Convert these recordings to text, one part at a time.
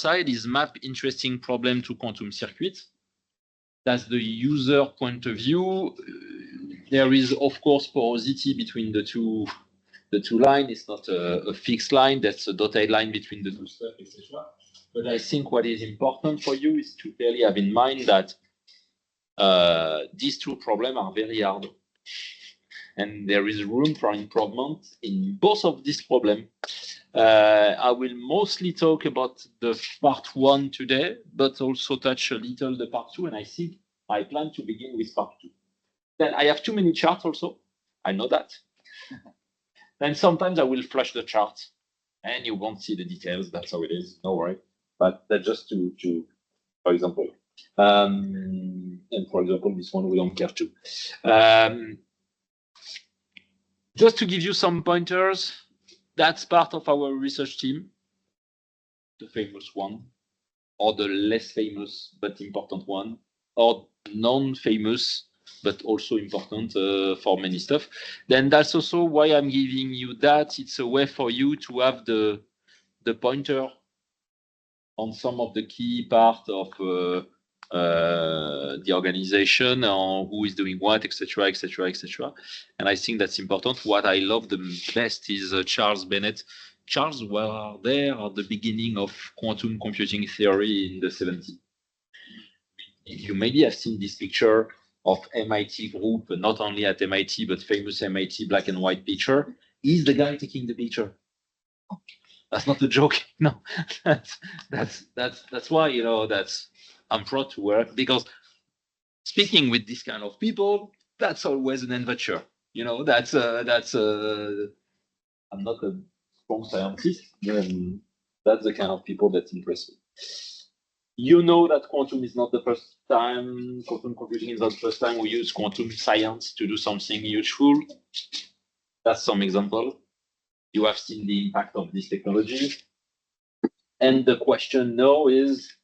side is map interesting problem to quantum circuit. That's the user point of view. There is, of course, porosity between the two lines. It's not a fixed line. That's a dotted line between the two stuff, etc. But I think what is important for you is to clearly have in mind that these two problems are very hard. And there is room for improvement in both of these problems. I will mostly talk about the part 1 today, but also touch a little the part 2. And I think I plan to begin with part 2. Then I have too many charts also. I know that. Then sometimes I will flash the chart and you won't see the details. That's how it is. No worry. But that's just to for example. And for example, this one we don't care to. Just to give you some pointers, that's part of our research team, the famous one, or the less famous but important one, or non-famous but also important for many stuff. Then that's also why I'm giving you that. It's a way for you to have the pointer on some of the key part of the organization, or who is doing what, etc., etc., etc. And I think that's important. What I love the best is Charles Bennett. Charles was there at the beginning of quantum computing theory in the 70s. You maybe have seen this picture of MIT group, not only at MIT, but famous MIT black and white picture. He's the guy taking the picture. That's not a joke. No, that's why, you know, I'm proud to work, because speaking with this kind of people, that's always an adventure. You know, I'm not a strong scientist, and that's the kind of people that impress me. You know that quantum is not the first time, quantum computing is not the first time we use quantum science to do something useful. That's some example. You have seen the impact of this technology. And the question now is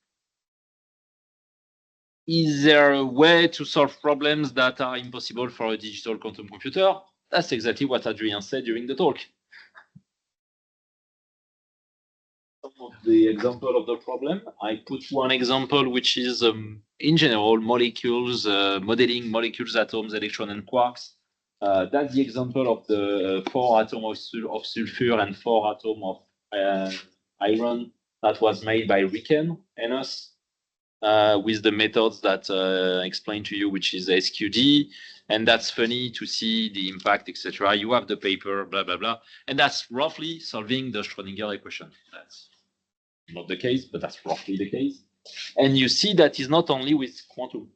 there a way to solve problems that are impossible for a digital quantum computer? That's exactly what Adrien said during the talk. Some of the example of the problem, I put one example, which is in general molecules, modeling molecules, atoms, electrons, and quarks. That's the example of the 4 atoms of sulfur and 4 atoms of iron that was made by Riken and us with the methods that I explained to you, which is SQD. And that's funny to see the impact, etc. You have the paper, blah, blah, blah. And that's roughly solving the Schrödinger equation. That's not the case, but that's roughly the case. And you see that is not only with quantum.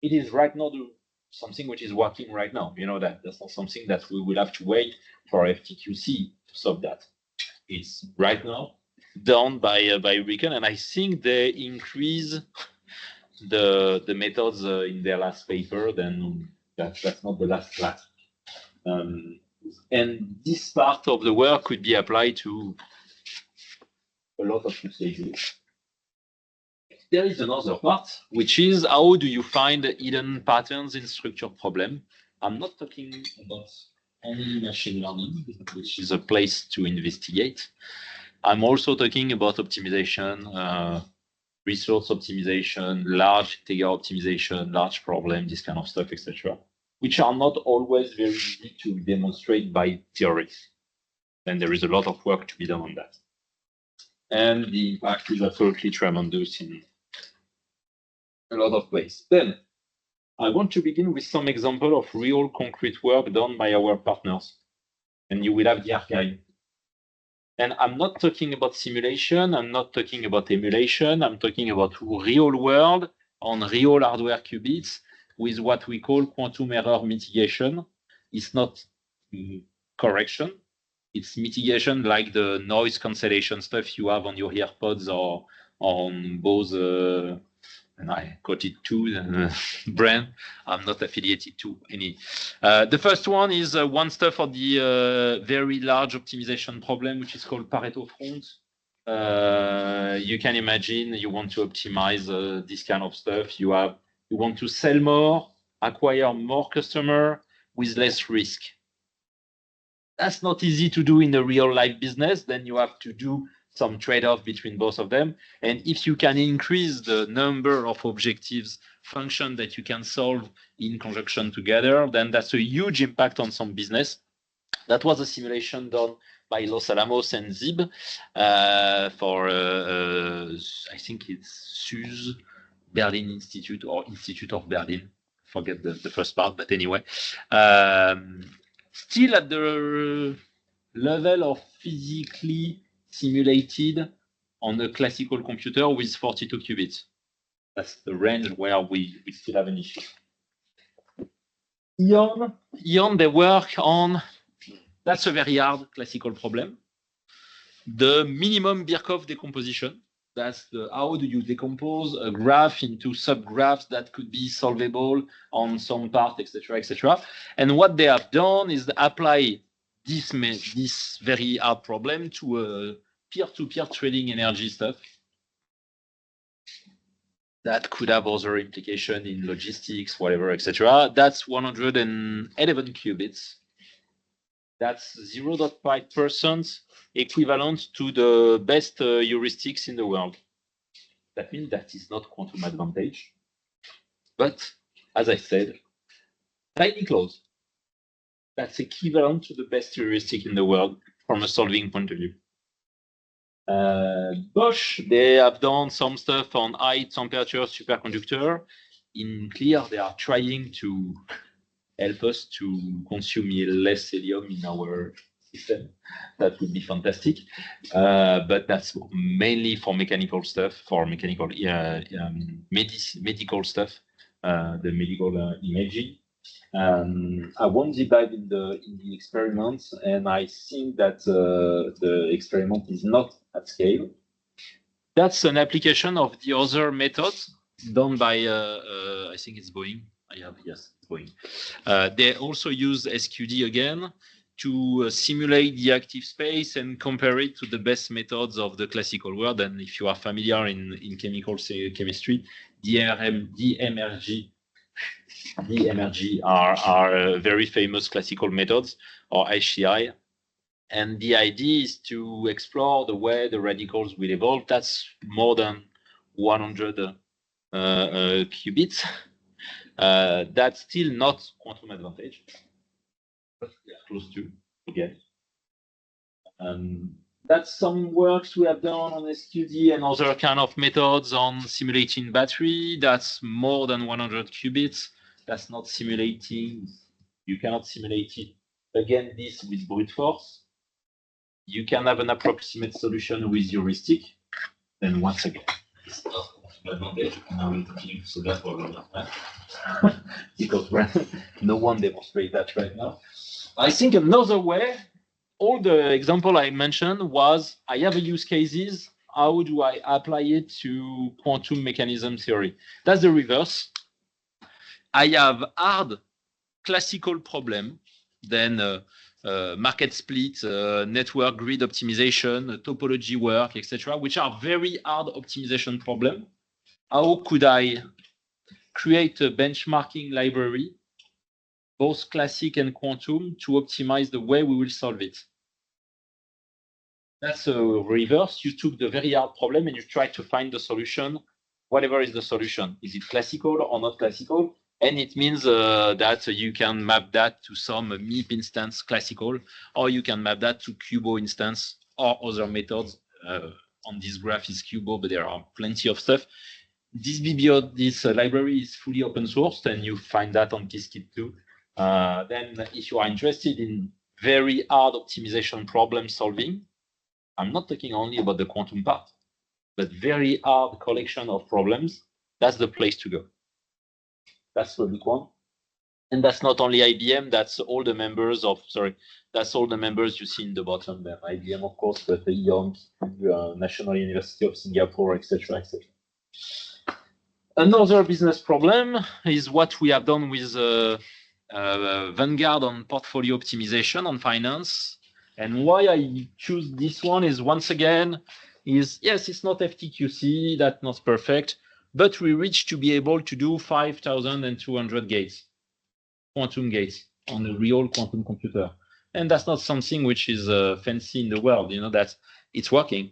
It is right now something which is working right now. You know that. That's not something that we will have to wait for FTQC to solve that. It's right now done by Riken, and I think they increase the methods in their last paper. Then that's not the last class. And this part of the work could be applied to a lot of usages. There is another part, which is how do you find hidden patterns in structured problem? I'm not talking about only machine learning, which is a place to investigate. I'm also talking about optimization, resource optimization, large integer optimization, large problem, this kind of stuff, etc., which are not always very easy to demonstrate by theories. And there is a lot of work to be done on that. And the impact is absolutely tremendous in a lot of places. Then I want to begin with some example of real concrete work done by our partners. And you will have the archive. And I'm not talking about simulation. I'm not talking about emulation. I'm talking about real world on real hardware qubits with what we call quantum error mitigation. It's not correction. It's mitigation, like the noise cancellation stuff you have on your AirPods or on Bose, and I quoted two brand. I'm not affiliated to any. The first one is one stuff for the very large optimization problem, which is called Pareto front. You can imagine you want to optimize this kind of stuff. You want to sell more, acquire more customer with less risk. That's not easy to do in a real life business. Then you have to do some trade-off between both of them. And if you can increase the number of objectives function that you can solve in conjunction together, then that's a huge impact on some business. That was a simulation done by Los Alamos and Zib for, I think it's SUSE, Berlin Institute or Institute of Berlin. Forget the first part, but anyway. Still at the level of physically simulated on a classical computer with 42 qubits. That's the range where we still have an issue. Ion, they work on, that's a very hard classical problem. The minimum Birkhoff decomposition. That's how do you decompose a graph into subgraphs that could be solvable on some part, etc., etc. And what they have done is apply this very hard problem to a peer-to-peer trading energy stuff that could have other implication in logistics, whatever, etc. That's 111 qubits. That's 0.5% equivalent to the best heuristics in the world. That means that is not quantum advantage. But as I said, tiny close. That's equivalent to the best heuristic in the world from a solving point of view. Bosch, they have done some stuff on high temperature superconductor. In clear, they are trying to help us to consume less helium in our system. That would be fantastic. But that's mainly for mechanical stuff, for mechanical medical stuff, the medical imaging. I won't deep dive in the experiments, and I think that the experiment is not at scale. That's an application of the other methods done by, I think it's Boeing. Yes, Boeing. They also use SQD again to simulate the active space and compare it to the best methods of the classical world. And if you are familiar in chemical chemistry, DMRG are very famous classical methods, or HCI. And the idea is to explore the way the radicals will evolve. That's more than 100 qubits. That's still not quantum advantage, but close to again. That's some works we have done on SQD and other kind of methods on simulating battery. That's more than 100 qubits. That's not simulating. You cannot simulate it. Again, this with brute force. You can have an approximate solution with heuristic. Then once again, it's not advantage. Now we continue so that because no one demonstrates that right now. I think another way, all the example I mentioned was I have a use cases. How do I apply it to quantum mechanism theory? That's the reverse. I have hard classical problem, then market split, network grid optimization, topology work, etc., which are very hard optimization problem. How could I create a benchmarking library, both classic and quantum, to optimize the way we will solve it? That's a reverse. You took the very hard problem and you try to find the solution, whatever is the solution. Is it classical or not classical? And it means that you can map that to some MIP instance classical, or you can map that to Cubo instance or other methods. On this graph is Cubo, but there are plenty of stuff. This library is fully open sourced, and you find that on Qiskit too. Then if you are interested in very hard optimization problem solving, I'm not talking only about the quantum part, but very hard collection of problems, that's the place to go. That's the big one. And that's not only IBM, that's all the members of, that's all the members you see in the bottom there. IBM, of course, but the ION, National University of Singapore, etc., etc. Another business problem is what we have done with Vanguard on portfolio optimization on finance. And why I choose this one is, once again, is yes, it's not FTQC, that's not perfect, but we reached to be able to do 5,200 gates, quantum gates on a real quantum computer. And that's not something which is fancy in the world, you know, that it's working.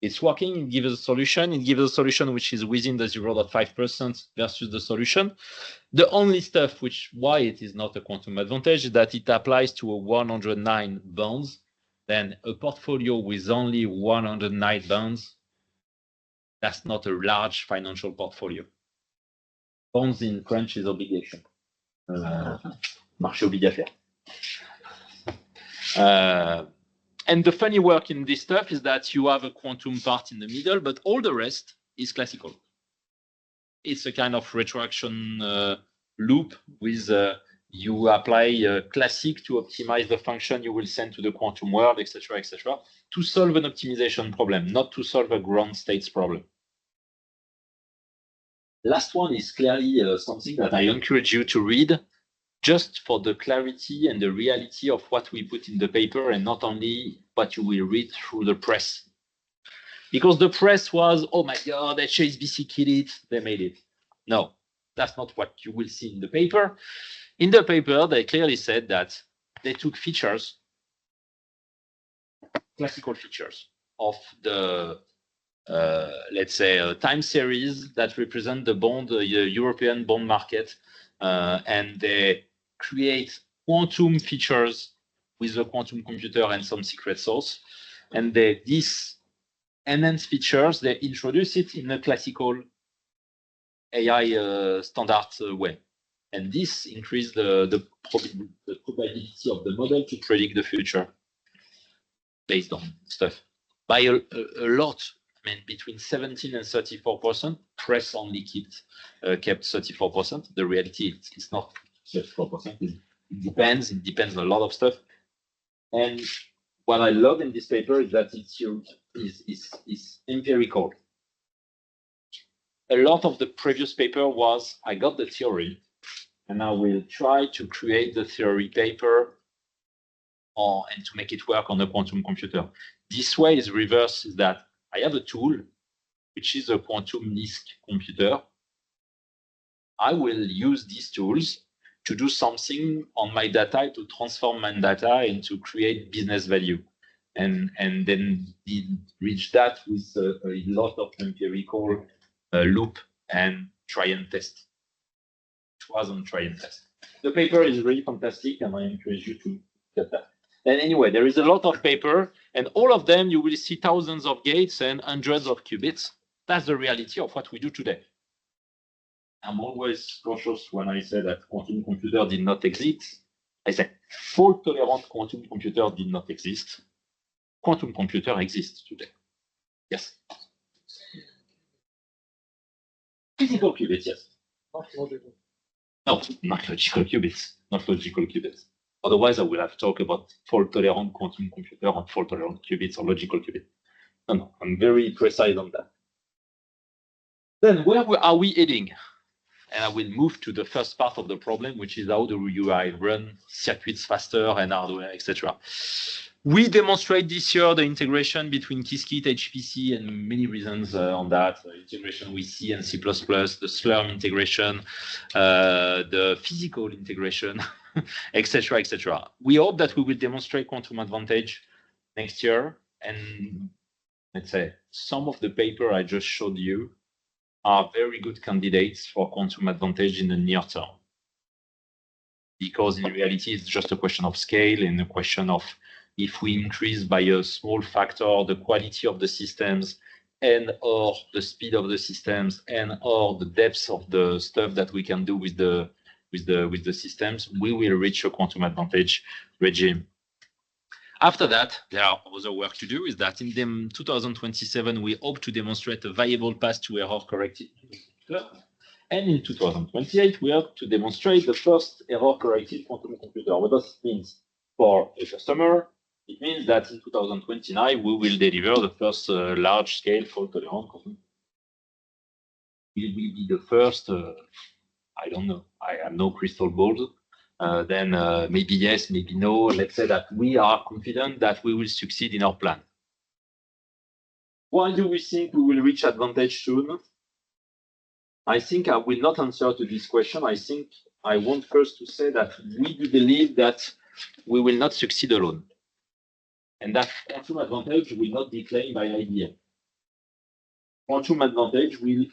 It's working, it gives a solution. It gives a solution which is within the 0.5% versus the solution. The only stuff why it is not a quantum advantage is that it applies to a 109 bonds. Then a portfolio with only 109 bonds, that's not a large financial portfolio. Bonds in French is obligation. Marché obligataire. And the funny work in this stuff is that you have a quantum part in the middle, but all the rest is classical. It's a kind of retroaction loop with you apply classic to optimize the function you will send to the quantum world, etc., to solve an optimization problem, not to solve a ground states problem. Last one is clearly something that I encourage you to read, just for the clarity and the reality of what we put in the paper and not only what you will read through the press. Because the press was, oh my God, HSBC killed it, they made it. No, that's not what you will see in the paper. In the paper, they clearly said that they took features, classical features of the, let's say, time series that represent the bond, European bond market, and they create quantum features with a quantum computer and some secret source. And these enhanced features, they introduce it in a classical AI standard way. And this increased the probability of the model to predict the future based on stuff by a lot. I mean, between 17 and 34%. Press only kept 34%. The reality, it's not 34%. It depends. It depends on a lot of stuff. And what I love in this paper is that it's empirical. A lot of the previous paper was, I got the theory, and I will try to create the theory paper and to make it work on a quantum computer. This way is reverse, is that I have a tool, which is a quantum NISQ computer. I will use these tools to do something on my data, to transform my data and to create business value. And then reach that with a lot of empirical loop and try and test. It was on try and test. The paper is really fantastic, and I encourage you to get that. And anyway, there is a lot of paper, and all of them you will see thousands of gates and hundreds of qubits. That's the reality of what we do today. I'm always cautious when I say that quantum computer did not exist. I say fault-tolerant quantum computer did not exist. Quantum computer exists today. Yes. Physical qubits, yes. Not logical. No, not logical qubits. Not logical qubits. Otherwise, I will have talked about fault-tolerant quantum computer and fault-tolerant qubits or logical qubits. No, I'm very precise on that. Then where are we heading? And I will move to the first part of the problem, which is how do you run circuits faster and hardware, etc. We demonstrate this year the integration between Qiskit, HPC, and many reasons on that. Integration with C and C++, the Slurm integration, the physical integration, etc., etc. We hope that we will demonstrate quantum advantage next year. And let's say some of the paper I just showed you are very good candidates for quantum advantage in the near term. Because in reality, it's just a question of scale and a question of if we increase by a small factor the quality of the systems and or the speed of the systems and or the depth of the stuff that we can do with the systems, we will reach a quantum advantage regime. After that, there are other work to do. Is that in 2027, we hope to demonstrate a viable path to error-corrected. And in 2028, we hope to demonstrate the first error-corrected quantum computer. What does it mean for a customer? It means that in 2029, we will deliver the first large-scale fault-tolerant quantum. Will we be the first? I don't know. I have no crystal ball. Then maybe yes, maybe no. Let's say that we are confident that we will succeed in our plan. Why do we think we will reach advantage soon? I think I will not answer to this question. I think I want first to say that we do believe that we will not succeed alone. And that quantum advantage will not be claimed by IBM. quantum advantage will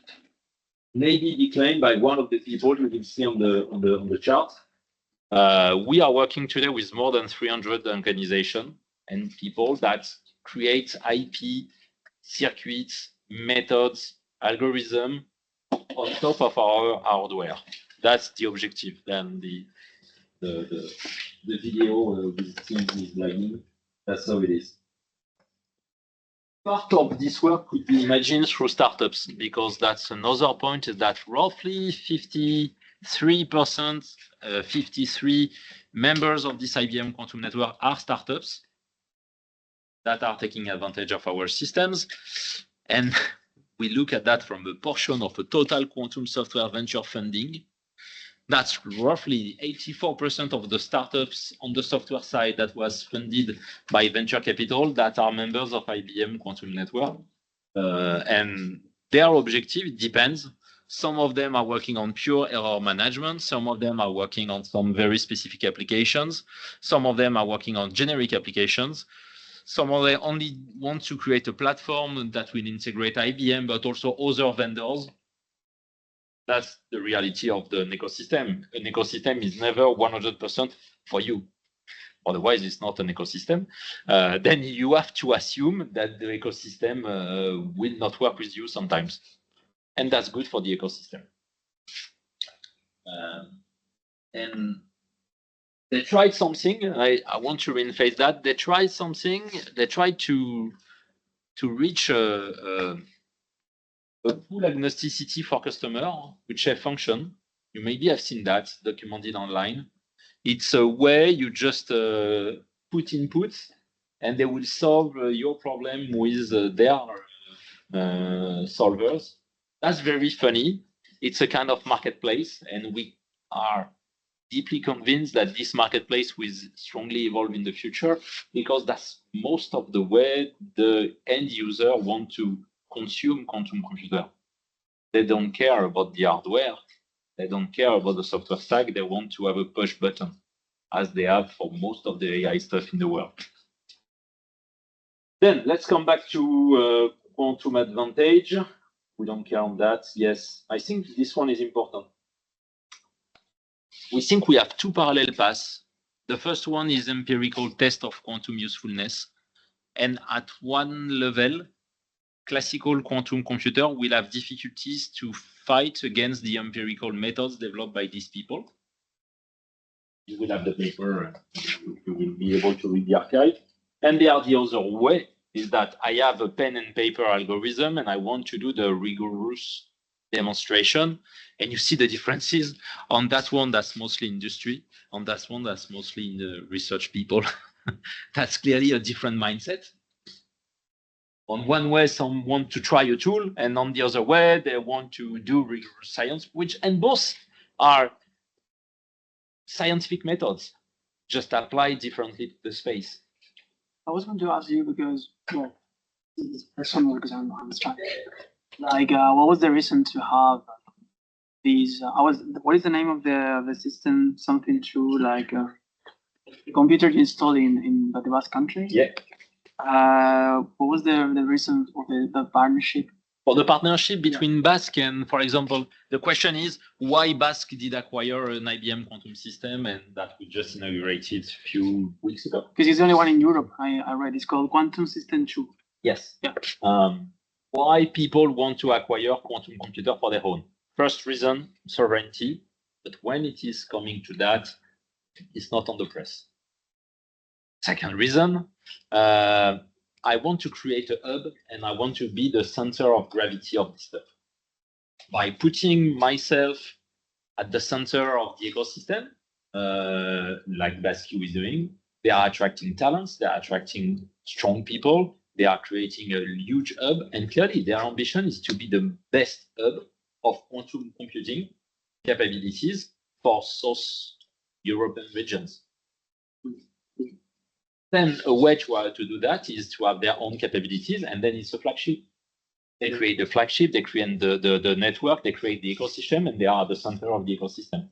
maybe be claimed by one of the people you will see on the chart. We are working today with more than 300 organizations and people that create IP, circuits, methods, algorithm on top of our hardware. That's the objective. Then the video with Teams is blinding. That's how it is. Part of this work could be imagined through startups, because that's another point, is that roughly 53%, 53 members of this IBM Quantum Network are startups that are taking advantage of our systems. And we look at that from a portion of a total quantum software venture funding. That's roughly 84% of the startups on the software side that was funded by venture capital that are members of IBM Quantum Network. And their objective depends. Some of them are working on pure error management. Some of them are working on some very specific applications. Some of them are working on generic applications. Some of them only want to create a platform that will integrate IBM, but also other vendors. That's the reality of an ecosystem. An ecosystem is never 100% for you. Otherwise, it's not an ecosystem. Then you have to assume that the ecosystem will not work with you sometimes. And that's good for the ecosystem. And they tried something. I want to reinforce that. They tried something. They tried to reach a full agnosticity for customer, which a function. You maybe have seen that documented online. It's a way you just put inputs and they will solve your problem with their solvers. That's very funny. It's a kind of marketplace, and we are deeply convinced that this marketplace will strongly evolve in the future, because that's most of the way the end user want to consume quantum computer. They don't care about the hardware. They don't care about the software stack. They want to have a push button, as they have for most of the AI stuff in the world. Then let's come back to quantum advantage. We don't care on that. Yes, I think this one is important. We think we have two parallel paths. The first one is empirical test of quantum usefulness. And at one level, classical quantum computer will have difficulties to fight against the empirical methods developed by these people. You will have the paper, you will be able to read the archive. And the other way is that I have a pen and paper algorithm and I want to do the rigorous demonstration. And you see the differences. On that one, that's mostly industry. On that one, that's mostly in the research people. That's clearly a different mindset. On one way, some want to try a tool, and on the other way, they want to do rigorous science, and both are scientific methods, just applied differently to the space. I was going to ask you because, well, this person, because I'm struggling. Like, what was the reason to have these? What is the name of the system? Something to like a computer installed in the Basque country. Yeah. What was the reason for the partnership? For the partnership between Basque and, for example, the question is why Basque did acquire an IBM quantum system, and that we just inaugurated a few weeks ago. Because it's the only one in Europe. I read it's called Quantum System 2. Yes. Yeah. Why people want to acquire quantum computer for their own? First reason, sovereignty. But when it is coming to that, it's not on the press. Second reason, I want to create a hub and I want to be the center of gravity of this stuff. By putting myself at the center of the ecosystem, like Basque is doing, they are attracting talents, they are attracting strong people, they are creating a huge hub, and clearly their ambition is to be the best hub of quantum computing capabilities for South European regions. Then a way to do that is to have their own capabilities, and then it's a flagship. They create the flagship, they create the network, they create the ecosystem, and they are at the center of the ecosystem.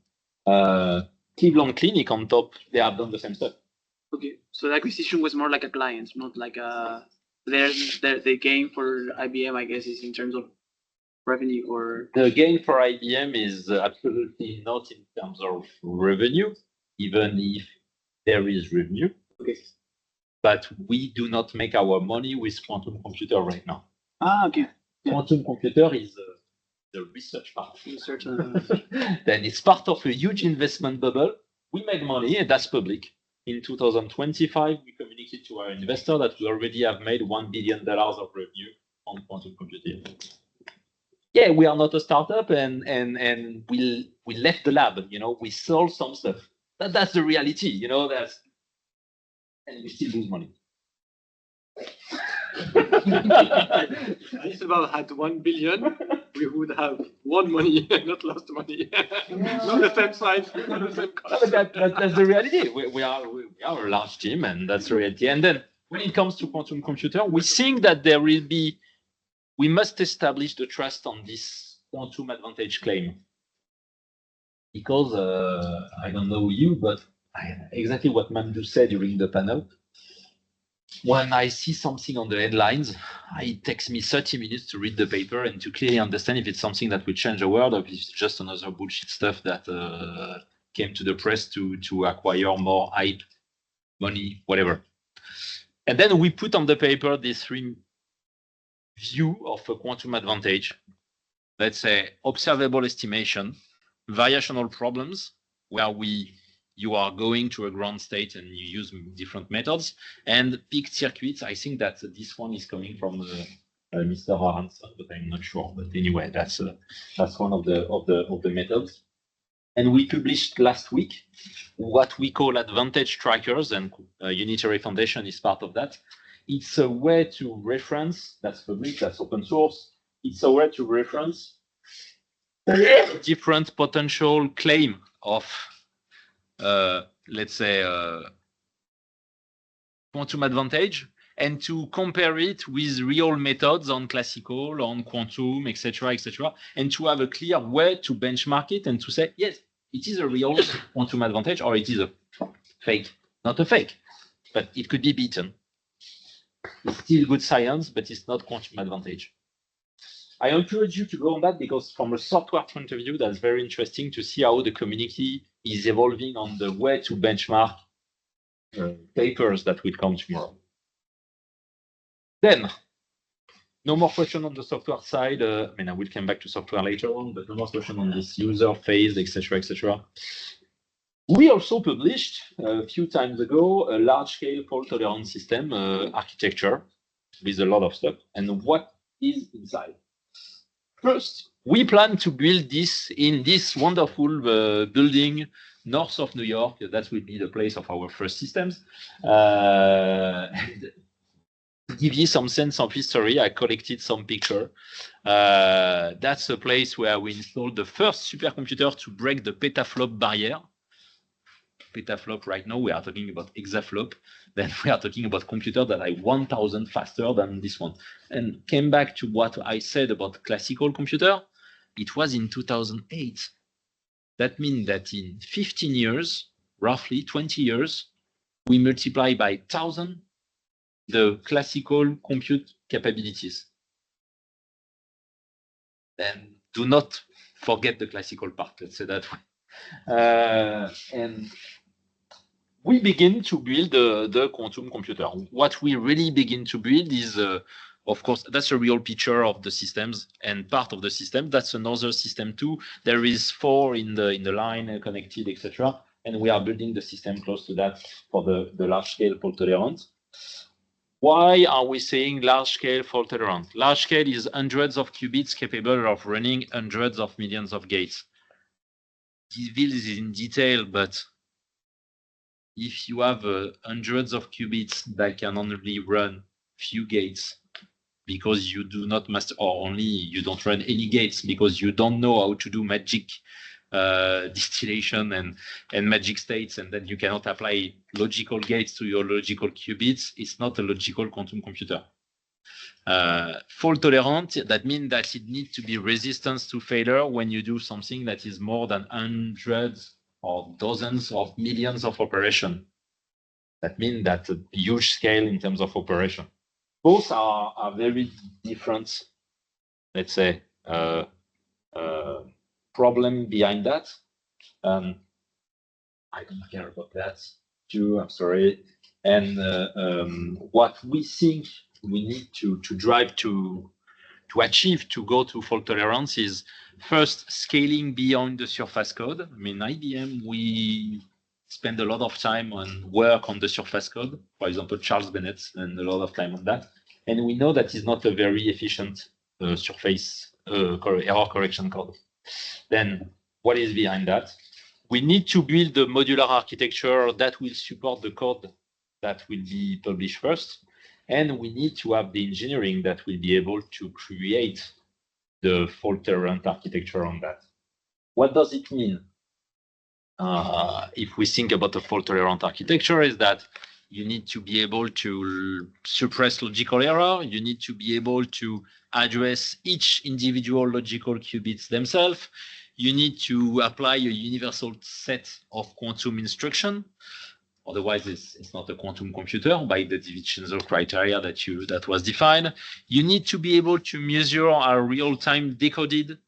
Cleveland Clinic on top, they have done the same stuff. Okay, so the acquisition was more like a client, not like a the gain for IBM, I guess, is in terms of revenue or the gain for IBM is absolutely not in terms of revenue, even if there is revenue. okay. But we do not make our money with quantum computer right now. Ah, okay. Yeah. Quantum computer is the research part. Research. Then it's part of a huge investment bubble. We make money, and that's public. In 2025, we communicated to our investor that we already have made $1 billion of revenue on quantum computing. Yeah, we are not a startup, and we left the lab. You know, we sold some stuff. That's the reality. You know, and we still lose money. If about had 1 billion, we would have won money, not lost money. Not the same size, not the same cost. That's the reality. We are a large team, and that's the reality. And then when it comes to quantum computer, we think that we must establish the trust on this quantum advantage claim. Because I don't know you, but exactly what Mamdou said during the panel. When I see something on the headlines, it takes me 30 minutes to read the paper and to clearly understand if it's something that will change the world or if it's just another bullshit stuff that came to the press to acquire more hype, money, whatever. And then we put on the paper this three view of a quantum advantage. Let's say observable estimation, variational problems, where you are going to a ground state and you use different methods, and peaked circuits. I think that this one is coming from Mr. Aronson, but I'm not sure. But anyway, that's one of the methods. And we published last week what we call advantage trackers, and Unitary Foundation is part of that. It's a way to reference, that's public, that's open source. It's a way to reference different potential claim of let's say quantum advantage, and to compare it with real methods on classical, on quantum, etc., and to have a clear way to benchmark it and to say, yes, it is a real quantum advantage or it is a fake. Not a fake, but it could be beaten. It's still good science, but it's not quantum advantage. I encourage you to go on that because from a software point of view, that's very interesting to see how the community is evolving on the way to benchmark papers that will come tomorrow. Then, no more question on the software side. I mean, I will come back to software later on, but no more question on this user phase, etc. We also published a few times ago a large-scale fault-tolerant system architecture with a lot of stuff. And what is inside? First, we plan to build this in this wonderful building north of New York. That will be the place of our first systems. And to give you some sense of history, I collected some pictures. That's a place where we installed the first supercomputer to break the petaflop barrier. Petaflop right now, we are talking about exaflop. Then we are talking about computers that are 1,000 faster than this one. And came back to what I said about classical computer. It was in 2008. That means that in 15 years, roughly 20 years, we multiply by 1,000 the classical compute capabilities. Then do not forget the classical part, let's say that way. And we begin to build the quantum computer. What we really begin to build is, of course, that's a real picture of the systems and part of the system. That's another system too. There is 4 in the line connected, etc. And we are building the system close to that for the large scale fault tolerance. Why are we saying large scale fault tolerant? Large scale is hundreds of qubits capable of running hundreds of millions of gates. This is in detail, but if you have hundreds of qubits that can only run few gates because you do not master, or only you don't run any gates because you don't know how to do magic distillation and magic states, and then you cannot apply logical gates to your logical qubits, it's not a logical quantum computer. Fault tolerant, that means that it needs to be resistant to failure when you do something that is more than hundreds or dozens of millions of operations. That means that a huge scale in terms of operation. both are very different, let's say, problem behind that. I don't care about that too, I'm sorry. And what we think we need to drive to achieve to go to fault tolerance is first scaling beyond the surface code. I mean, IBM, we spend a lot of time on work on the surface code, for example, Charles Bennett, and a lot of time on that. And we know that is not a very efficient surface error correction code. Then what is behind that? We need to build a modular architecture that will support the code that will be published first. And we need to have the engineering that will be able to create the fault-tolerant architecture on that. What does it mean? If we think about the fault-tolerant architecture, is that you need to be able to suppress logical error. You need to be able to address each individual logical qubits themselves. You need to apply a universal set of quantum instruction. Otherwise, it's not a quantum computer by the DiVincenzo criteria that was defined. You need to be able to measure a real-time decoded,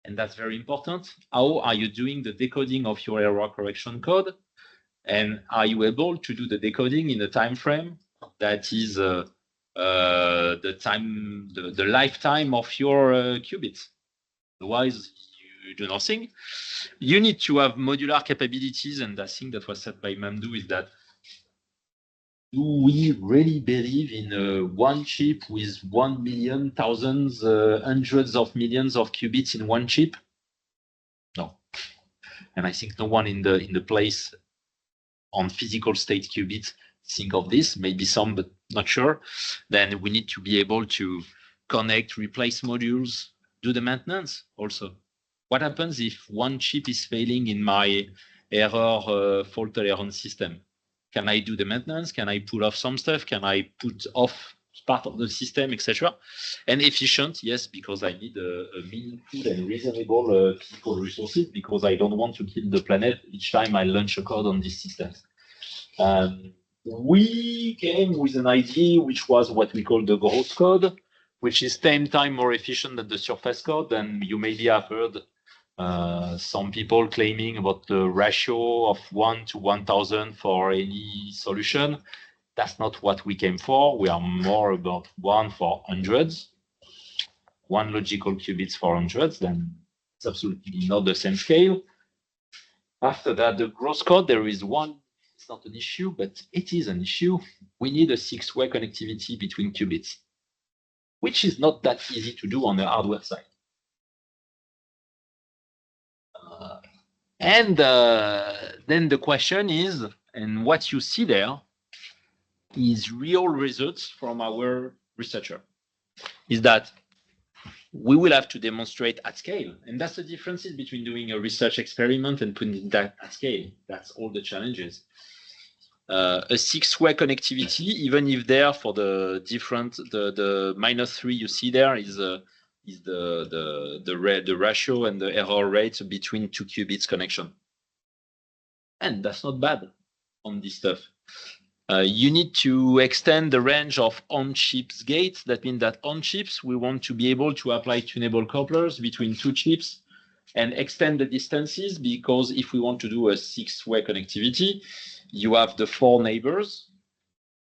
and that's very important. How are you doing the decoding of your error correction code? And are you able to do the decoding in a time frame that is the lifetime of your qubits? Otherwise, you do nothing. You need to have modular capabilities, and I think that was said by Mamdou is that, do we really believe in one chip with 1 million, thousands, hundreds of millions of qubits in one chip? No. And I think no one in the place on physical state qubits think of this, maybe some, but not sure. Then we need to be able to connect, replace modules, do the maintenance also. What happens if one chip is failing in my error fault tolerance system? Can I do the maintenance? Can I pull off some stuff? Can I put off part of the system, etc.? And efficient, yes, because I need a meaningful and reasonable physical resources, because I don't want to kill the planet each time I launch a code on these systems. We came with an idea which was what we call the gross code, which is 10 times more efficient than the surface code. And you maybe have heard some people claiming about the ratio of 1 to 1,000 for any solution. That's not what we came for. We are more about 1 for hundreds, 1 logical qubits for hundreds. Then it's absolutely not the same scale. After that, the gross code, there is one. It's not an issue, but it is an issue. We need a 6-way connectivity between qubits, which is not that easy to do on the hardware side. And then the question is, and what you see there is real results from our researcher, is that we will have to demonstrate at scale. And that's the differences between doing a research experiment and putting that at scale. That's all the challenges. A 6-way connectivity, even if there for the different, the -3 you see there is the ratio and the error rate between 2 qubits connection. And that's not bad on this stuff. You need to extend the range of on-chips gates. That means that on chips, we want to be able to apply tunable couplers between 2 chips and extend the distances, because if we want to do a 6-way connectivity, you have the 4 neighbors,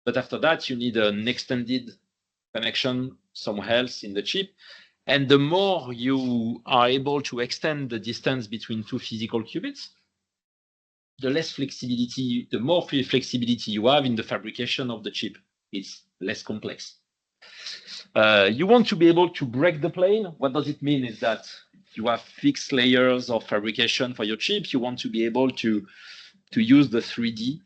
but after that, you need an extended connection somewhere else in the chip. And the more you are able to extend the distance between 2 physical qubits, the less flexibility, the more flexibility you have in the fabrication of the chip. It's less complex. You want to be able to break the plane. What does it mean? Is that you have fixed layers of fabrication for your chip. You want to be able to use the 3D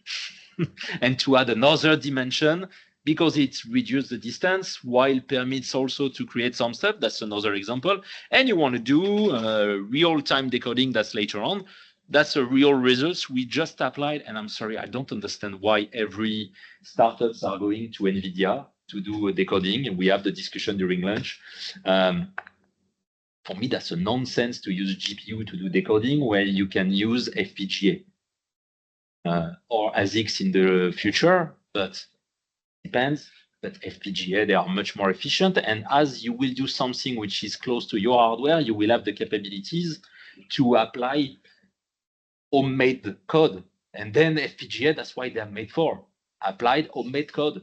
and to add another dimension, because it reduces the distance while permits also to create some stuff. That's another example. And you want to do real-time decoding. That's later on. That's a real results we just applied. And I'm sorry, I don't understand why every startups are going to NVIDIA to do decoding. And we have the discussion during lunch. For me, that's a nonsense to use GPU to do decoding where you can use FPGA or ASICs in the future, but depends. but FPGA, they are much more efficient. And as you will do something which is close to your hardware, you will have the capabilities to apply homemade code. And then FPGA, that's why they are made for applied homemade code,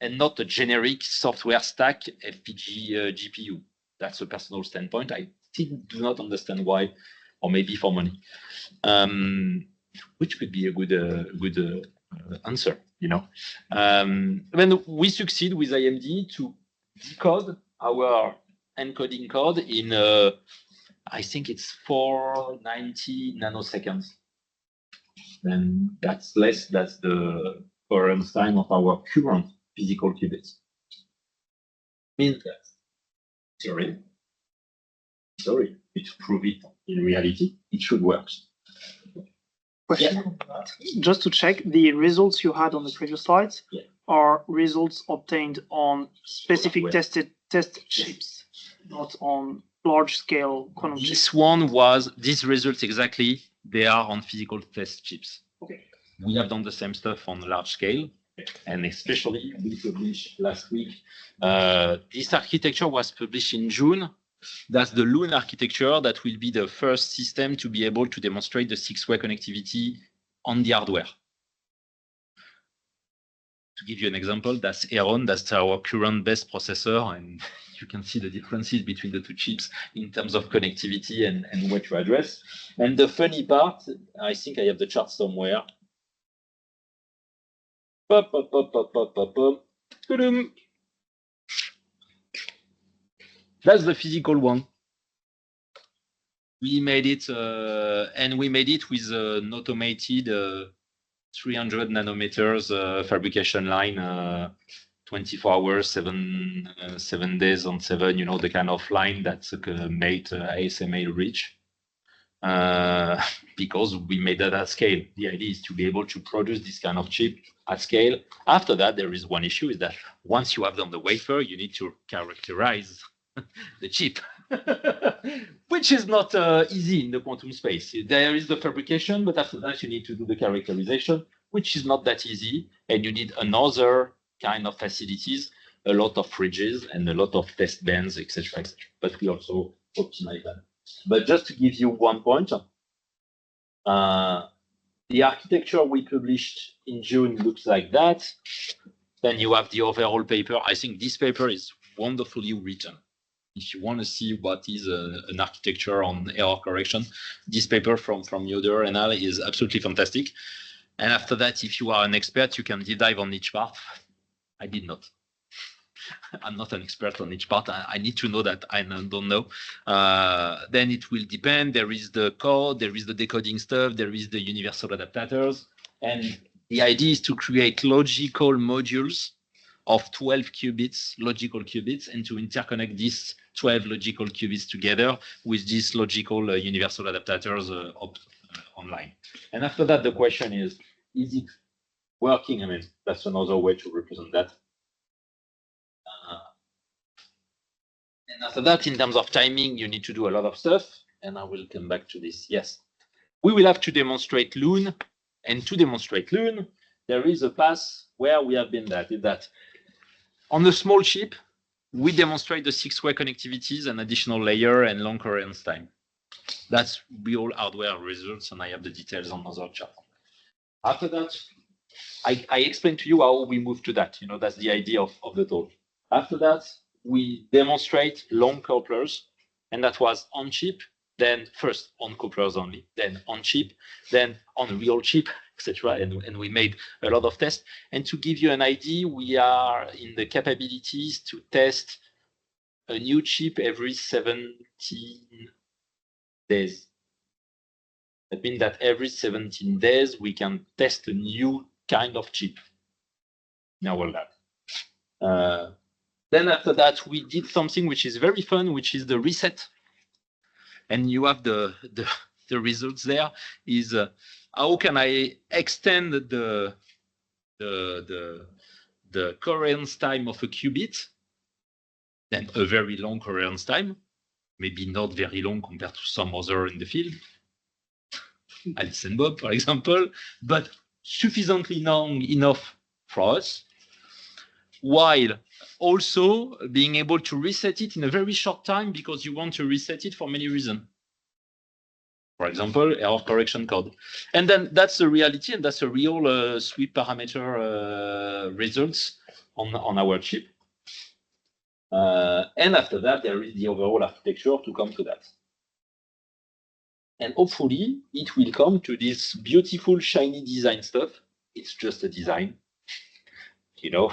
and not a generic software stack FPGA GPU. That's a personal standpoint. I still do not understand why, or maybe for money, which could be a good answer, you know. When we succeed with AMD to decode our encoding code in, I think it's 490 nanoseconds. Then that's less, that's the coherence time of our current physical qubits. Means that, sorry, to prove it in reality, it should work. Question. Yeah. Just to check, the results you had on the previous slides are results obtained on specific test chips, not on large scale quantum chips. This one was, these results exactly, they are on physical test chips. Okay. We have done the same stuff on large scale, and especially we published last week. This architecture was published in June. That's the Loon architecture that will be the first system to be able to demonstrate the 6-way connectivity on the hardware. To give you an example, that's Heron, that's our current best processor, and you can see the differences between the two chips in terms of connectivity and what you address. And the funny part, I think I have the chart somewhere. That's the physical one. We made it, and we made it with an automated 300 nanometers fabrication line, 24 hours, 7 days on 7, you know, the kind of line that's made ASML rich. Because we made that at scale. The idea is to be able to produce this kind of chip at scale. After that, there is one issue, is that once you have done the wafer, you need to characterize the chip, which is not easy in the quantum space. There is the fabrication, but after that, you need to do the characterization, which is not that easy. And you need another kind of facilities, a lot of fridges and a lot of test bands, etc., etc. But we also optimize that. But just to give you one point, the architecture we published in June looks like that. Then you have the overall paper. I think this paper is wonderfully written. If you want to see what is an architecture on error correction, this paper from Yoder and Al is absolutely fantastic. And after that, if you are an expert, you can deep dive on each part. I did not. I'm not an expert on each part. I need to know that I don't know. Then it will depend. There is the code, there is the decoding stuff, there is the universal adaptators. And the idea is to create logical modules of 12 qubits, logical qubits, and to interconnect these 12 logical qubits together with these logical universal adaptators online. And after that, the question is it working? I mean, that's another way to represent that. And after that, in terms of timing, you need to do a lot of stuff, and I will come back to this. Yes, we will have to demonstrate Loon, and to demonstrate Loon, there is a path where we have been that, is that on the small chip, we demonstrate the 6-way connectivities, an additional layer, and long coherence time. That's real hardware results, and I have the details on another chart. After that, I explained to you how we move to that. You know, that's the idea of the talk. After that, we demonstrate long couplers, and that was on chip, then first on couplers only, then on chip, then on real chip, etc. And we made a lot of tests. And to give you an idea, we are in the capabilities to test a new chip every 17 days. That means that every 17 days, we can test a new kind of chip in our lab. Then after that, we did something which is very fun, which is the reset. And you have the results there is how can I extend the coherence time of a qubit, then a very long coherence time, maybe not very long compared to some other in the field, Alice and Bob, for example, but sufficiently long enough for us. while also being able to reset it in a very short time because you want to reset it for many reasons. For example, error correction code. And then that's the reality, and that's a real sweep parameter results on our chip. And after that, there is the overall architecture to come to that. And hopefully, it will come to this beautiful, shiny design stuff. It's just a design, you know,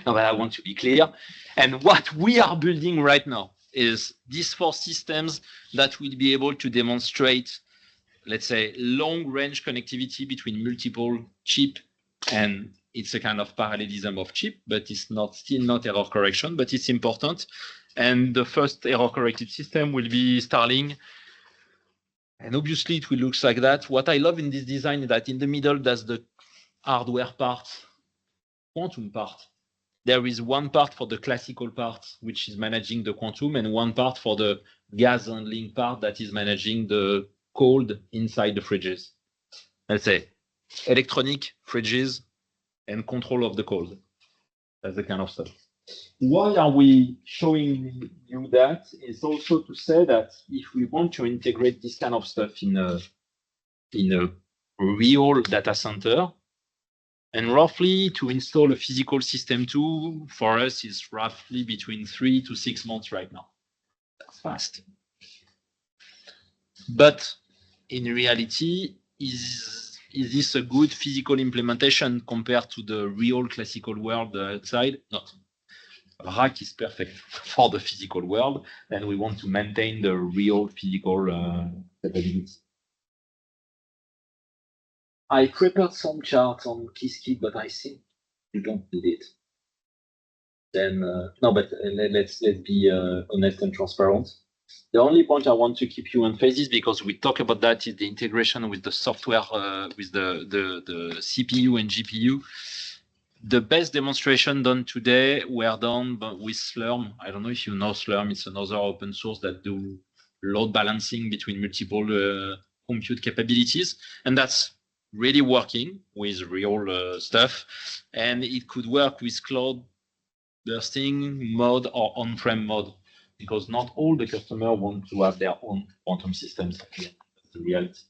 no, but I want to be clear. And what we are building right now is these 4 systems that will be able to demonstrate, let's say, long-range connectivity between multiple chip, and it's a kind of parallelism of chip, but it's still not error correction, but it's important. And the first error-corrected system will be Starling. And obviously, it will look like that. What I love in this design is that in the middle, that's the hardware part, quantum part. There is one part for the classical part, which is managing the quantum, and one part for the gas handling part that is managing the cold inside the fridges. Let's say electronic fridges and control of the cold. That's the kind of stuff. Why are we showing you that? It's also to say that if we want to integrate this kind of stuff in a real data center, and roughly to install a physical system too, for us is roughly between 3 to 6 months right now. That's fast. But in reality, is this a good physical implementation compared to the real classical world outside? Not. Rack is perfect for the physical world, and we want to maintain the real physical capabilities. I prepared some charts on Qiskit, but I think you don't need it. Then no, but let's be honest and transparent. The only point I want to keep you on phases, because we talk about that, is the integration with the software, with the CPU and GPU. The best demonstration done today were done with Slurm. I don't know if you know Slurm. It's another open source that do load balancing between multiple compute capabilities, and that's really working with real stuff. And it could work with cloud bursting mode or on-prem mode, because not all the customers want to have their own quantum systems. That's the reality.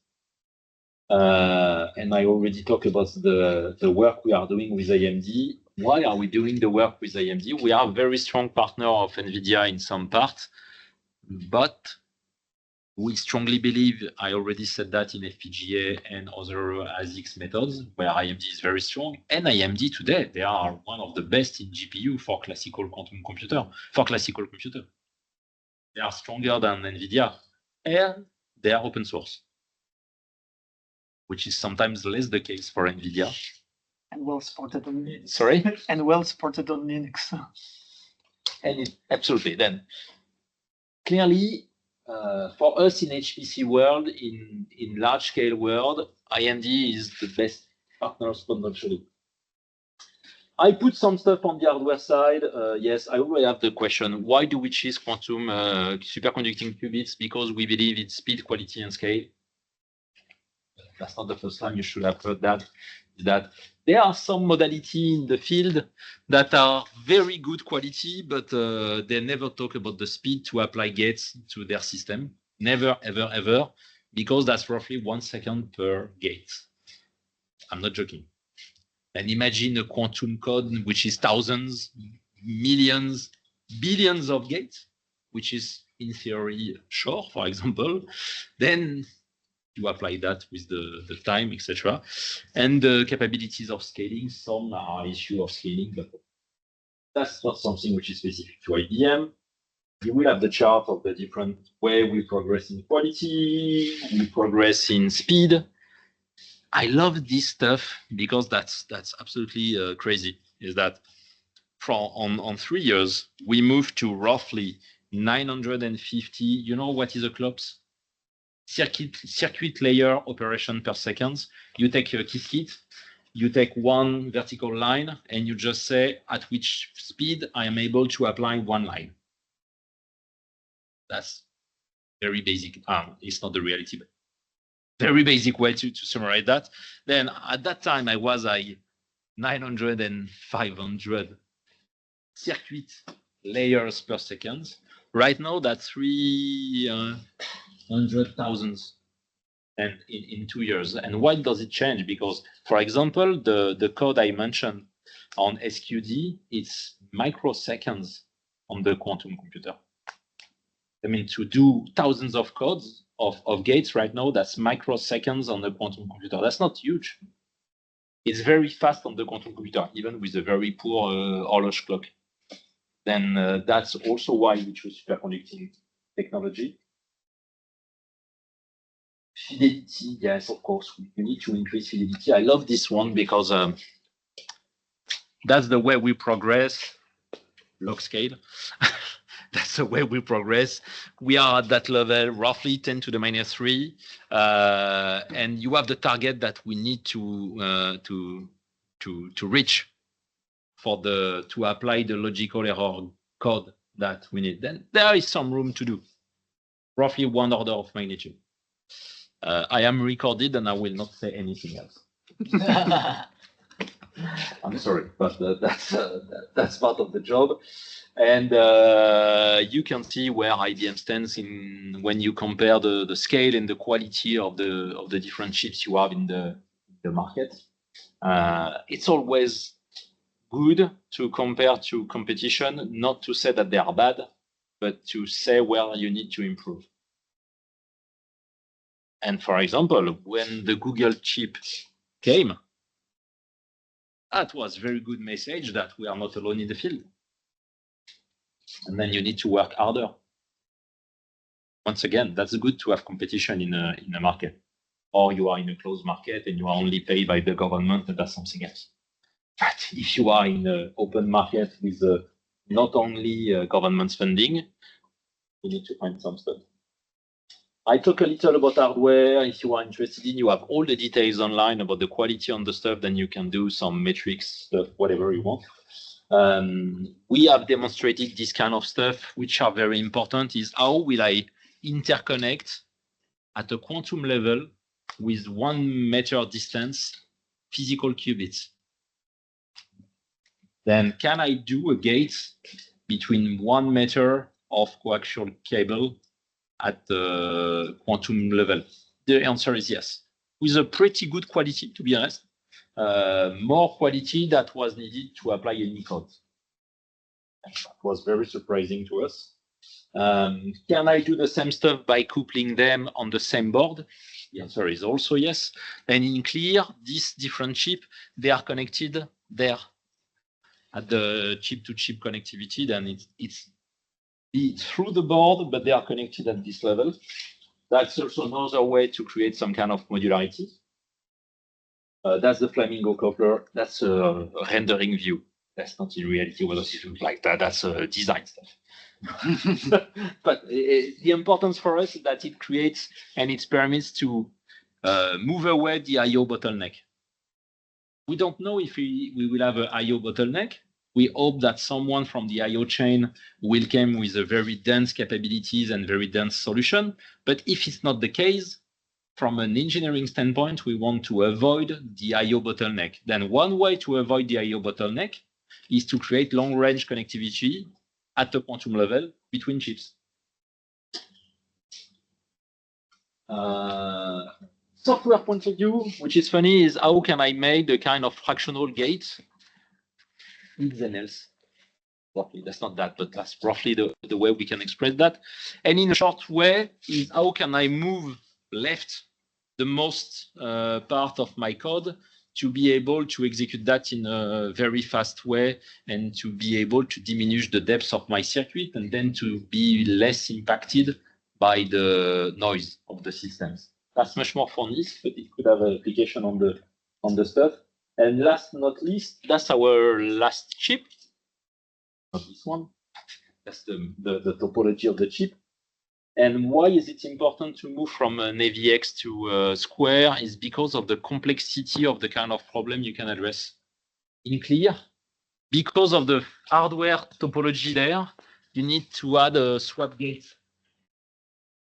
And I already talked about the work we are doing with AMD. Why are we doing the work with AMD? We are a very strong partner of NVIDIA in some part, but we strongly believe, I already said that in FPGA and other ASICs methods, where AMD is very strong. And AMD today, they are one of the best in GPU for classical quantum computer, They are stronger than NVIDIA, and they are open source, which is sometimes less the case for NVIDIA. And well supported on Linux. Sorry? And well supported on Linux. And absolutely. Then, clearly, for us in HPC world, in large scale world, AMD is the best partner potentially. I put some stuff on the hardware side. Yes, I already have the question. Why do we choose quantum superconducting qubits? Because we believe in speed, quality, and scale. That's not the first time you should have heard that. That there are some modalities in the field that are very good quality, but they never talk about the speed to apply gates to their system. Never, ever, ever, because that's roughly 1 second per gate. I'm not joking. And imagine a quantum code which is thousands, millions, billions of gates, which is in theory short, for example. Then you apply that with the time, etc. And the capabilities of scaling. Some are issue of scaling, but that's not something which is specific to IBM. You will have the chart of the different way we progress in quality, we progress in speed. I love this stuff because that's absolutely crazy. Is that on 3 years, we moved to roughly 950. You know what is a CLOPS? Circuit layer operation per second. You take a Qiskit, you take one vertical line, and you just say at which speed I am able to apply one line. That's very basic. It's not the reality, but very basic way to summarize that. Then at that time, I was 900 and 500 circuit layers per second. Right now, that's 300,000 and in 2 years. And why does it change? Because, for example, the code I mentioned on SQD, it's microseconds on the quantum computer. I mean, to do thousands of codes of gates right now, that's microseconds on the quantum computer. That's not huge. It's very fast on the quantum computer, even with a very poor horloge clock. Then that's also why we choose superconducting technology. Fidelity, yes, of course, we need to increase fidelity. I love this one because that's the way we progress, log scale. That's the way we progress. We are at that level, roughly 10 to the minus 3. And you have the target that we need to reach to apply the logical error code that we need. Then there is some room to do, roughly 1 order of magnitude. I am recorded and I will not say anything else. I'm sorry, but that's part of the job. And you can see where IBM stands when you compare the scale and the quality of the different chips you have in the market. It's always good to compare to competition, not to say that they are bad, but to say where you need to improve. And for example, when the Google chip came, that was a very good message that we are not alone in the field. And then you need to work harder. Once again, that's good to have competition in a market. Or you are in a closed market and you are only paid by the government, and that's something else. But if you are in an open market with not only government funding, you need to find some stuff. I talk a little about hardware. If you are interested in, you have all the details online about the quality on the stuff, then you can do some metrics stuff, whatever you want. We have demonstrated this kind of stuff, which are very important, is how will I interconnect at a quantum level with 1 meter distance physical qubits. Then can I do a gate between 1 meter of coaxial cable at the quantum level? The answer is yes, with a pretty good quality, to be honest. More quality that was needed to apply any code. That was very surprising to us. Can I do the same stuff by coupling them on the same board? The answer is also yes. And in clear, these different chips, they are connected there at the chip-to-chip connectivity. Then it's through the board, but they are connected at this level. That's also another way to create some kind of modularity. That's the Flamingo coupler. That's a rendering view. That's not in reality what it looks like. That's design stuff. But the importance for us is that it creates and it permits to move away the I/O bottleneck. We don't know if we will have an I/O bottleneck. We hope that someone from the I/O chain will come with a very dense capabilities and very dense solution. But if it's not the case, from an engineering standpoint, we want to avoid the I/O bottleneck. Then one way to avoid the I/O bottleneck is to create long-range connectivity at the quantum level between chips. Software point of view, which is funny, is how can I make the kind of fractional gate than else? Roughly, that's not that, but that's roughly the way we can express that. And in a short way is how can I move left the most part of my code to be able to execute that in a very fast way and to be able to diminish the depth of my circuit and then to be less impacted by the noise of the systems. That's much more for niche, but it could have an application on the stuff. And last but not least, that's our last chip. Not this one. That's the topology of the chip. And why is it important to move from an AVX to Square is because of the complexity of the kind of problem you can address. In clear, because of the hardware topology there, you need to add a swap gate.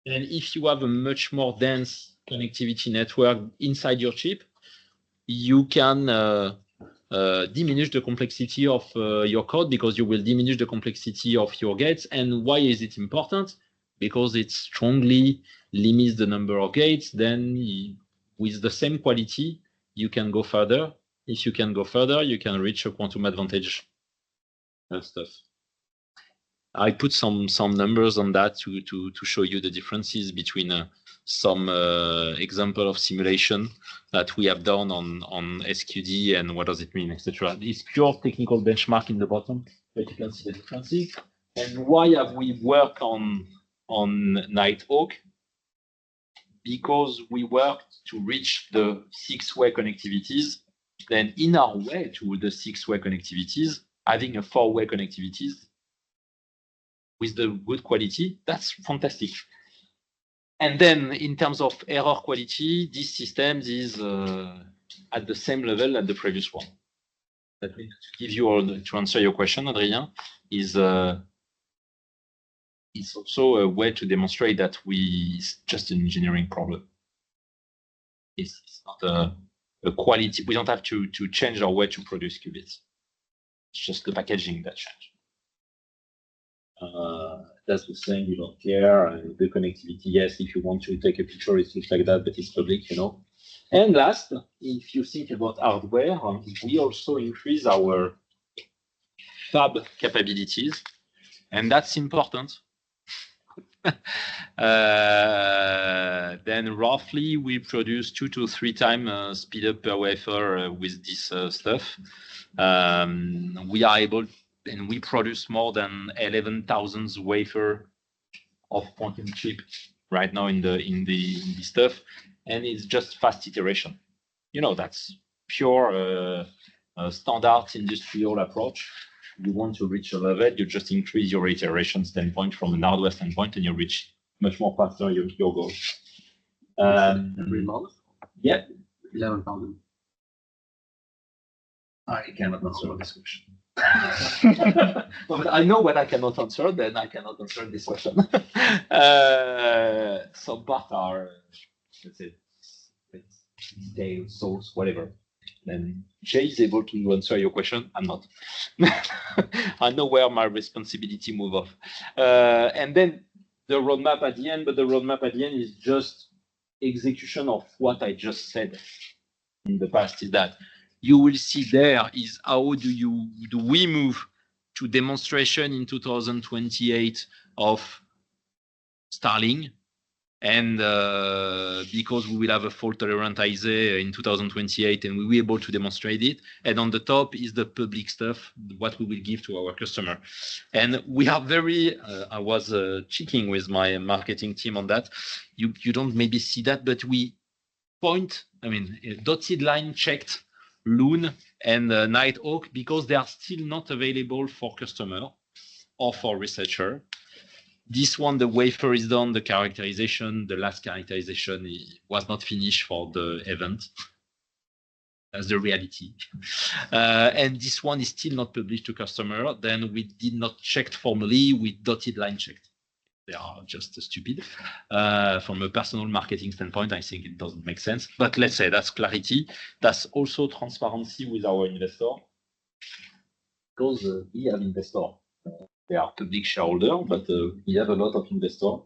And if you have a much more dense connectivity network inside your chip, you can diminish the complexity of your code, because you will diminish the complexity of your gates. And why is it important? Because it strongly limits the number of gates. Then with the same quality, you can go further. If you can go further, you can reach a quantum advantage and stuff. I put some numbers on that to show you the differences between some example of simulation that we have done on SQD and what does it mean, etc. It's pure technical benchmark in the bottom, but you can see the differences. And why have we worked on Nighthawk? Because we worked to reach the 6-way connectivities. Then in our way to the 6-way connectivities, having a 4-way connectivities with the good quality, that's fantastic. And then in terms of error quality, this system is at the same level as the previous one. That means to give you to answer your question, Adrien, is it's also a way to demonstrate that it's just an engineering problem. It's not a quality. We don't have to change our way to produce qubits. It's just the packaging that changed. That's the same, you don't care. The connectivity, yes, if you want to take a picture, it looks like that, but it's public, you know. And last, if you think about hardware, we also increase our fab capabilities, and that's important. Then roughly we produce 2 to 3 times speed up per wafer with this stuff. We are able, and we produce more than 11,000 wafer of quantum chip right now in the stuff, and it's just fast iteration. You know, that's pure standard industrial approach. You want to reach a level, you just increase your iteration standpoint from an hardware standpoint, and you reach much more faster your goal. Every month? Yeah. 11,000. I cannot answer this question. But I know what I cannot answer, then I cannot answer this question. Some part are, let's say, details, source, whatever. Then Jay is able to answer your question. I'm not. I know where my responsibility move off. And then the roadmap at the end, but the roadmap at the end is just execution of what I just said in the past. Is that you will see there is how do we move to demonstration in 2028 of Starling, and because we will have a fault tolerant ISE in 2028, and we will be able to demonstrate it. And on the top is the public stuff, what we will give to our customer. And we are very, I was checking with my marketing team on that. You don't maybe see that, but we point, I mean, dotted line checked Loon and Nighthawk because they are still not available for customer or for researcher. This one, the wafer is done, the characterization, the last characterization was not finished for the event. That's the reality. And this one is still not published to customer. Then we did not check formally, we dotted line checked. They are just stupid. From a personal marketing standpoint, I think it doesn't make sense. But let's say that's clarity. That's also transparency with our investor. Because we have investor. They are public shareholder, but we have a lot of investors.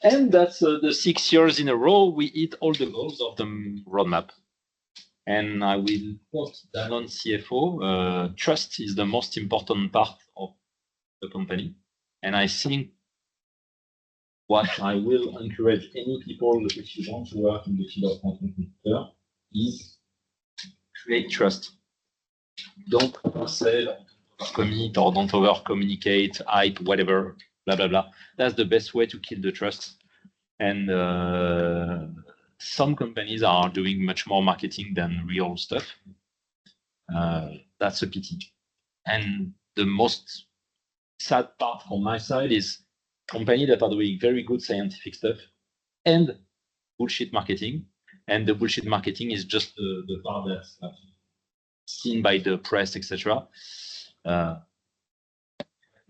And that's the 6 years in a row we hit all the goals of the roadmap. And I will quote Danone CFO, trust is the most important part of the company. And I think what I will encourage any people if you want to work in the field of quantum computer is create trust. Don't sell, commit, or don't over communicate, hype, whatever, blah, blah, blah. That's the best way to kill the trust. And some companies are doing much more marketing than real stuff. That's a pity. And the most sad part from my side is companies that are doing very good scientific stuff and bullshit marketing. And the bullshit marketing is just the part that's seen by the press, etc.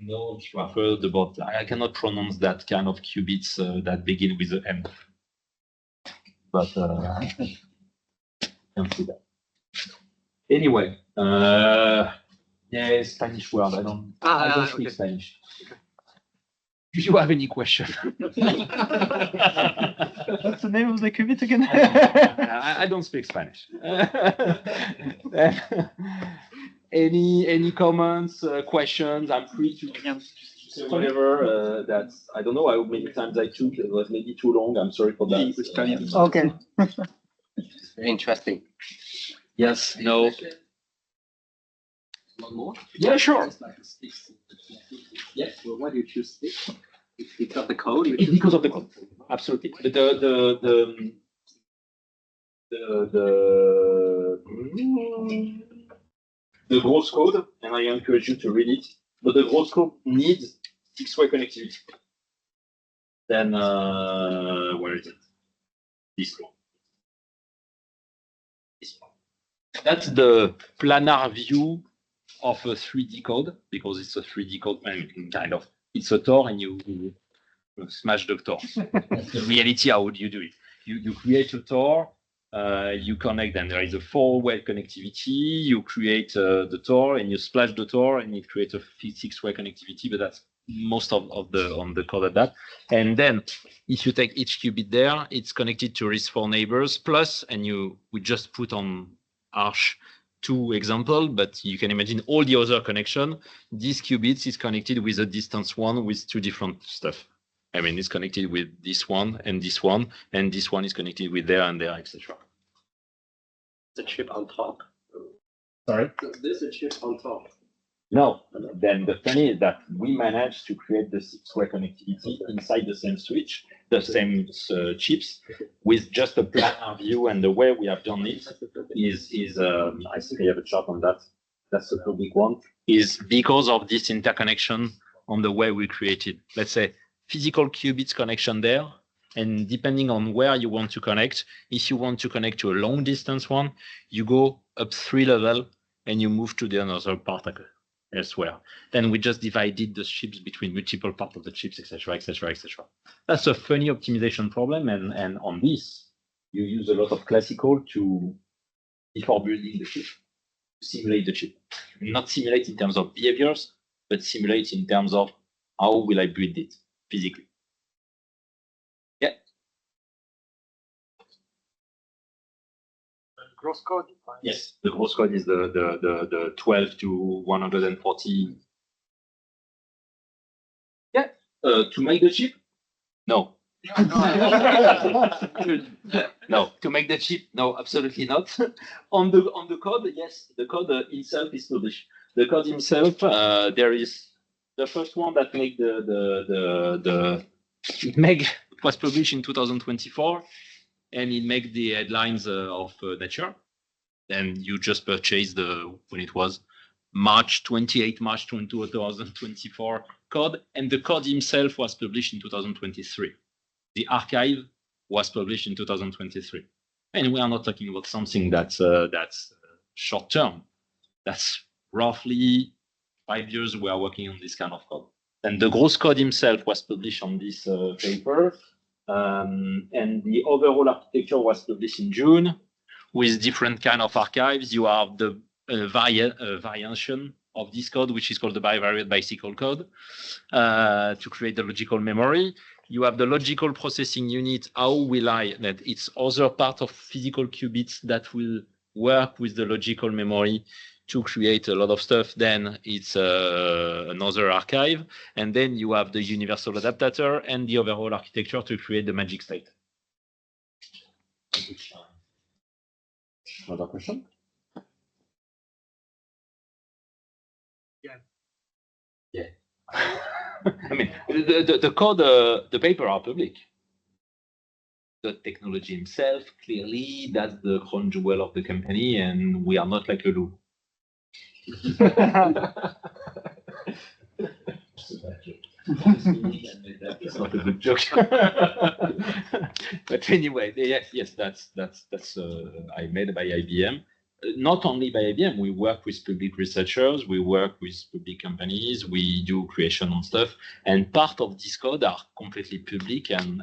No, if you have heard about, I cannot pronounce that kind of qubits that begin with an M. But I can see that. Anyway, Yeah, Spanish word. I don't speak okay. Spanish. Do you have any question? What's the name of the qubit again? I don't speak Spanish. Any comments, questions? I'm free to say whatever. That's I don't know how many times I took. It was maybe too long. I'm sorry for that. Okay. Very interesting. Yes. No. One more? Yeah. Sure. It's like a stick. Yes. Well, why do you choose stick? It's because of the code. It's because of the code. Absolutely. But the gross code, and I encourage you to read it. But the gross code needs six-way connectivity. Then where is it? This one. This one. That's the planar view of a 3D code because it's a 3D code, kind of. It's a Tor, and you smash the Tor. That's the reality. How would you do it? You create a Tor. You connect, and there is a four-way connectivity. You create the Tor, and you splash the Tor, and it creates a six-way connectivity. But that's most of the code at that. And then, if you take each qubit there, it's connected to its four neighbors plus, and we just put on Arch 2 example, but you can imagine all the other connection. This qubit is connected with a distance one with two different stuff. I mean, it's connected with this one, and this one is connected with there and there, etc. The chip on top. Sorry? There's a chip on top. No. Then the thing is that we managed to create the six-way connectivity inside the same switch, the same chips, with just a planar view. And the way we have done it is I think I have a chart on that. That's the big one. Is because of this interconnection on the way we created. Let's say physical qubits connection there, and depending on where you want to connect, if you want to connect to a long distance one, you go up 3 levels and you move to the another part elsewhere. Then we just divided the chips between multiple parts of the chips, etc., etc., etc. That's a funny optimization problem, and on this, you use a lot of classical before building the chip, to simulate the chip. Not simulate in terms of behaviors, but simulate in terms of how will I build it physically. Yeah. Gross code. Yes, the gross code is the 12 to 140. Yeah. To make the chip? No. No. To make the chip? No, absolutely not. on the code, yes, the code itself is published. The code itself, there is the first one that make it was published in 2024, and it make the headlines of Nature. Then you just purchase when it was March 2024 code, and the code himself was published in 2023. The archive was published in 2023, and we are not talking about something that's short term. That's roughly 5 years we are working on this kind of code. And the gross code himself was published on this paper, and the overall architecture was published in June with different kind of archives. You have the variation of this code, which is called the bivariate bicycle code, to create the logical memory. You have the logical processing unit. How will that it's other part of physical qubits that will work with the logical memory to create a lot of stuff. Then it's another archive. And then you have the universal adapter and the overall architecture to create the magic state. Another question? Yeah. I mean, the code, the paper are public. The technology himself, clearly, that's the crown jewel of the company, and we are not like a Lou. It's not a good joke. But anyway, yes, that's I made by IBM. Not only by IBM, we work with public researchers, we work with public companies, we do creation on stuff, and part of this code are completely public and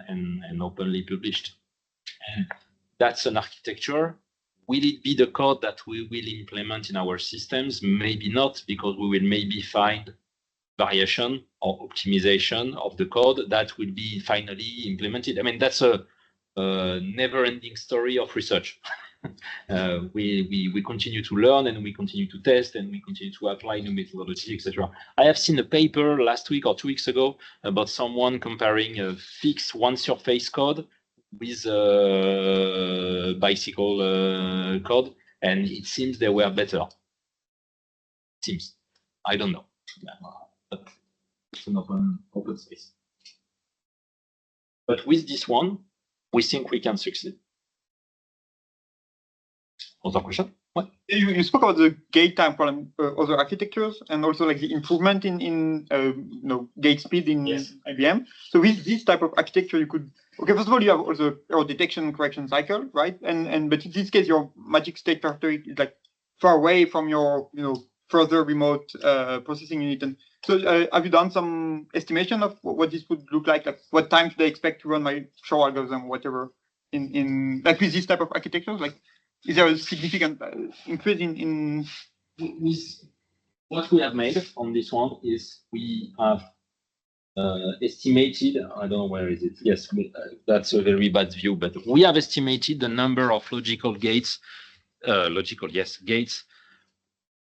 openly published. And that's an architecture will it be the code that we will implement in our systems? Maybe not, because we will maybe find variation or optimization of the code that will be finally implemented. I mean, that's a never-ending story of research. We continue to learn, and we continue to test, and we continue to apply new methodology, etc. I have seen a paper last week or 2 weeks ago about someone comparing a fixed one-surface code with bicycle code, and it seems they were better. Seems. I don't know. But it's an open space. But with this one, we think we can succeed. Other question? What? You spoke about the gate time problem, other architectures, and also like the improvement in gate speed in IBM. So with this type of architecture, you could first of all you have also error detection and correction cycle, right? And but in this case, your magic state factory is like far away from your further remote processing unit. And so have you done some estimation of what this would look like? Like what time should I expect to run my show algorithm, or whatever, in like with this type of architectures? Like, is there a significant increase in? With what we have made on this one is we have estimated, I don't know where is it. Yes, that's a very bad view, but we have estimated the number of logical gates, gates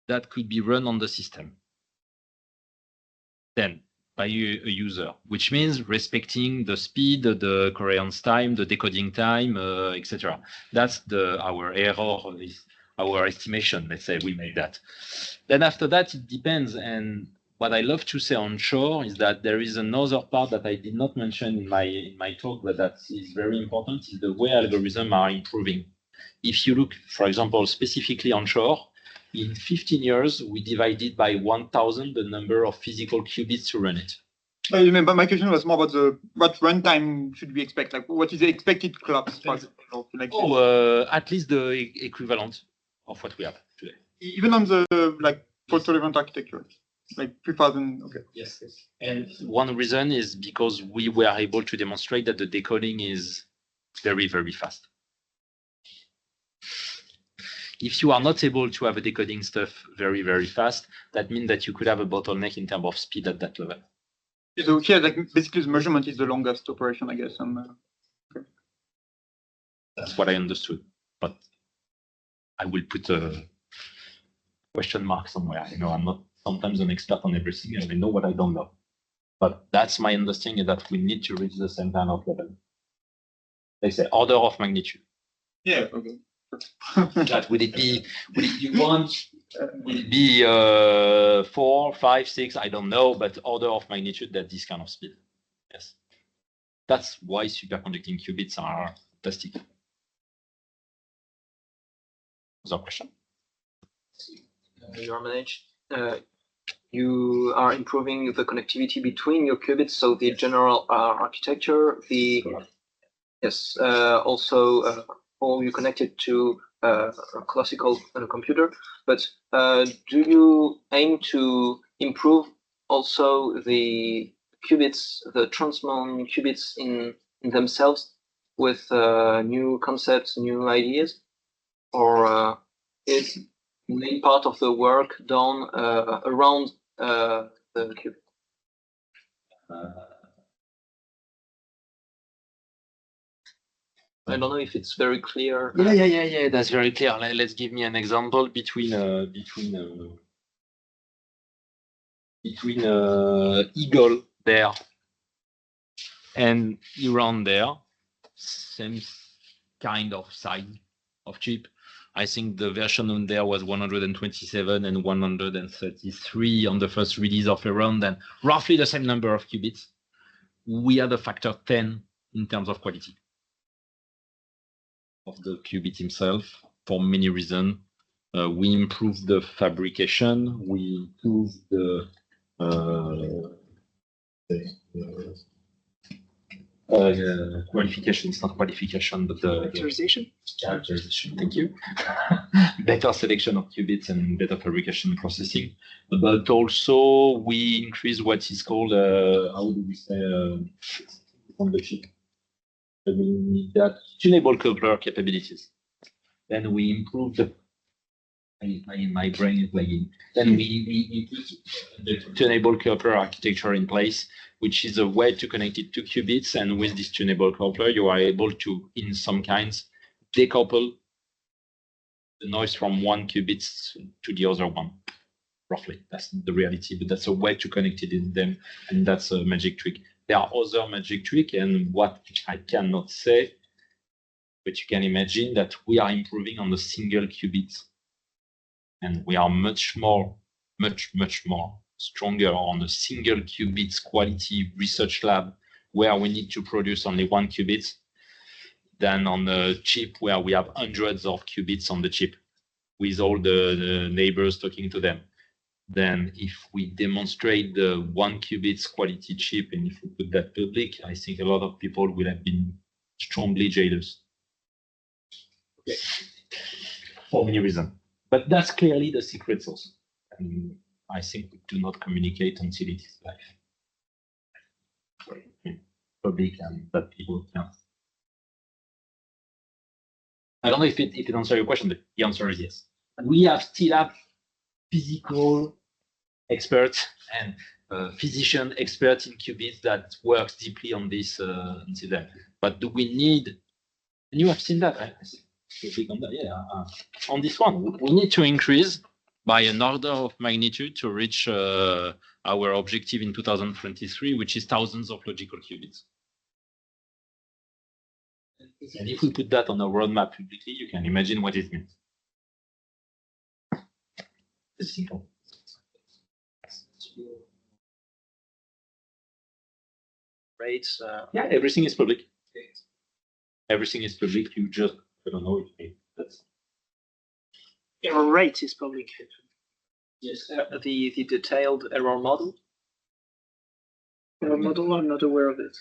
that could be run on the system. Then by a user, which means respecting the speed, the coherence time, the decoding time, etc. That's our error, our estimation. Let's say we made that. Then after that, it depends. And what I love to say onshore is that there is another part that I did not mention in my talk, but that is very important, is the way algorithms are improving. If you look, for example, specifically onshore, in 15 years, we divided by 1,000 the number of physical qubits to run it. I remember my question was more about what runtime should we expect? Like, what is the expected collapse? At least the equivalent of what we have today. Even on the fault-tolerant architecture, like 3,000. Okay. Yes. And one reason is because we were able to demonstrate that the decoding is very, very fast. If you are not able to have a decoding stuff very, very fast, that means that you could have a bottleneck in terms of speed at that level. So here, like basically, the measurement is the longest operation, I guess. Okay. That's what I understood, but I will put a question mark somewhere. I'm not sometimes an expert on everything, and I know what I don't know. But that's my understanding, that we need to reach the same kind of level. They say order of magnitude. Yeah. Okay. That would it be 1? Will it be 4, 5, 6? I don't know, but order of magnitude at this kind of speed. Yes, that's why superconducting qubits are fantastic. Other question? Your manage. You are improving the connectivity between your qubits, so the general architecture, also all you connected to a classical computer, but do you aim to improve also the qubits, the transmon qubits in themselves with new concepts, new ideas, or is main part of the work done around the qubit? I don't know if it's very clear. Yeah. That's very clear. Let's give me an example between Eagle there and Iran there, same kind of size of chip. I think the version on there was 127 and 133 on the first release of Iran, then roughly the same number of qubits. We had a factor 10 in terms of quality of the qubit himself for many reasons. We improved the fabrication. We improved the qualification. It's not qualification, but the Characterization. Characterization. Thank you. Better selection of qubits and better fabrication processing. But also we increase what is called how do we say on the chip? That tunable coupler capabilities. Then we improve the. My brain is lagging. Then we put the tunable coupler architecture in place, which is a way to connect it to qubits. And with this tunable coupler, you are able to, in some kinds, decouple the noise from one qubit to the other one. Roughly, that's the reality, but that's a way to connect it in them, and that's a magic trick. There are other magic tricks, and what I cannot say, but you can imagine that we are improving on the single qubit. And we are much more stronger on a single qubits quality research lab where we need to produce only one qubit than on a chip where we have hundreds of qubits on the chip with all the neighbors talking to them. Then if we demonstrate the one qubits quality chip and if we put that public, I think a lot of people will have been strongly jealous. Okay. For many reasons. But that's clearly the secret sauce. And I think we do not communicate until it is live. Public and that people can. I don't know if it answers your question, but the answer is yes. We still have physical experts and physician experts in qubits that works deeply on this incident. But do we need, and you have seen that, right? On that, yeah. On this one, we need to increase by an order of magnitude to reach our objective in 2023, which is thousands of logical qubits. And if we put that on a roadmap publicly, you can imagine what it means. It's simple. Rates. Yeah, everything is public. Everything is public. You just, I don't know if that's. Error rate is public. Yes. The detailed error model. Error model, I'm not aware of it.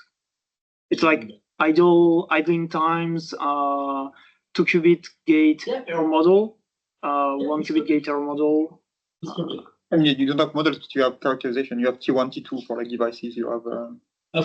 It's like idling times, 2 qubit gate error model, 1 qubit gate error model. I mean, you don't have models, but you have characterization. You have T1, T2 for like devices. You have.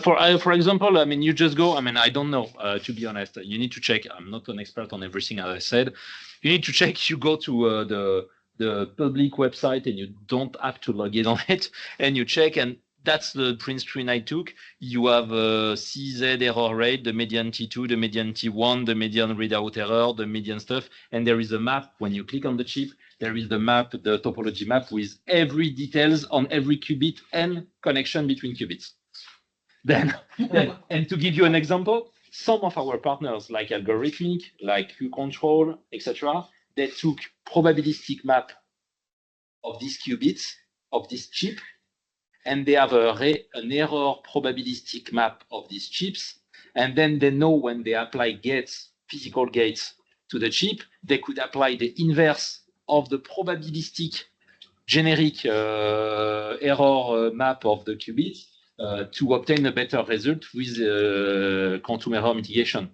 For example, I mean, you just go. I mean, I don't know. To be honest, you need to check. I'm not an expert on everything, as I said. You need to check. You go to the public website, and you don't have to log in on it, and you check. And that's the print screen I took. You have CZ error rate, the median T2, the median T1, the median readout error, the median stuff, and there is a map. When you click on the chip, there is the map, the topology map with every details on every qubit and connection between qubits. Then, and to give you an example, some of our partners, like Algorithmic, like Q-Control, etc., they took probabilistic map of these qubits, of this chip, and they have an error probabilistic map of these chips, and then they know when they apply gates, physical gates, to the chip, they could apply the inverse of the probabilistic generic error map of the qubit to obtain a better result with quantum error mitigation.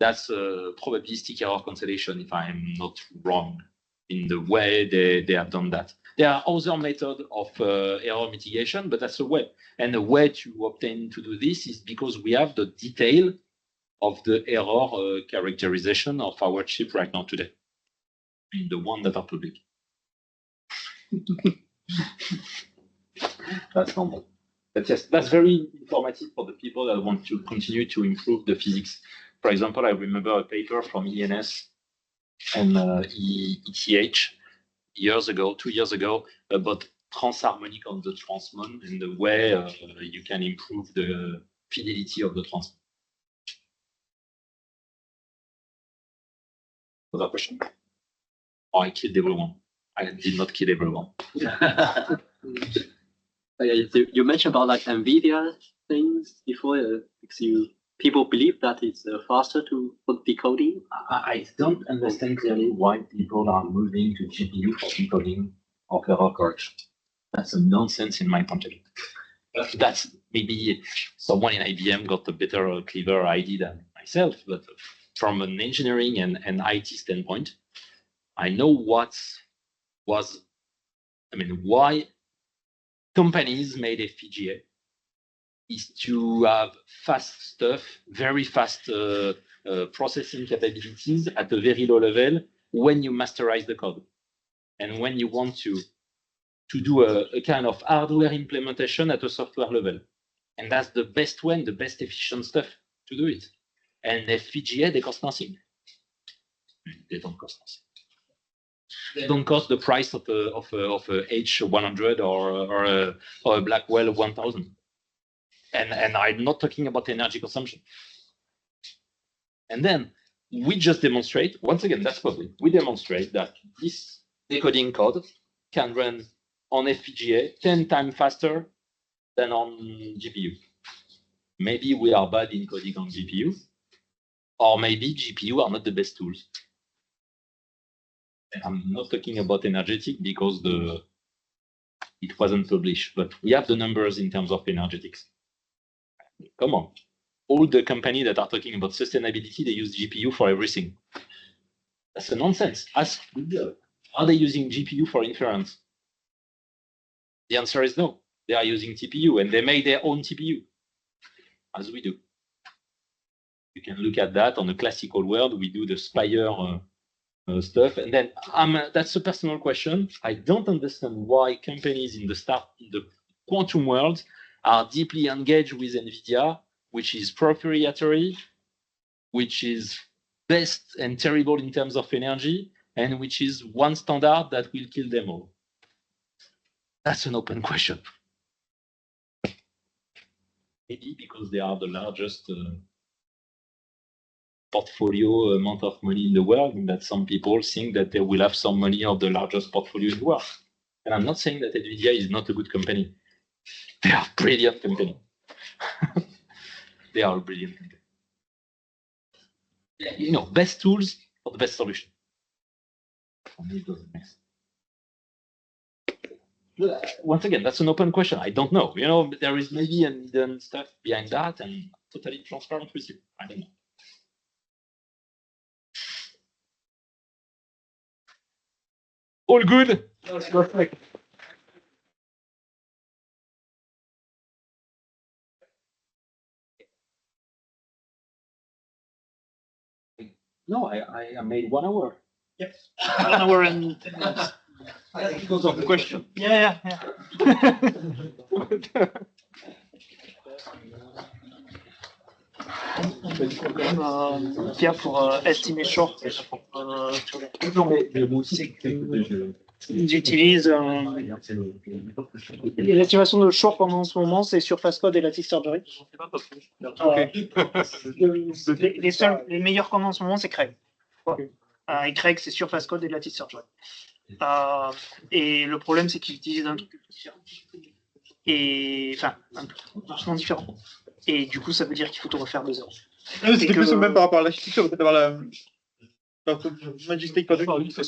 That's probabilistic error cancellation, if I'm not wrong, in the way they have done that. There are other methods of error mitigation, but that's a way. And the way to obtain to do this is because we have the detail of the error characterization of our chip right now today, in the one that are public. That's normal. But yes, that's very informative for the people that want to continue to improve the physics. For example, I remember a paper from ENS and ETH years ago, 2 years ago, about transharmonic of the transmon and the way you can improve the fidelity of the transmon. Other question? Oh, I killed everyone. I did not kill everyone. You mentioned about like NVIDIA things before, because people believe that it's faster to put decoding. I don't understand clearly why people are moving to GPU for decoding of error correction. That's a nonsense in my point of view. That's maybe someone in IBM got a better, clever idea than myself, but from an engineering and IT standpoint, I know why companies made FPGA is to have fast stuff, very fast processing capabilities at a very low level when you masterize the code and when you want to do a kind of hardware implementation at a software level. And that's the best way, the best efficient stuff to do it. And FPGA, they cost nothing. They don't cost nothing. They don't cost the price of a H100 or a Blackwell 1000. And I'm not talking about energy consumption. And then we just demonstrate, once again, that's public. We demonstrate that this decoding code can run on FPGA 10 times faster than on GPU. Maybe we are bad in coding on GPU, or maybe GPU are not the best tools. And I'm not talking about energetic because it wasn't published, but we have the numbers in terms of energetics. Come on. All the companies that are talking about sustainability, they use GPU for everything. That's a nonsense. Ask Google, are they using GPU for inference? The answer is no. They are using TPU, and they make their own TPU, as we do. You can look at that on the classical world. We do the Spire stuff, and then that's a personal question. I don't understand why companies in the quantum world are deeply engaged with NVIDIA, which is proprietary, which is best and terrible in terms of energy, and which is one standard that will kill them all. That's an open question. Maybe because they are the largest portfolio amount of money in the world, and that some people think that they will have some money of the largest portfolio in the world. And I'm not saying that NVIDIA is not a good company. They are a brilliant company. They are a brilliant company. You know, best tools for the best solution. Once again, that's an open question. I don't know. You know, there is maybe an hidden stuff behind that, and I'm totally transparent with you. I don't know. All good? That's perfect. No, I made 1 hour. Yes. 1 hour and 10 minutes. Because of the question. Yeah. Pierre, pour estimer short, j'utilise l'estimation de short pendant ce moment, c'est surface code et lattice surgery. Les meilleurs commandes en ce moment, c'est Craig. Et Craig, c'est surface code et lattice surgery. Et le problème, c'est qu'ils utilisent un truc différent. Et enfin, un vachement différent. Et du coup, ça veut dire qu'il faut tout refaire de zéro. C'était plus ou même par rapport à l'architecture, peut-être avoir la Magic State Project. Je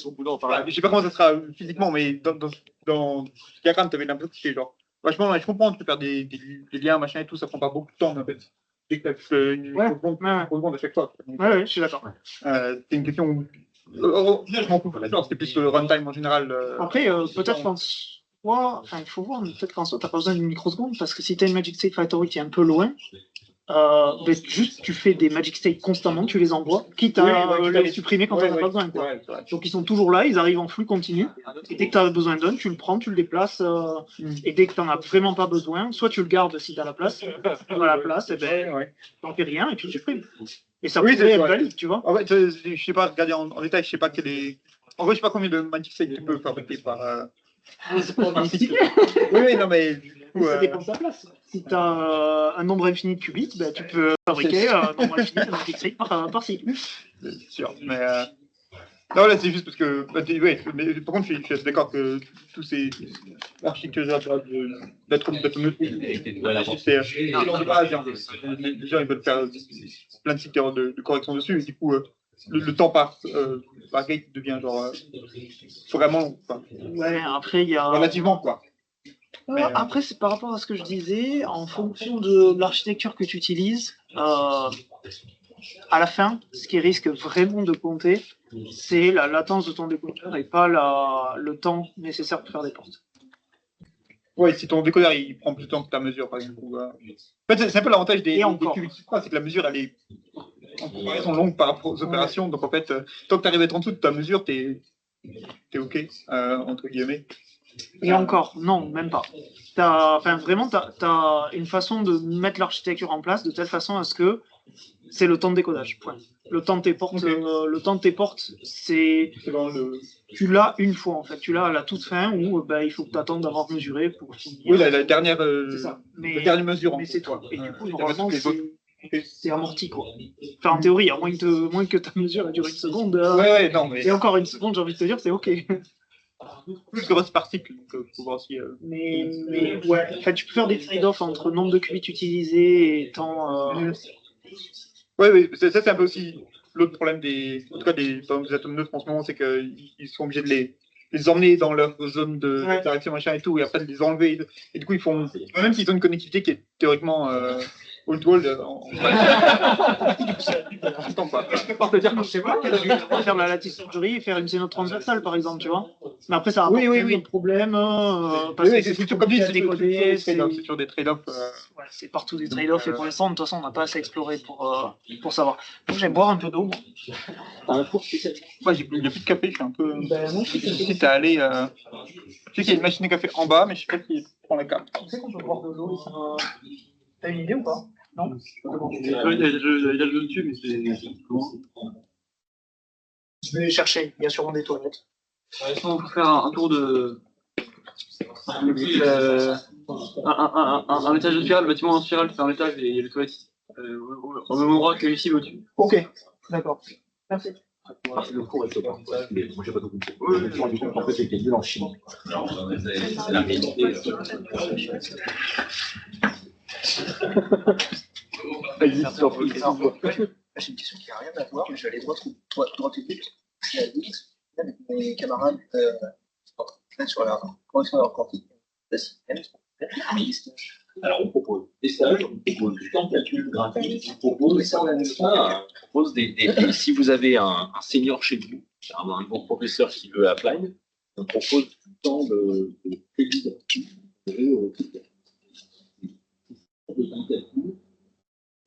sais pas comment ça sera physiquement, mais dans ce diagramme, tu avais l'impression que c'était genre vachement. Je comprends, tu peux faire des liens, machin et tout, ça prend pas beaucoup de temps en fait. Dès que tu as une seconde à chaque fois. Ouais, je suis d'accord. C'est une question où. Je m'en fous. C'était plus le runtime en général. Après, peut-être qu'en soi, il faut voir, mais peut-être qu'en soi, tu n'as pas besoin d'une microseconde, parce que si tu as une Magic State Factory qui est un peu loin, juste tu fais des Magic State constamment, tu les envoies, quitte à les supprimer quand tu n'en as pas besoin. Quoi. Donc ils sont toujours là, ils arrivent en flux continu, et dès que tu as besoin d'un, tu le prends, tu le déplaces, et dès que tu n'en as vraiment pas besoin, soit tu le gardes si tu as la place, pas la place, et ben t'en fais rien, et tu le supprimes. Et ça pourrait être valide, tu vois. En fait, je sais pas, regarder en détail, je sais pas quel est. En vrai, je sais pas combien de Magic State tu peux fabriquer par. C'est pas difficile. Oui, non, mais. Ça dépend de ta place. Si tu as un nombre infini de qubits, ben, tu peux fabriquer un nombre infini de Magic State par cycle. C'est sûr, mais. Non, là, c'est juste parce que. Mais par contre, je suis assez d'accord que tous ces architectures d'être neutre. Les gens, ils veulent faire plein de cycles de correction dessus, et du coup, le temps par gate devient genre vraiment. Ouais, après, il y a. Relativement, quoi. Après, c'est par rapport à ce que je disais, en fonction de l'architecture que tu utilises, à la fin, ce qui risque vraiment de compter, c'est la latence de ton décodeur et pas le temps nécessaire pour faire des portes. Oui, si ton décodeur il prend plus de temps que ta mesure, par exemple. En fait, c'est un peu l'avantage des qubits, c'est que la mesure elle est en comparaison longue par rapport aux opérations. Donc en fait, tant que tu arrives à être en dessous de ta mesure, t'es OK, entre guillemets. Et encore, non, même pas. Vraiment, t'as une façon de mettre l'architecture en place de telle façon à ce que c'est le temps de décodage. Point. Le temps de tes portes, c'est tu l'as une fois en fait. Tu l'as à la toute fin où il faut que tu attendes d'avoir mesuré pour finir. Oui, la dernière, la dernière mesure. Mais c'est tout. Et du coup, normalement, normalement, c'est amorti quoi. Enfin, en théorie, à moins que ta mesure ait duré une seconde. Ouais, non, mais. Et encore une seconde, j'ai envie de te dire, c'est OK. Plus grosse particule, donc faut voir si. Mais ouais, en fait, tu peux faire des trade-offs entre nombre de qubits utilisés et temps. Oui, ça c'est un peu aussi l'autre problème en tout cas des atomes neutres en ce moment, c'est qu'ils sont obligés de les emmener dans leur zone d'interaction machin et tout, et après de les enlever. Et du coup, ils font, même s'ils ont une connectivité qui est théoriquement wall-to-wall, attends pas. Je sais pas, faire la lattice surgery et faire une zénote transversale par exemple, tu vois. Mais après, ça a un problème. Parce que c'est comme dit, c'est sur des trade-offs. Ouais, c'est partout des trade-offs, et pour l'instant, de toute façon, on n'a pas assez exploré pour savoir. Donc, je vais boire un peu d'eau. Moi, j'ai plus de café, je suis un peu. Si t'as allé. Je sais qu'il y a une machine à café en bas, mais je sais pas qui prend la carte. Tu sais qu'on peut boire de l'eau. T'as une idée ou pas? Non? Il y a le jeu dessus, mais c'est comment? Je vais chercher, il y a sûrement des toilettes. On peut faire un tour de. Un étage de spirale, le bâtiment en spirale, c'est un étage et il y a les toilettes au même endroit que ici au-dessus. Ok, d'accord. Merci. Le cours est top, mais moi j'ai pas tout compris. Je me suis rendu compte qu'en fait j'étais nul en chimie. C'est la réalité. J'ai une question qui n'a rien à voir, mais je vais aller droit au but. Je suis à X, avec mes camarades sur la correction de leur quantique. Alors on propose des stages, on propose du temps de calcul gratuit, on propose si vous avez un senior chez vous, un bon professeur qui veut apply, on propose du temps de calcul.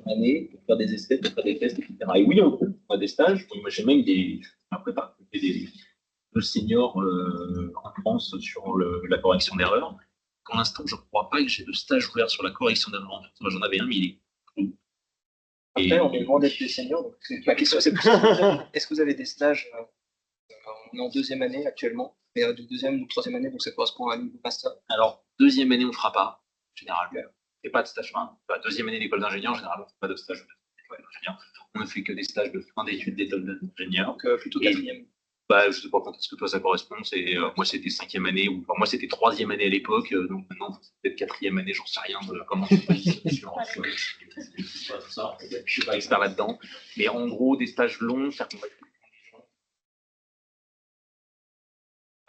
Année pour faire des essais, pour faire des tests, etc. Et oui, on a des stages. Moi, j'ai même après des seniors en France sur la correction d'erreurs. Pour l'instant, je ne crois pas que j'ai de stage ouvert sur la correction d'erreurs. Moi, j'en avais un, mais il est. Après, on est loin d'être des seniors. Donc ma question, c'est est-ce que vous avez des stages en deuxième année actuellement, mais de deuxième ou troisième année, donc ça correspond à un niveau master? Alors, deuxième année, on ne fera pas, généralement. Et pas de stage. Deuxième année d'école d'ingénieur, généralement, on ne fait pas de stage d'école d'ingénieur. On ne fait que des stages de fin d'études d'école d'ingénieur. Donc plutôt quatrième. Je ne sais pas quand est-ce que toi ça correspond. Moi, c'était cinquième année, ou moi, c'était troisième année à l'époque. Donc maintenant, c'est peut-être quatrième année, j'en sais rien de comment je ne suis pas expert là-dedans. Mais en gros, des stages longs, faire convaincre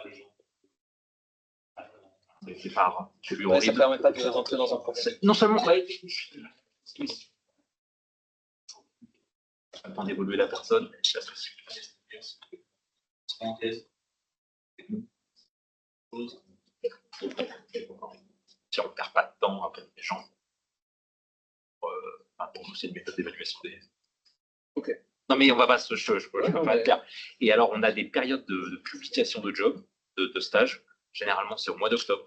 les gens. C'est pas rare. C'est ça ne permet pas de rentrer dans un procès. Non seulement ça permet d'évoluer la personne, mais si on ne perd pas de temps avec les gens, pour nous, c'est une méthode d'évaluation des. Ok. Non, mais on va pas je peux pas le faire. Et alors, on a des périodes de publication de job, de stage. Généralement, c'est au mois d'octobre.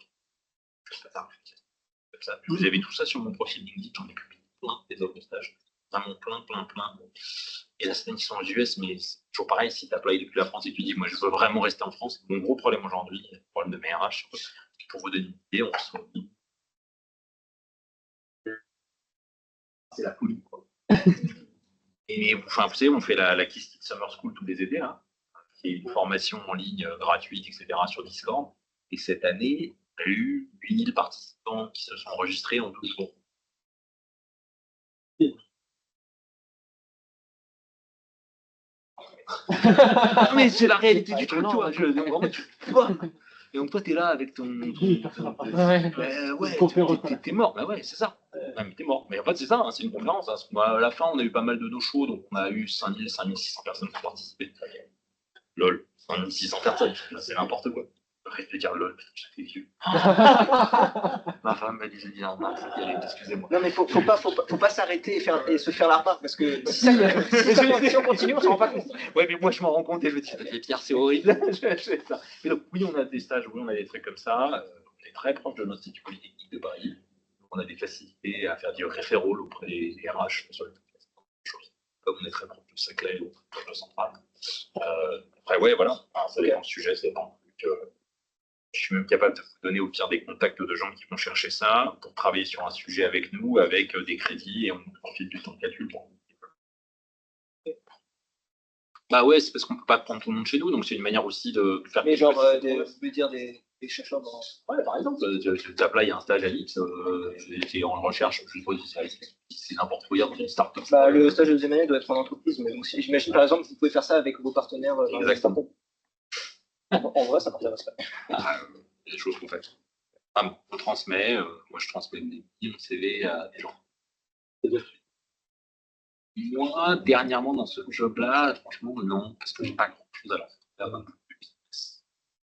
Vous avez tout ça sur mon profil LinkedIn, j'en ai publié plein des offres de stage. Vraiment plein. Et la semaine, ils sont aux US, mais c'est toujours pareil, si tu applies depuis la France et tu dis, moi, je veux vraiment rester en France, mon gros problème aujourd'hui, le problème de mes RH, pour vous donner une idée, on se dit, c'est la folie, quoi. Et vous savez, on fait la Qiskit Summer School tous les étés, hein, qui est une formation en ligne gratuite, etc., sur Discord. Et cette année, il y a eu 8000 participants qui se sont enregistrés en 12 jours. Mais c'est la réalité du truc, tu vois. Et donc toi, t'es là avec ton. T'es mort. Bah ouais, c'est ça. T'es mort. Mais en fait, c'est ça, hein, c'est une conférence. Hein. À la fin, on a eu pas mal de no-show, donc on a eu 5600 personnes qui ont participé. Lol, 5600 personnes, c'est n'importe quoi. Arrête de dire lol, ça fait vieux. Ma femme m'a dit de dire non, faut y aller, excusez-moi. Non, mais faut pas s'arrêter et se faire la remarque parce que si on continue, on s'en rend pas compte. Ouais, mais moi je m'en rends compte et je me dis, Pierre, c'est horrible. Je fais ça. Mais donc, oui, on a des stages, oui, on a des trucs comme ça. On est très proche de l'Institut Polytechnique de Paris. On a des facilités à faire du référol auprès des RH sur les choses. Comme on est très proche de Saclay ou de Centrale. Après, ouais, voilà. Alors, ça dépend du sujet, ça dépend. Je suis même capable de vous donner au pire des contacts de gens qui vont chercher ça pour travailler sur un sujet avec nous, avec des crédits, et on profite du temps de calcul pour Bah ouais, c'est parce qu'on peut pas prendre tout le monde chez nous, donc c'est une manière aussi de faire. Mais genre, vous voulez dire des chercheurs dans. Ouais, par exemple, tu t'applies un stage à l'X, tu es en recherche, je suppose que c'est n'importe quoi dans une start-up. Bah, le stage de deuxième année doit être en entreprise, mais aussi, j'imagine par exemple que vous pouvez faire ça avec vos partenaires. Exactement. En vrai, ça m'intéresse pas. Il y a des choses qu'on fait. Enfin, on transmet, moi je transmets mon CV à des gens. Moi, dernièrement, dans ce job-là, franchement, non, parce que j'ai pas grand-chose à leur faire.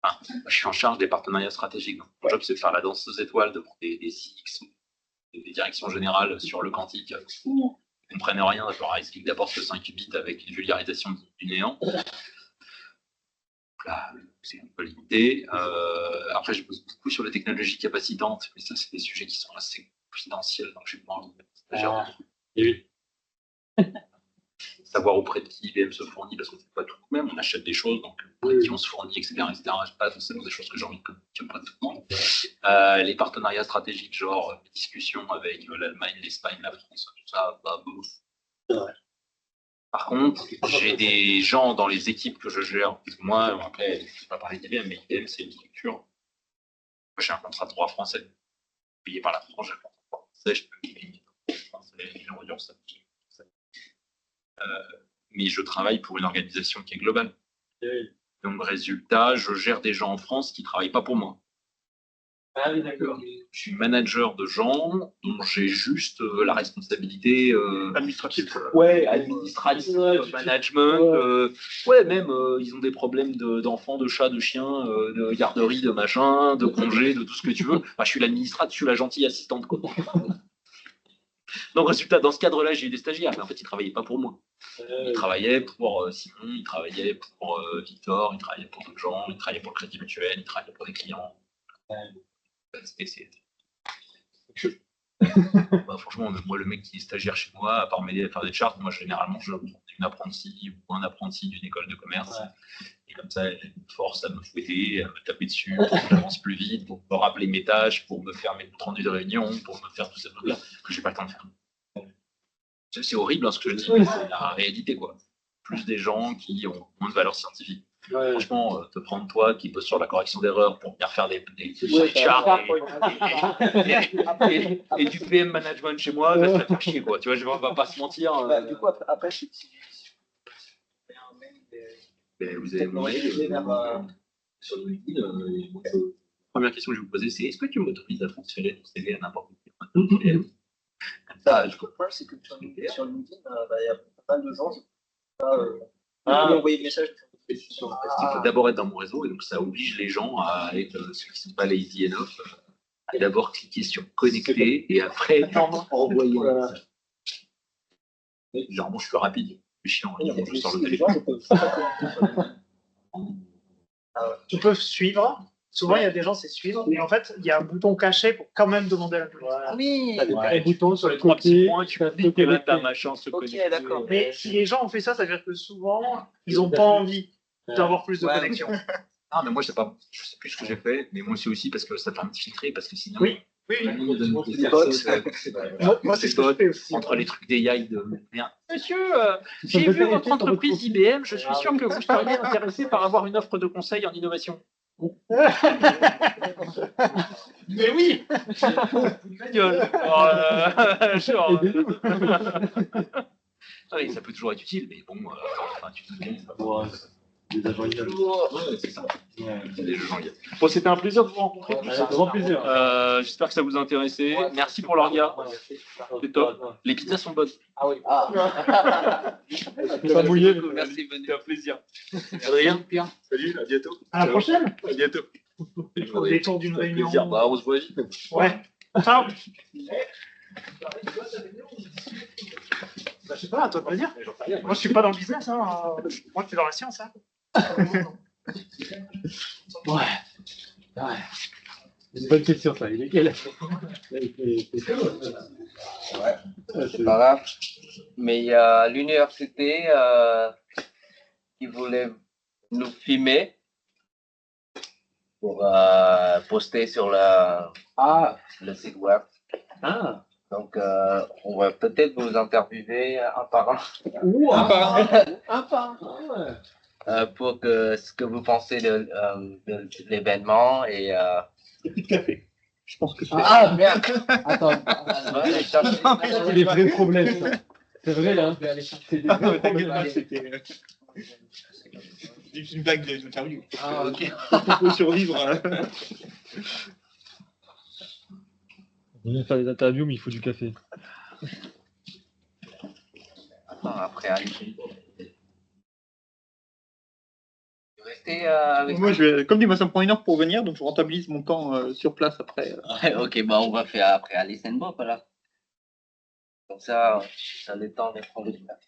Enfin, je suis en charge des partenariats stratégiques. Donc, mon job, c'est de faire la danse aux étoiles, de prendre des CX, des directions générales sur le quantique. Ils ne comprennent rien, je leur explique d'abord que 5 qubits avec une vulgarisation du néant. Là, c'est un peu limité. Après, je bosse beaucoup sur les technologies capacitantes, mais ça, c'est des sujets qui sont assez confidentiels, donc j'ai pas envie de mettre stagiaire. Oui. Savoir auprès de qui IBM se fournit, parce qu'on ne fait pas tout nous-mêmes, on achète des choses, donc auprès de qui on se fournit, etc. C'est pas forcément des choses que j'ai envie de communiquer auprès de tout le monde. Les partenariats stratégiques, genre discussions avec l'Allemagne, l'Espagne, la France, tout ça, bah, bof. Par contre, j'ai des gens dans les équipes que je gère. Parce que moi, après, je ne vais pas parler d'IBM, mais IBM, c'est une structure. Moi, j'ai un contrat de droit français. Payé par la France, j'ai un contrat de droit français, je peux payer. Mais je travaille pour une organisation qui est globale. Donc, résultat, je gère des gens en France qui ne travaillent pas pour moi. Ah oui, d'accord. Je suis manager de gens dont j'ai juste la responsabilité Administratif. Ouais, administratif, management. Ouais, même ils ont des problèmes d'enfants, de chats, de chiens, de garderie, de machin, de congés, de tout ce que tu veux. Enfin, je suis l'administrateur, je suis la gentille assistante, quoi. Donc, résultat, dans ce cadre-là, j'ai eu des stagiaires, mais en fait, ils ne travaillaient pas pour moi. Ils travaillaient pour Simon, ils travaillaient pour Victor, ils travaillaient pour d'autres gens, ils travaillaient pour le Crédit Mutuel, ils travaillaient pour des clients. Bah, franchement, moi, le mec qui est stagiaire chez moi, à part m'aider à faire des chartes, moi, généralement, je prends une apprentie ou un apprenti d'une école de commerce. Et comme ça, elle me force à me fouetter, à me taper dessus, pour que j'avance plus vite, pour me rappeler mes tâches, pour me faire mes comptes rendus de réunion, pour me faire tout ça, que j'ai pas le temps de faire. C'est horrible hein, ce que je dis, mais c'est la réalité, quoi. Plus des gens qui ont moins de valeur scientifique. Ouais. Franchement, te prendre toi qui bosse sur la correction d'erreurs pour venir faire des charts et du PM management chez moi, ça va faire chier, quoi. Tu vois, je vais pas se mentir. Du coup, après je vous avez mon mail sur LinkedIn. La première question que je vais vous poser, c'est est-ce que tu m'autorises à transférer ton CV à n'importe qui? Le problème, c'est que sur LinkedIn, il y a pas mal de gens qui envoyer des messages. Il faut d'abord être dans mon réseau, et donc ça oblige les gens à être ceux qui ne sont pas lazy enough, à d'abord cliquer sur connecter et après envoyer un message. Généralement, je suis rapide, je suis chiant, je sors le téléphone. Tu peux suivre. Souvent, il y a des gens, c'est suivre. Et en fait, il y a un bouton caché pour quand même demander la nouvelle. Ah oui. Un bouton sur les 3 petits points, tu cliques et là, t'as machin se connecter. Ok, d'accord. Mais si les gens ont fait ça, ça veut dire que souvent, ils n'ont pas envie d'avoir plus de connexion. Ah, mais moi, je sais plus ce que j'ai fait, mais moi, c'est aussi parce que ça permet de filtrer, parce que sinon. Oui. Moi, c'est ce que je fais aussi. Entre les trucs des yai de merde. Monsieur, j'ai vu votre entreprise IBM, je suis sûr que vous seriez intéressé par avoir une offre de conseil en innovation. Mais oui. Oui, ça peut toujours être utile, mais bon, tu te dis, des agents IAM. Ouais, c'est ça. C'est des agents IAM. Bon, c'était un plaisir de vous rencontrer. Un grand plaisir. J'espère que ça vous a intéressé. Merci pour le regard. C'est top. Les pizzas sont bonnes. Ah oui. Pas mouillé. Merci, C'était un plaisir. Adrien, Pierre. Salut, à bientôt. À la prochaine. À bientôt. Au détour d'une réunion. Bah, on se voit vite. Ouais. Ciao. Bah, je sais pas, à toi de me dire. Moi, je suis pas dans le business. Hein. Moi, je suis dans la science. Hein. Ouais. C'est une bonne question, ça. Il est quel? Ouais, c'est pas grave. Mais il y a l'université qui voulait nous filmer pour poster sur le site web. Ah. Donc, on va peut-être vous interviewer un par un. Un par un. Un par un. Pour que ce que vous pensez de l'événement et. Petit café. Je pense que c'est. Ah merde. Attends. C'est des vrais problèmes, ça. C'est vrai, là. C'est des vrais problèmes. C'était une blague de l'interview. Ah, ok. Pour survivre. On vient faire des interviews, mais il faut du café. Attends, après, allez. Restez avec Moi, comme dit, moi, ça me prend 1 heure pour venir, donc je rentabilise mon temps sur place après. Ouais, ok, bah on va faire après Alice and Bob, là. Comme ça a le temps de prendre du café.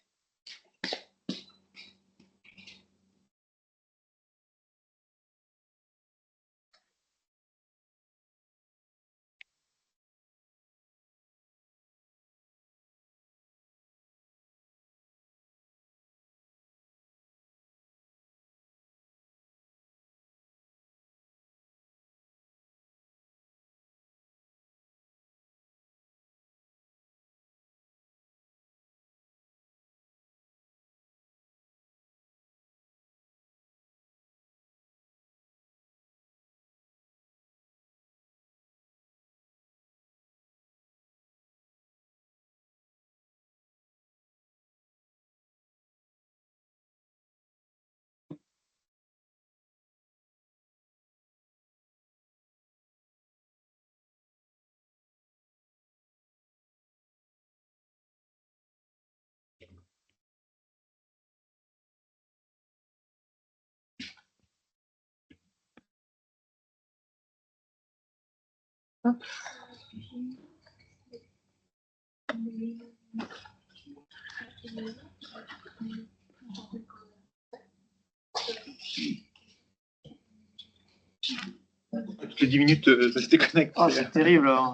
Toutes les 10 minutes, ça se déconnecte. Oh, c'est terrible. Hein.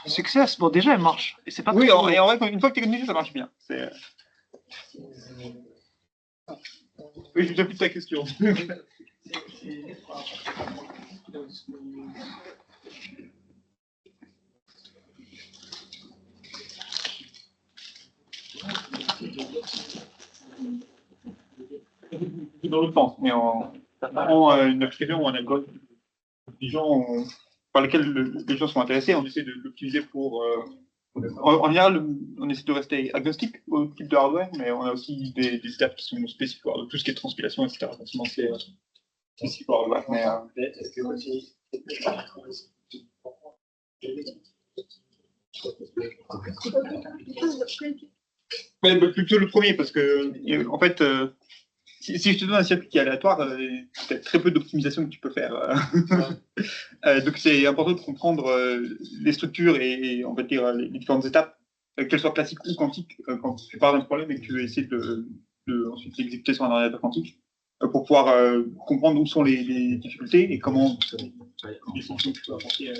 Success, bon, déjà, elle marche. Et c'est pas Oui, trop... et en vrai, une fois que tu es connecté, ça marche bien. Oui, j'ai déjà plus de ta question. Dans l'autre sens, mais une application ou un algorithme par lequel les gens sont intéressés, on essaie de l'utiliser pour. En général, on essaie de rester agnostique au type de hardware, mais on a aussi des étapes qui sont spécifiques, de tout ce qui est transpilation, etc. Forcément, c'est spécifique au hardware. Mais plutôt le premier, parce que, en fait, si je te donne un circuit qui est aléatoire, tu as très peu d'optimisation que tu peux faire. Donc c'est important de comprendre les structures et on va dire les différentes étapes, qu'elles soient classiques ou quantiques, quand tu parles d'un problème et que tu veux essayer de ensuite l'exécuter sur un ordinateur quantique, pour pouvoir comprendre où sont les difficultés et comment les fonctions que tu peux apporter.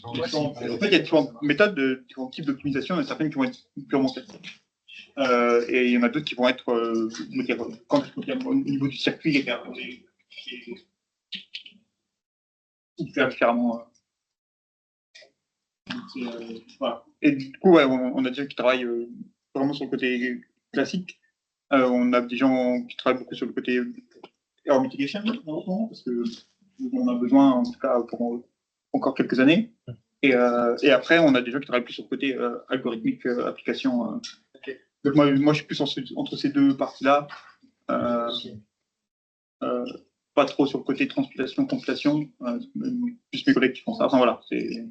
En fait, il y a différentes méthodes, différents types d'optimisation, il y en a certaines qui vont être purement classiques. Et il y en a d'autres qui vont être au niveau du circuit et faire différemment. Voilà. Et du coup, ouais, on a des gens qui travaillent vraiment sur le côté classique. On a des gens qui travaillent beaucoup sur le côté error mitigation, parce que on a besoin, en tout cas, pour encore quelques années. Et après, on a des gens qui travaillent plus sur le côté algorithmique, application. Donc moi, je suis plus entre ces deux parties-là. Pas trop sur le côté transpilation, compilation. Plus mes collègues qui font ça. Enfin voilà, c'est.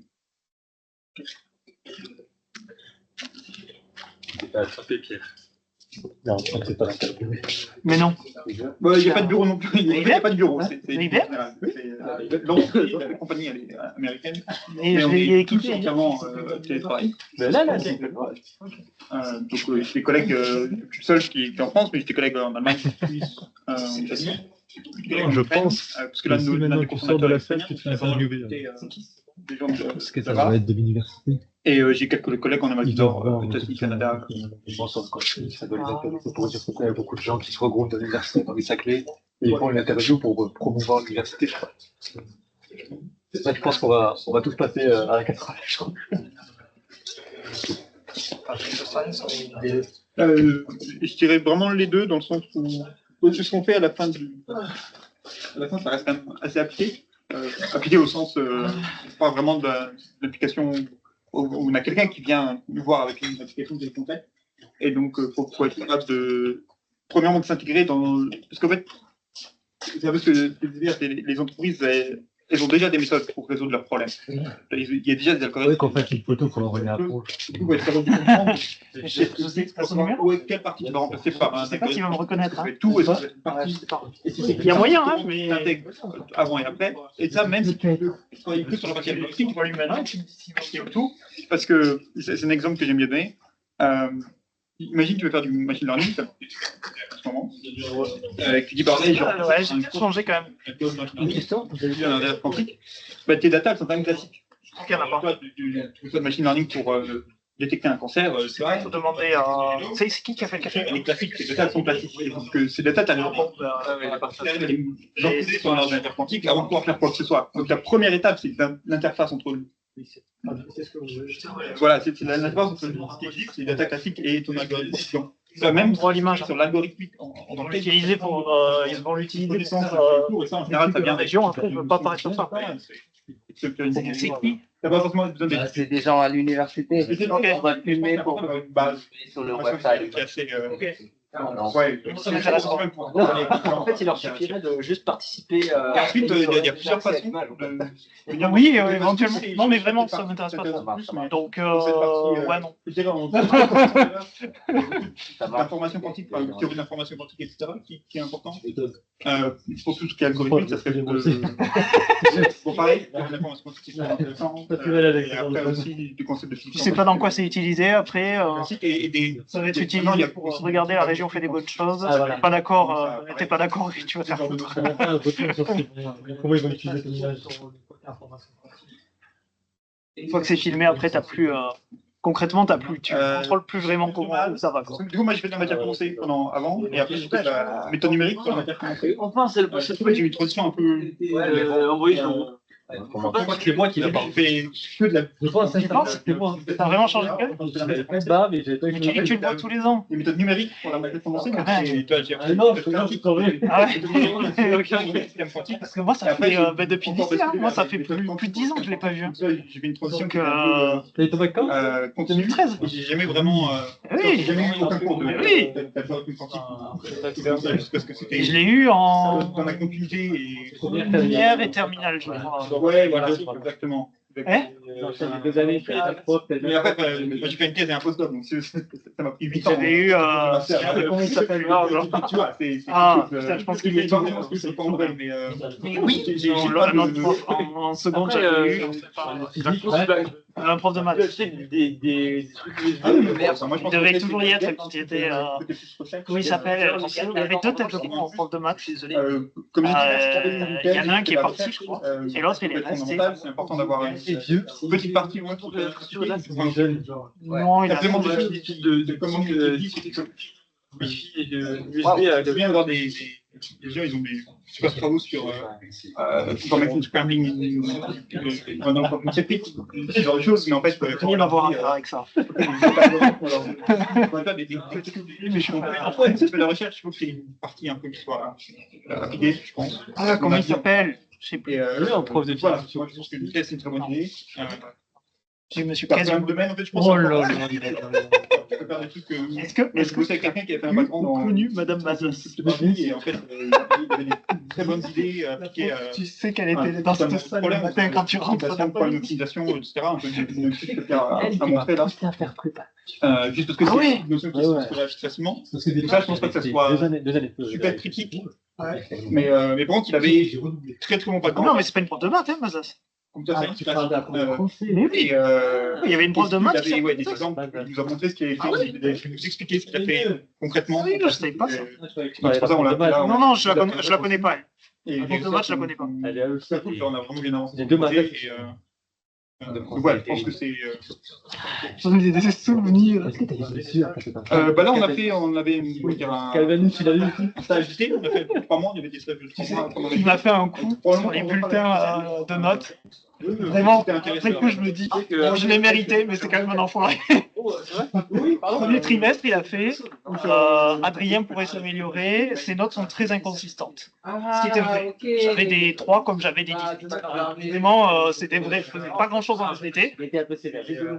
C'est pas attraper Pierre. Non, je crois que c'est pas l'interview. Mais non. Bah, il n'y a pas de bureau non plus. Il n'y a pas de bureau. C'est IBM l'entreprise, la compagnie elle est américaine. Et je on l'ai est tous quitté. entièrement télétravail. Là, c'est. Donc j'ai des collègues, je suis seul qui est en France, mais j'ai des collègues en Allemagne, en Suisse, en Italie. Je pense parce que que là, si nous, maintenant tu sors de la salle, tu te fais interviewer. des gens de Parce que ça va être de l'université. Et j'ai quelques collègues en Amérique du Nord, États-Unis, Canada. Je pense que ça doit les intéresser pour dire qu'il y a beaucoup de gens qui se regroupent dans l'université Paris-Saclay et ils font une interview pour promouvoir l'université, je crois. C'est ça, je pense qu'on va tous passer à la 4 je crois. Je dirais vraiment les deux, dans le sens où ce qu'on fait à la fin, ça reste quand même assez appliqué. Appliqué au sens, pas vraiment de l'application où on a quelqu'un qui vient nous voir avec une application de contexte. Et donc, faut être capable premièrement, de s'intégrer dans. Parce qu'en fait, c'est un peu ce que les entreprises, elles ont déjà des méthodes pour résoudre leurs problèmes. Il y a déjà des algorithmes. Oui, qu'on fasse une photo pour l'envoyer à la pause. Du coup, faut être capable de comprendre. Je sais que c'est son numéro. Quelle partie tu vas remplacer par un Je sais pas s'il va me reconnaître. Hein. Tout est une partie. Il y a moyen, hein, mais. Avant et après. Et ça, même si tu travailles plus sur la partie algorithmique, tu vois lui-même, tout. Parce que c'est un exemple que j'aime bien donner. Imagine tu veux faire du machine learning en ce moment. Tu dis pareil, genre. Ouais, j'ai peut-être changé quand même. Une question, vous avez vu un data quantique. Tes data, elles sont quand même classiques. Ok, d'accord. Tu fais de machine learning pour détecter un cancer, c'est vrai. Il faut demander à. C'est qui a fait le café? Les classiques, ces data sont classiques. Parce que ces data, tu as les encodées sur un ordinateur quantique avant de pouvoir faire quoi que ce soit. Donc la première étape, c'est l'interface entre eux. Voilà, c'est l'interface entre les data classiques et ton algorithme. Même pour l'image sur l'algorithme, ils vont l'utiliser en général, ça vient région. Après, je ne veux pas apparaître sur ça. C'est qui? C'est des gens à l'université. On va filmer pour sur le website. Ouais, ça m'intéresse pas. En fait, il leur suffirait de juste participer. Ensuite, il y a plusieurs façons. Oui, éventuellement. Non, mais vraiment, ça m'intéresse pas trop. Donc, ouais, non. L'information quantique, théorie de l'information quantique, etc., qui est important. Pour tout ce qui est algorithmique, ça serait bon, pareil, l'information quantique, c'est intéressant. Et après aussi, du concept de physique. Je sais pas dans quoi c'est utilisé. Après, ça va être utilisé pour regarder la région fait des bonnes choses. Pas d'accord, t'es pas d'accord, tu vas faire foutre. Comment ils vont utiliser ton image? Une fois que c'est filmé, après, t'as plus. Concrètement, tu contrôles plus vraiment comment ça va. Du coup, moi, j'ai fait de la matière commencée avant, et après, j'ai fait de la méthode numérique pour la matière commencée. Enfin, c'est le j'ai eu une transition un peu. C'est moi qui l'ai fait que de la. Je pense que c'est moi. T'as vraiment changé de gueule? Mais tu dis que tu le vois tous les ans. Les méthodes numériques pour la matière commencée. Non, je quand même. Ah ouais. Parce que moi, ça fait depuis 10 ans. Moi, ça fait plus de 10 ans que je l'ai pas vu. J'ai fait une transition T'as été vacances en 2013. J'ai jamais vraiment. Oui, j'ai jamais eu aucun cours de. Oui. Je l'ai eu dans la continuité et. Première et terminale, je crois. Ouais, voilà, exactement. Deux années, mais après, moi j'ai fait une thèse et un postdoc, donc ça m'a pris 8 ans. J'avais eu. Comment il s'appelle? Tu vois, c'est. Je pense qu'il est. C'est pas en vrai, mais. Oui, en seconde, j'avais eu. Un prof de maths. Des trucs. Il devait toujours y être quand il était. Comment il s'appelle? Il y avait deux têtes de en prof de maths, je suis désolé. Il y en a un qui est parti, je crois, et l'autre il est resté. C'est important d'avoir une petite partie loin pour Non, il a vraiment des études de comment Wi-Fi et USB. Bien avoir des gens, ils ont des super travaux sur information scrambling, un circuit, ce genre de choses, mais en fait, il va voir avec ça. Mais je après, si tu fais la recherche, il faut que c'est une partie un peu qui soit rapide, je pense. Ah, comment il s'appelle? Je sais plus. En prof de voilà, je pense que l'UTS c'est une très bonne idée. Je me suis T'as fait un quasiment. domaine, en fait, je pense. Oh là là. Tu peux faire des trucs. Est-ce que Je bossais avec quelqu'un qui avait fait un background vous dans. connu Madame Mazas? Et en fait, il avait des très bonnes idées appliquées à. Tu sais qu'elle était dans cette salle le matin quand tu rentres dans pour une optimisation, etc. Un peu de trucs à montrer là. Juste parce que c'est une notion qui se réagit facilement. Ça, je pense pas que ça soit super critique. Mais par contre, il avait très très bon background. Non, mais c'est pas une prof de maths, hein, Mazas. Comme ça, c'est Il y avait une prof de maths. Il avait des exemples, il nous a montré ce qu'il avait fait, il nous expliquait ce qu'il a fait concrètement. Oui, je savais pas ça. C'est pour ça on l'a là. Non, je la connais pas. Et La prof de maths, je la connais pas. on a vraiment bien avancé. Il y a deux maths. Donc ouais, je pense que c'est. J'en ai des souvenirs. Bah là, on avait Calvanus, il a eu. un stage d'été, on a fait 3 mois, il y avait des stages de 3 mois. Il m'a fait un coup sur les bulletins de notes. Vraiment, après coup, je me dis, bon, je l'ai mérité, mais c'est quand même un enfoiré. Premier trimestre, il a fait Adrien pourrait s'améliorer, ses notes sont très inconsistantes. Ce qui était vrai. J'avais des 3 comme j'avais des 18. Vraiment, c'était vrai, je faisais pas grand chose en SVT.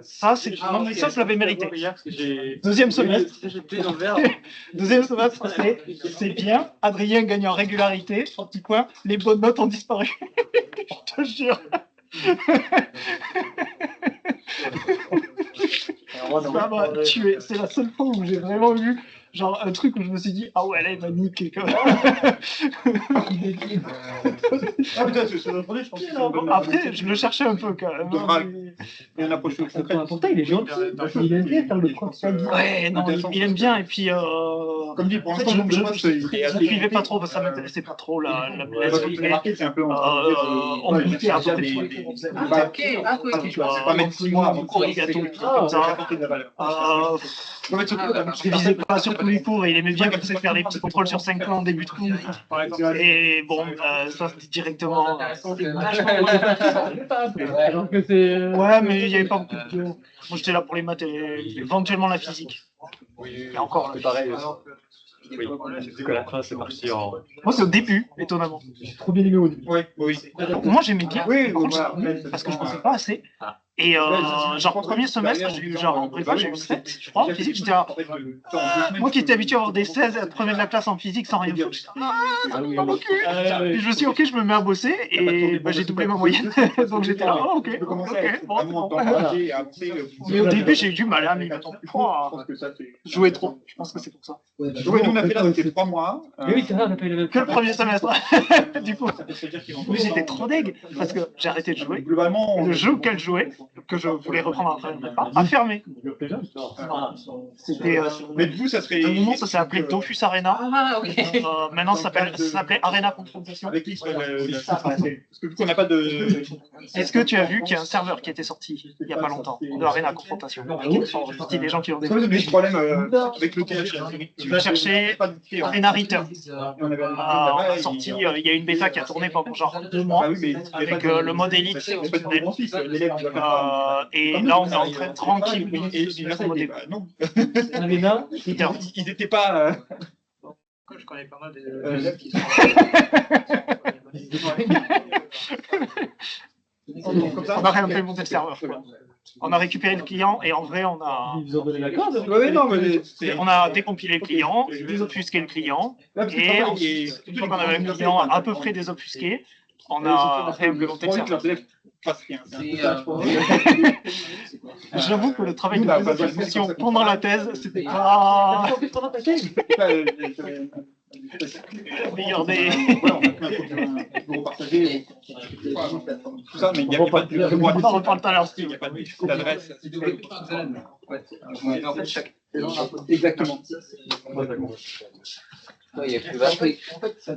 Ça, non, mais ça, je l'avais mérité. Deuxième semestre, c'est bien. Adrien gagne en régularité, 3 petits points, les bonnes notes ont disparu. Je te jure. Ça m'a tué. C'est la seule fois où j'ai vraiment vu genre un truc où je me suis dit ah ouais là il m'a niqué quand même. Après je le cherchais un peu quand même. Il y a une approche concrète. Pourtant il est gentil. Il aime bien faire le prof. Ouais non il aime bien et puis comme dit pour l'instant je suivais pas trop parce que ça m'intéressait pas trop la c'est un peu on goûtait à peu des pas mettre 6 mois pour les gâteaux comme ça. Je visais pas sur tous les cours et il aimait bien comme ça faire des petits contrôles sur 5 ans en début de cours. Et bon, ça c'était directement. Ouais, mais il n'y avait pas beaucoup de cours. Moi j'étais là pour les maths et éventuellement la physique. Et encore là. Pareil. Oui, c'est qu'à la fin, c'est parti en. Moi, c'est au début, étonnamment. J'ai trop bien aimé au début. Oui. Moi, j'aimais bien. Parce que je pensais pas assez. Et genre, premier semestre, j'ai eu genre en prépa, j'ai eu 7, je crois. En physique, j'étais là. Moi qui étais habitué à avoir des 16 à première de la classe en physique sans rien foutre, j'étais pas beaucoup. Et je me suis dit, ok, je me mets à bosser et bah, j'ai doublé ma moyenne. Donc j'étais là, oh, ok, bon. Mais au début, j'ai eu du mal à m'y mettre. Jouer trop, je pense que c'est pour ça. Oui, nous on a fait là, c'était 3 mois. Oui, c'est vrai, on a pas eu le même. Que le premier semestre. Du coup, oui, j'étais trop dég parce que j'ai arrêté de jouer. Globalement, le jeu auquel je jouais, que je voulais reprendre après, a fermé. C'était. Mais de vous, ça serait. À un moment, ça s'est appelé Dofus Arena. Maintenant, ça s'appelait Arena Confrontation. Avec parce que vu qu'on n'a pas de. Est-ce que tu as vu qu'il y a un serveur qui était sorti il n'y a pas longtemps de Arena Confrontation? Il y a des gens qui ont des problèmes avec le TH. Tu vas chercher Arena Return. Sorti, il y a une bêta qui a tourné pendant genre 2 mois avec le mode Elite. Et là, on est en train de tranquille. Non. Ils n'étaient pas. Je connais pas mal d'élèves qui sont. On a rien fait monter le serveur. On a récupéré le client et en vrai, on a. On a décompilé le client, désobfusqué le client. Et une fois qu'on avait le client à peu près désobfusqué, on a réimplémenté le serveur. J'avoue que le travail de présentation pendant la thèse, c'était pas. Pendant ta thèse meilleur des. Tout ça, mais il n'y a pas de. On en reparle tout à l'heure. Il n'y a pas d'adresse. Exactement. Il n'y a plus batterie. En fait, ça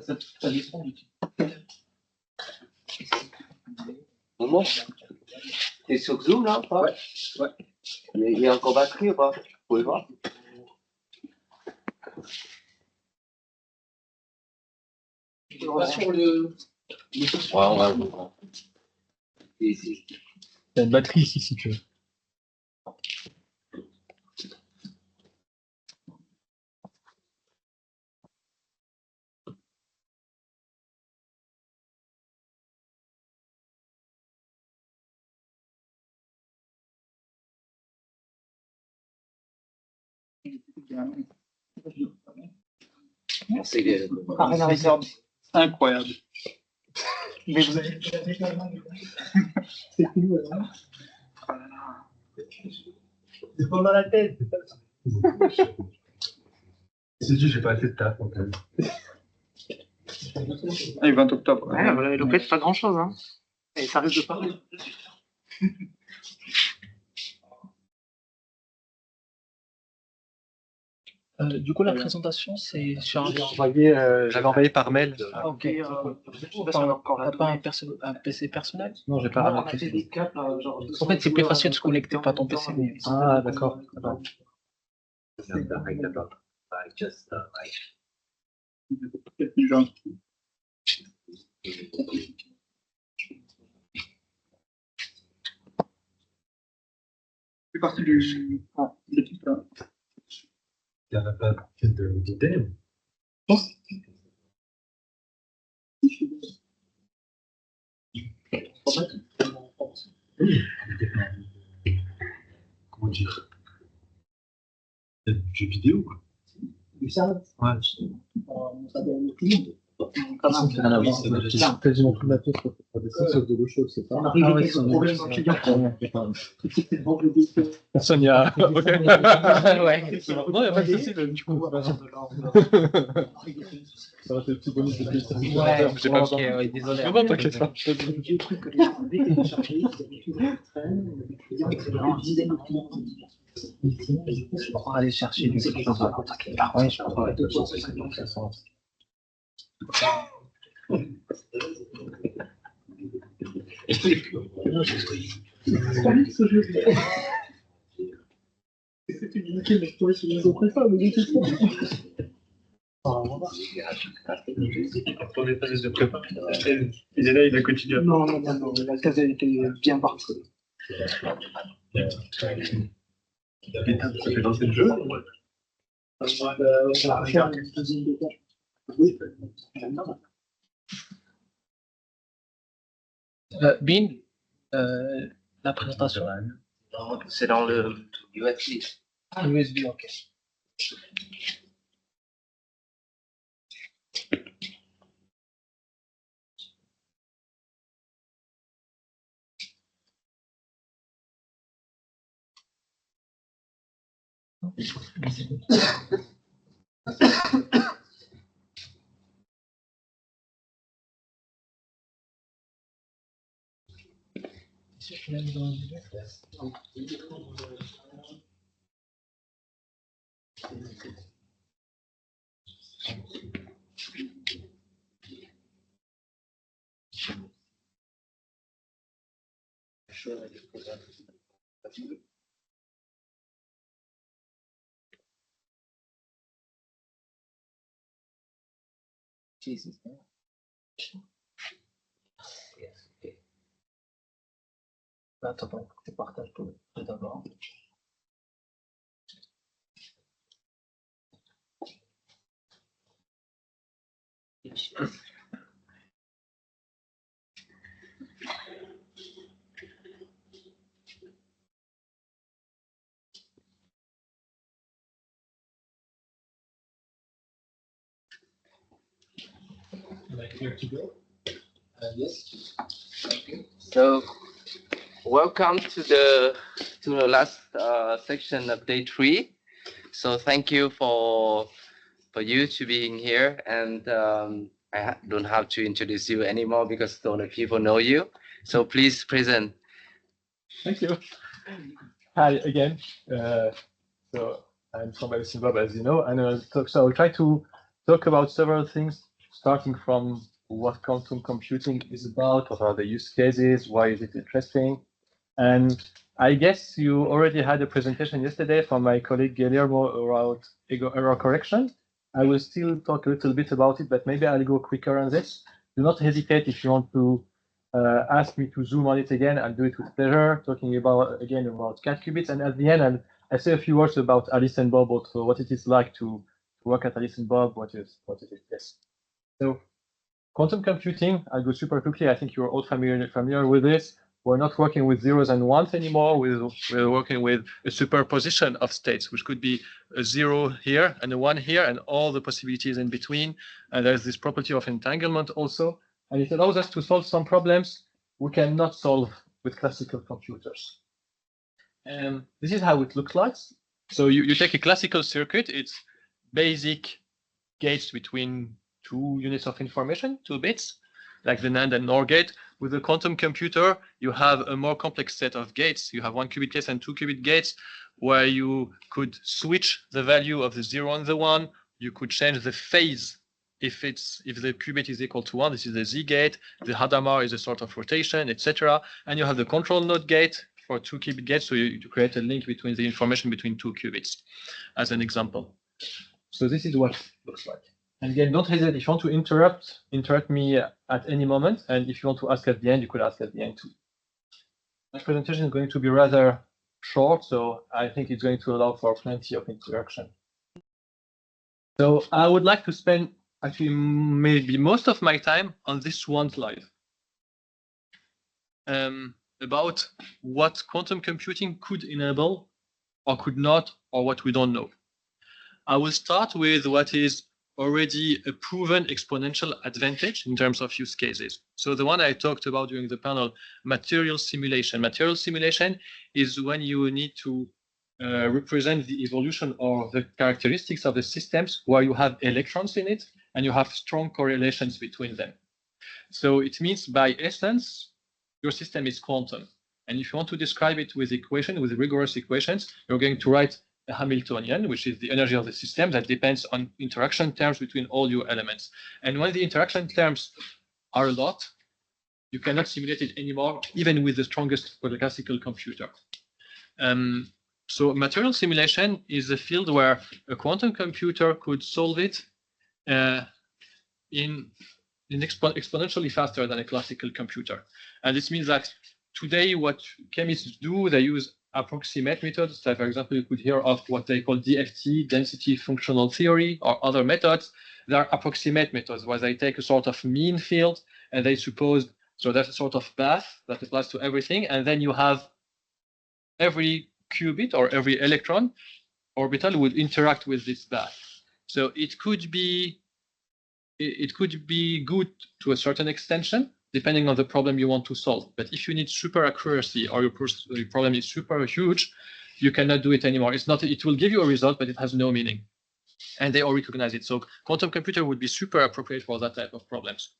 dépend du type. Momo, t'es sur Zoom là ou pas? Ouais. Il y a encore batterie ou pas? Vous pouvez voir? Sur le. Ouais, on va voir. Il y a une batterie ici si tu veux. Merci les Arena Records. Incroyable. Mais vous avez c'est fini, voilà. C'est pendant la tête, c'est ça. C'est dit, j'ai pas assez de taf. Donc, Allez, 20 octobre. Ouais, voilà, donc c'est pas grand chose, hein. Et ça risque de parler. Du coup, la présentation, c'est sur j'avais envoyé par mail. Ah, ok. T'as pas un PC personnel? Non, j'ai pas On ramené. a fait des caps, genre. En fait, c'est plus facile de se connecter par ton PC. Mais... Ah, d'accord. Attends. C'est parti du. Ah, l'équipe là. Il y en a pas de télé. Comment dire? Il y a du jeu vidéo, quoi. Du service. Ouais. C'est quasiment tout ma tête pour des sites de l'eau chaude, c'est pas. on arrive avec ce problème en client. Personne n'y a. Ouais. Non, il n'y a pas de souci, du coup. Ça va être le petit bonus de PlayStation. Ouais, j'ai pas besoin. ok, ouais, désolé. Non, non, t'inquiète pas. Il y a des trucs que les gens avaient téléchargés, ils avaient tout le traîne, des clients, etc. Une dizaine de clients. Je crois aller chercher du quelque chose. Ouais, je crois. C'était nickel, mais je pourrais se les offrir ça, mais c'est ça. Premier phase de prépa. Et là, il a continué. Non, la thèse elle était bien partie. Ça fait lancer le jeu. On va faire une deuxième bêta. Oui, j'adore. Bin, la présentation. C'est dans le USB. Ah, USB, ok. Jesus. Attends, je partage tout d'abord. Yes. So, welcome to the last section of day 3. So, thank you for you to being here, and I don't have to introduce you anymore because all the people know you. So, please present. Thank you. Hi again. So I'm from Medicine Bob, as you know, and I'll try to talk about several things, starting from what quantum computing is about, what are the use cases, why is it interesting, and I guess you already had a presentation yesterday from my colleague Guillermo about error correction. I will still talk a little bit about it, but maybe I'll go quicker on this. Do not hesitate if you want to ask me to zoom on it again. I'll do it with pleasure, talking about cat qubits, and at the end I'll say a few words about Alice and Bob, also what it is like to work at Alice and Bob, what it is. Yes. So quantum computing, I'll go super quickly. I think you're all familiar with this. we're not working with zeros and ones anymore. We're working with a superposition of states, which could be a 0 here and a 1 here and all the possibilities in between. And there's this property of entanglement also. And it allows us to solve some problems we cannot solve with classical computers. And this is how it looks like. So you take a classical circuit. It's basic gates between 2 units of information, 2 bits, like the NAND and NOR gate. With a quantum computer, you have a more complex set of gates. You have 1-qubit gates and 2-qubit gates, where you could switch the value of the 0 and the 1. You could change the phase if the qubit is equal to 1. This is the Z gate. The Hadamard is a sort of rotation, etc. And you have the control node gate for 2-qubit gates. So you create a link between the information between 2 qubits, as an example. So this is what it looks like. And again, don't hesitate. If you want to interrupt me at any moment. And if you want to ask at the end, you could ask at the end too. My presentation is going to be rather short, so I think it's going to allow for plenty of interaction. So I would like to spend actually maybe most of my time on this one slide about what quantum computing could enable or could not, or what we don't know. I will start with what is already a proven exponential advantage in terms of use cases. So the one I talked about during the panel, material simulation. Material simulation is when you need to represent the evolution or the characteristics of the systems where you have electrons in it and you have strong correlations between them. So it means by essence, your system is quantum. And if you want to describe it with equation, with rigorous equations, you're going to write a Hamiltonian, which is the energy of the system that depends on interaction terms between all your elements. And when the interaction terms are a lot, you cannot simulate it anymore, even with the strongest classical computer. So material simulation is a field where a quantum computer could solve it exponentially faster than a classical computer. And this means that today what chemists do, they use approximate methods. So for example, you could hear of what they call DFT, density functional theory, or other methods. They are approximate methods where they take a sort of mean field and they suppose, so that's a sort of path that applies to everything. And then you have every qubit or every electron orbital would interact with this path. So it could be good to a certain extension, depending on the problem you want to solve. But if you need super accuracy or your problem is super huge, you cannot do it anymore. It will give you a result, but it has no meaning. And they all recognize it. So quantum computer would be super appropriate for that type of problems.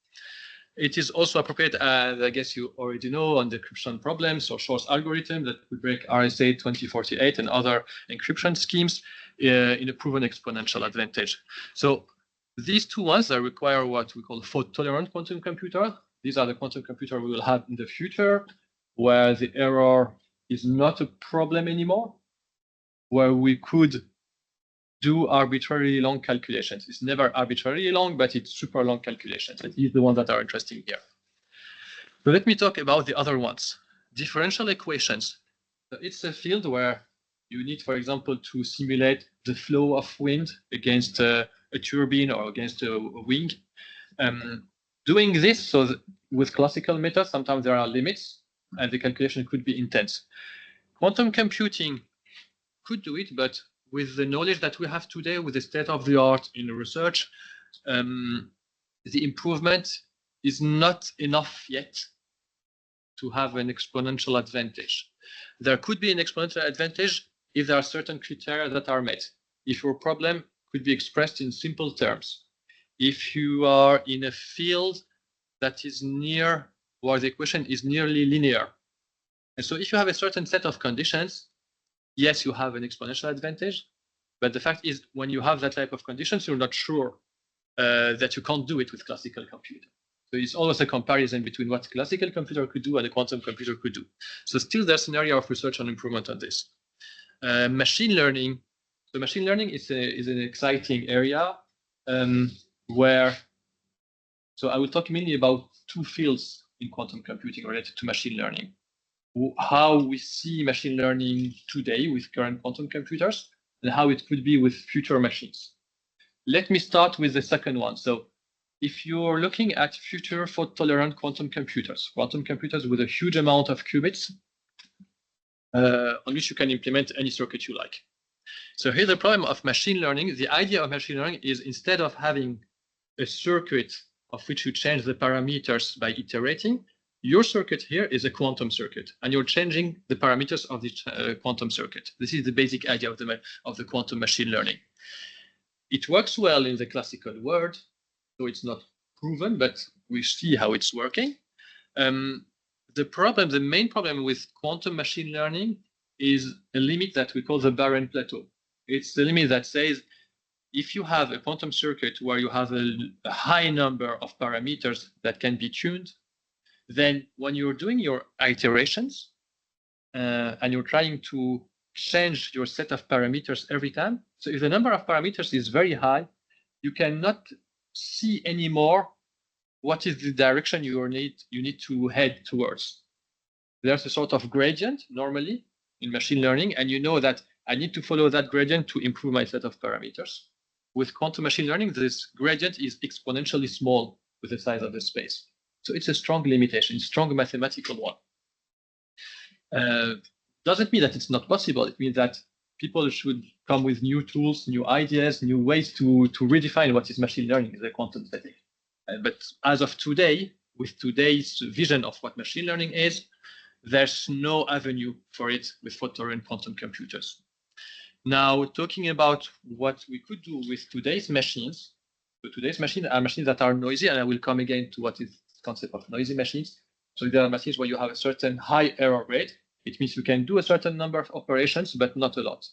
It is also appropriate, as I guess you already know, on decryption problems or Shor's algorithm that would break RSA 2048 and other encryption schemes in a proven exponential advantage. So these two ones that require what we call fault-tolerant quantum computer. These are the quantum computers we will have in the future, where the error is not a problem anymore, where we could do arbitrarily long calculations. It's never arbitrarily long, but it's super long calculations. And these are the ones that are interesting here. So let me talk about the other ones. Differential equations. So it's a field where you need, for example, to simulate the flow of wind against a turbine or against a wing. Doing this, so with classical methods, sometimes there are limits and the calculation could be intense. Quantum computing could do it, but with the knowledge that we have today, with the state of the art in research, the improvement is not enough yet to have an exponential advantage. There could be an exponential advantage if there are certain criteria that are met. If your problem could be expressed in simple terms. If you are in a field that is near, where the equation is nearly linear. And so if you have a certain set of conditions, yes, you have an exponential advantage. But the fact is, when you have that type of conditions, you're not sure that you can't do it with classical computer. So it's always a comparison between what a classical computer could do and a quantum computer could do. So still there's an area of research and improvement on this. Machine learning. So machine learning is an exciting area where, so I will talk mainly about two fields in quantum computing related to machine learning. How we see machine learning today with current quantum computers and how it could be with future machines. Let me start with the second one. So if you're looking at future fault-tolerant quantum computers with a huge amount of qubits, on which you can implement any circuit you like. So here's the problem of machine learning. The idea of machine learning is instead of having a circuit of which you change the parameters by iterating, your circuit here is a quantum circuit, and you're changing the parameters of the quantum circuit. This is the basic idea of the quantum machine learning. It works well in the classical world, so it's not proven, but we see how it's working. The main problem with quantum machine learning is a limit that we call the barren plateau. It's the limit that says if you have a quantum circuit where you have a high number of parameters that can be tuned, then when you're doing your iterations and you're trying to change your set of parameters every time, so if the number of parameters is very high, you cannot see anymore what is the direction you need to head towards. There's a sort of gradient normally in machine learning, and you know that I need to follow that gradient to improve my set of parameters. With quantum machine learning, this gradient is exponentially small with the size of the space. So it's a strong limitation, strong mathematical one. Doesn't mean that it's not possible. It means that people should come with new tools, new ideas, new ways to redefine what is machine learning in the quantum setting. But as of today, with today's vision of what machine learning is, there's no avenue for it with fault-tolerant quantum computers. Now, talking about what we could do with today's machines. So today's machines are machines that are noisy, and I will come again to what is the concept of noisy machines. So there are machines where you have a certain high error rate. It means you can do a certain number of operations, but not a lot.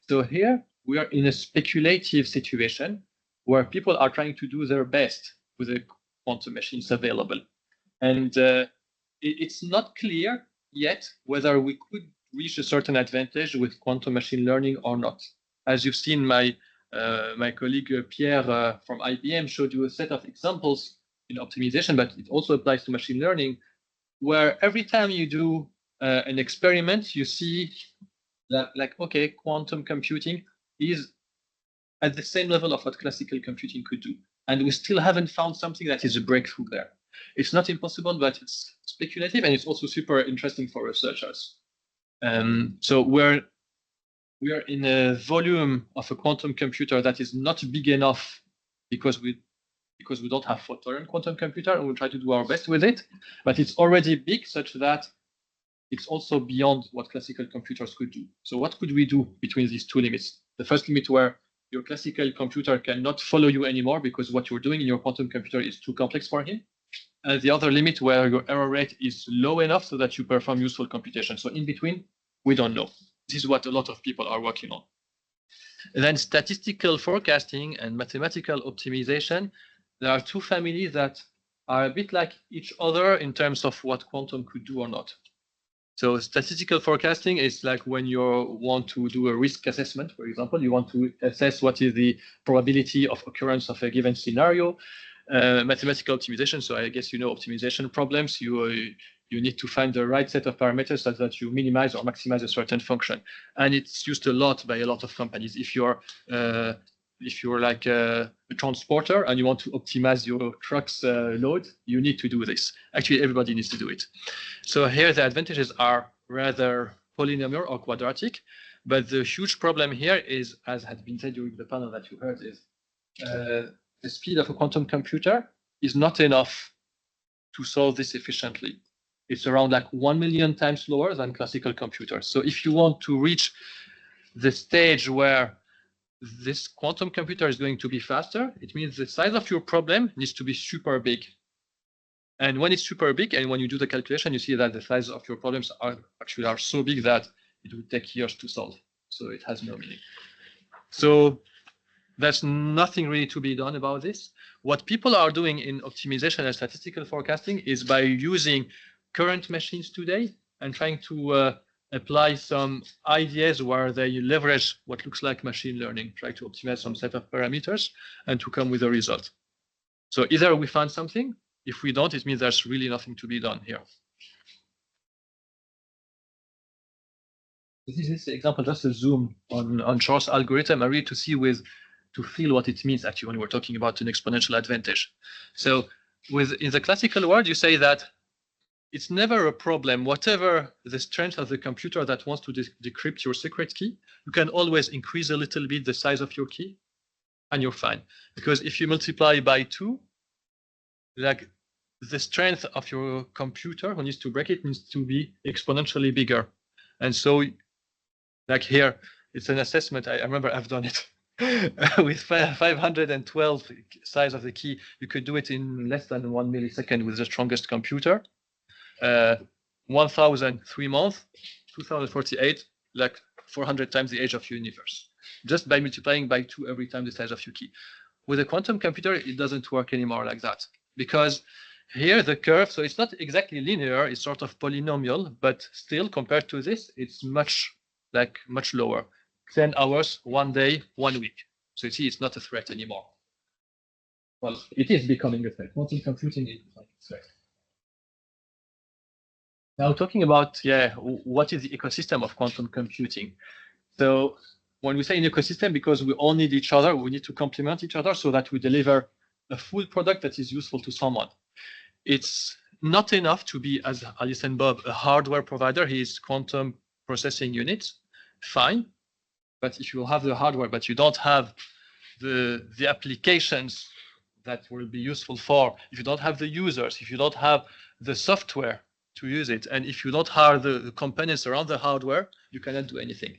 So here we are in a speculative situation where people are trying to do their best with the quantum machines available. And it's not clear yet whether we could reach a certain advantage with quantum machine learning or not. As you've seen, my colleague Pierre from IBM showed you a set of examples in optimization, but it also applies to machine learning, where every time you do an experiment, you see that, like, okay, quantum computing is at the same level of what classical computing could do. And we still haven't found something that is a breakthrough there. It's not impossible, but it's speculative, and it's also super interesting for researchers. So we are in a volume of a quantum computer that is not big enough because we don't have fault-tolerant quantum computer, and we'll try to do our best with it. But it's already big such that it's also beyond what classical computers could do. So what could we do between these two limits? The first limit where your classical computer cannot follow you anymore because what you're doing in your quantum computer is too complex for him. And the other limit where your error rate is low enough so that you perform useful computation. So in between, we don't know. This is what a lot of people are working on. And then statistical forecasting and mathematical optimization, there are two families that are a bit like each other in terms of what quantum could do or not. So statistical forecasting is like when you want to do a risk assessment, for example, you want to assess what is the probability of occurrence of a given scenario. Mathematical optimization, so I guess you know optimization problems. You need to find the right set of parameters so that you minimize or maximize a certain function, and it's used a lot by a lot of companies. If you're like a transporter and you want to optimize your truck's load, you need to do this. Actually, everybody needs to do it. So here the advantages are rather polynomial or quadratic, but the huge problem here is, as had been said during the panel that you heard, is the speed of a quantum computer is not enough to solve this efficiently. It's around like 1 million times slower than classical computers. So if you want to reach the stage where this quantum computer is going to be faster, it means the size of your problem needs to be super big. And when it's super big, and when you do the calculation, you see that the size of your problems are so big that it would take years to solve. So it has no meaning. So there's nothing really to be done about this. What people are doing in optimization and statistical forecasting is by using current machines today and trying to apply some ideas where they leverage what looks like machine learning, try to optimize some set of parameters and to come with a result. So either we find something, if we don't, it means there's really nothing to be done here. This is an example, just a zoom on Shor's algorithm, and really to to feel what it means actually when we're talking about an exponential advantage. So in the classical world, you say that it's never a problem, whatever the strength of the computer that wants to decrypt your secret key, you can always increase a little bit the size of your key and you're fine. Because if you multiply by 2, like the strength of your computer who needs to break it needs to be exponentially bigger. And so like here, it's an assessment. I remember I've done it with 512 size of the key. You could do it in less than 1 millisecond with the strongest computer. 1000 3 months, 2048, like 400 times the age of your universe, just by multiplying by 2 every time the size of your key. With a quantum computer, it doesn't work anymore like that, because here the curve, so it's not exactly linear, it's sort of polynomial, but still compared to this, it's much lower. 10 hours, 1 day, 1 week. So you see, it's not a threat anymore. Well, it is becoming a threat. Quantum computing is becoming a threat. Now talking about, what is the ecosystem of quantum computing? So when we say an ecosystem, because we all need each other, we need to complement each other so that we deliver a full product that is useful to someone. It's not enough to be, as Alice and Bob, a hardware provider. He's quantum processing units, fine. But if you have the hardware, but you don't have the applications that will be useful for, if you don't have the users, if you don't have the software to use it, and if you don't have the components around the hardware, you cannot do anything.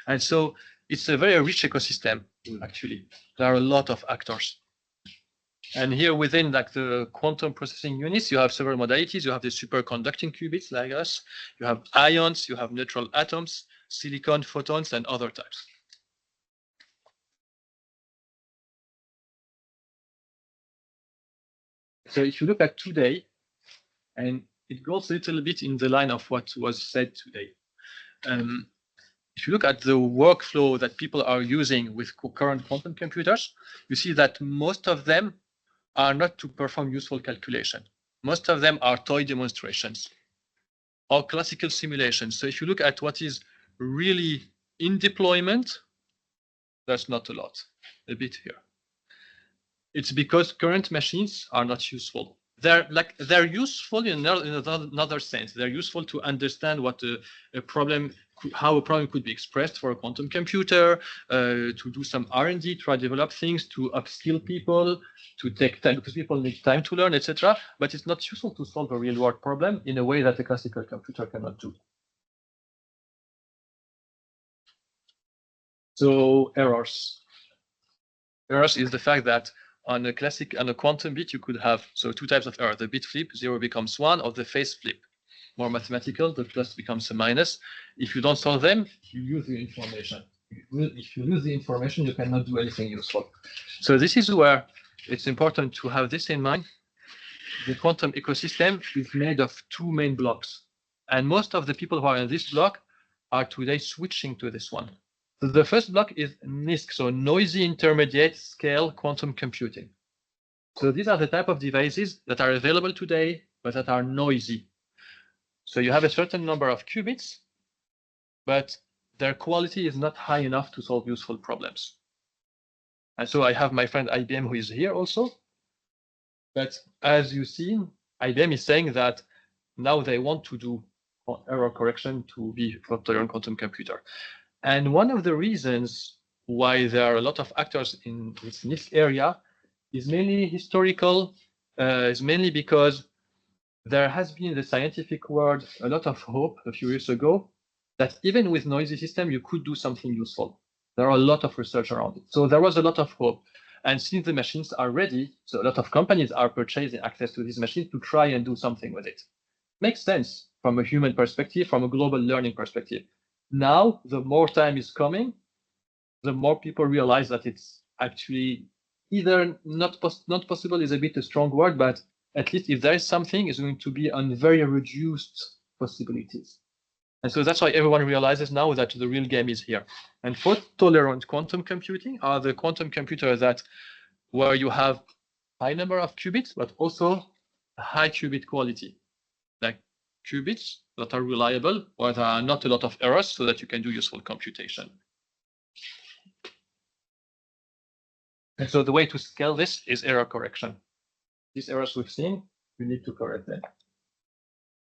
And so it's a very rich ecosystem, actually. There are a lot of actors. And here within like the quantum processing units, you have several modalities. You have the superconducting qubits like us. You have ions, you have neutral atoms, silicon, photons, and other types. So if you look at today, and it goes a little bit in the line of what was said today. If you look at the workflow that people are using with current quantum computers, you see that most of them are not to perform useful calculation. Most of them are toy demonstrations or classical simulations. So if you look at what is really in deployment, there's not a lot, a bit here. It's because current machines are not useful. They're useful in another sense. They're useful to understand what a problem, how a problem could be expressed for a quantum computer, to do some R&D, try to develop things, to upskill people, to take time, because people need time to learn, etc. But it's not useful to solve a real-world problem in a way that a classical computer cannot do. So errors. Errors is the fact that on a quantum bit, you could have 2 types of error. The bit flip, 0 becomes 1, or the phase flip. More mathematical, the plus becomes a minus. If you don't solve them, you lose the information. If you lose the information, you cannot do anything useful. So this is where it's important to have this in mind. The quantum ecosystem is made of 2 main blocks. And most of the people who are in this block are today switching to this one. So the first block is NISQ, so noisy intermediate scale quantum computing. So these are the type of devices that are available today, but that are noisy. So you have a certain number of qubits, but their quality is not high enough to solve useful problems. And so I have my friend IBM who is here also. But as you see, IBM is saying that now they want to do error correction to be fault-tolerant quantum computer. And one of the reasons why there are a lot of actors in this NISQ area is mainly historical, is mainly because there has been in the scientific world a lot of hope a few years ago that even with noisy system, you could do something useful. There are a lot of research around it. So there was a lot of hope. And since the machines are ready, so a lot of companies are purchasing access to these machines to try and do something with it. Makes sense from a human perspective, from a global learning perspective. Now, the more time is coming, the more people realize that it's actually either not possible is a bit a strong word, but at least if there is something, it's going to be on very reduced possibilities. And so that's why everyone realizes now that the real game is here. And fault-tolerant quantum computing are the quantum computers that where you have high number of qubits, but also a high qubit quality, like qubits that are reliable, where there are not a lot of errors so that you can do useful computation. And so the way to scale this is error correction. These errors we've seen, you need to correct them.